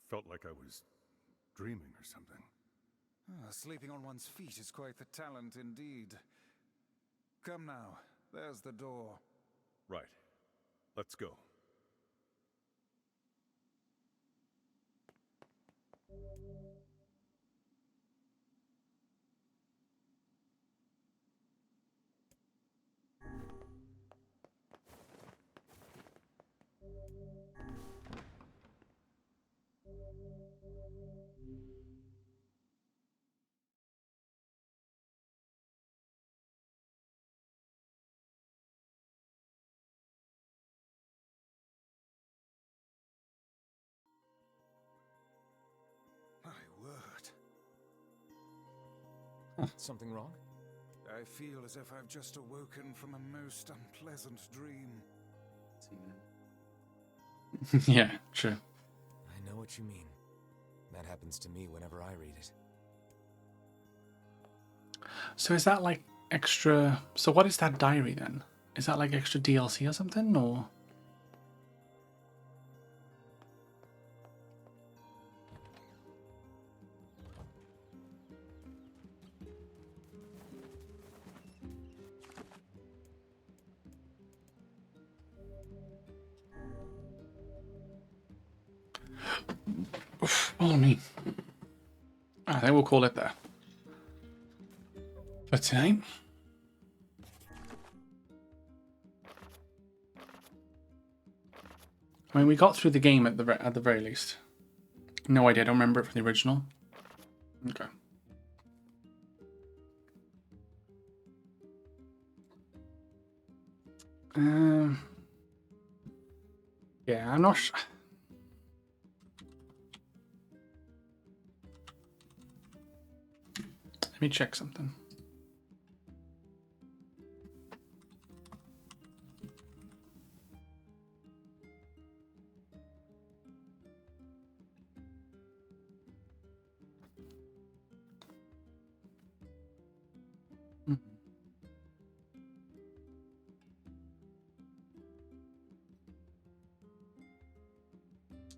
Felt like I was dreaming or something. Sleeping on one's feet is quite the talent indeed. Come now, there's the door. Right. Let's go. My word. Something wrong? I feel as if I've just awoken from a most unpleasant dream. Yeah, true. I know what you mean. That happens to me whenever I read it. So is that like extra? So what is that diary then? Is that like extra DLC or something, or? Oof, follow me. I think we'll call it there. for tonight. I mean, we got through the game at the very least. No idea. I don't remember it from the original. Okay. Yeah, I'm not sure. Let me check something.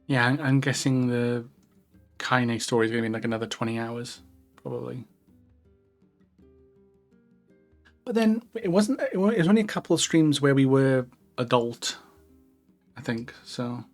Yeah, I'm guessing the Kaine story is going to be like another 20 hours, probably. But then it wasn't. It was only a couple of streams where we were adult, I think. So.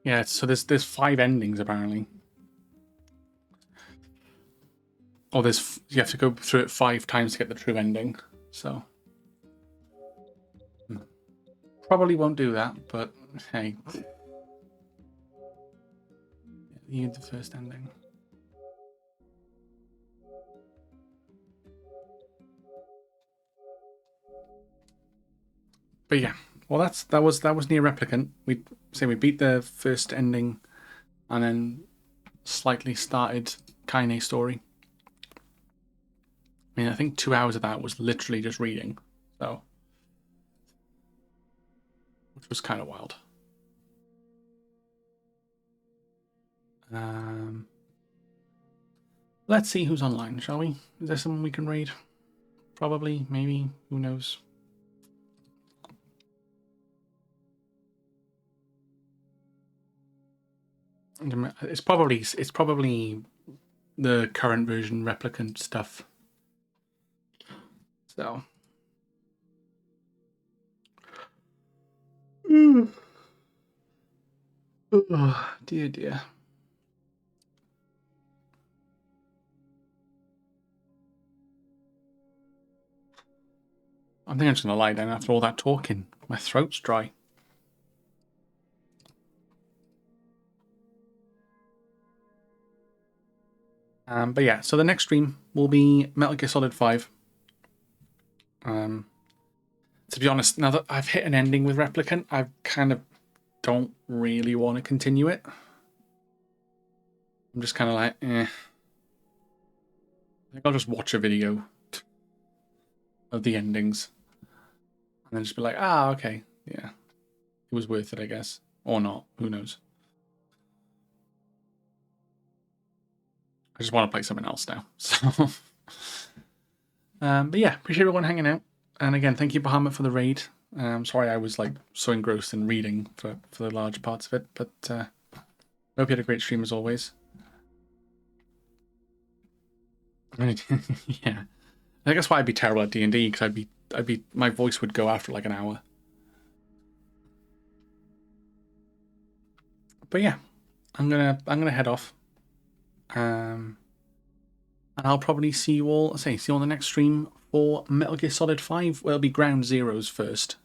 Yeah, so there's 5 endings apparently. Or you have to go through it 5 times to get the true ending. So probably won't do that, but hey, you need the first ending. But yeah, well that was Nier Replicant. We beat the first ending, and then slightly started Kaine story. I mean, I think 2 hours of that was literally just reading, so which was kind of wild. Let's see who's online, shall we? Is there someone we can raid? Probably, maybe, who knows? It's probably the current version Replicant stuff. So. Oh, dear. I think I'm just gonna lie down after all that talking. My throat's dry. But yeah, so the next stream will be Metal Gear Solid 5. To be honest, now that I've hit an ending with Replicant, I kind of don't really want to continue it. I'm just kind of like, eh. I think I'll just watch a video of the endings. And then just be like, okay, yeah. It was worth it, I guess. Or not, who knows. I just want to play something else now. So, but yeah, appreciate everyone hanging out. And again, thank you, Bahamut, for the raid. Sorry I was like so engrossed in reading for the large parts of it, but hope you had a great stream as always. Yeah, I think that's why I'd be terrible at D&D, because my voice would go after like an hour. But yeah, I'm gonna head off. And I'll probably see you all on the next stream for Metal Gear Solid 5. Well, it'll be Ground Zeroes first,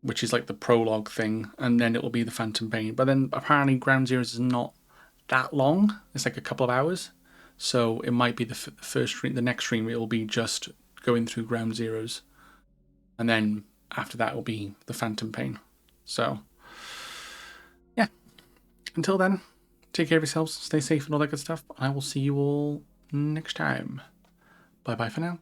which is like the prologue thing, and then it will be the Phantom Pain. But then apparently Ground Zeroes is not that long. It's like a couple of hours. So it might be the first stream. The next stream it will be just going through Ground Zeroes, and then after that will be the phantom pain. So, yeah. Until then, take care of yourselves, stay safe and all that good stuff. I will see you all next time. Bye-bye for now.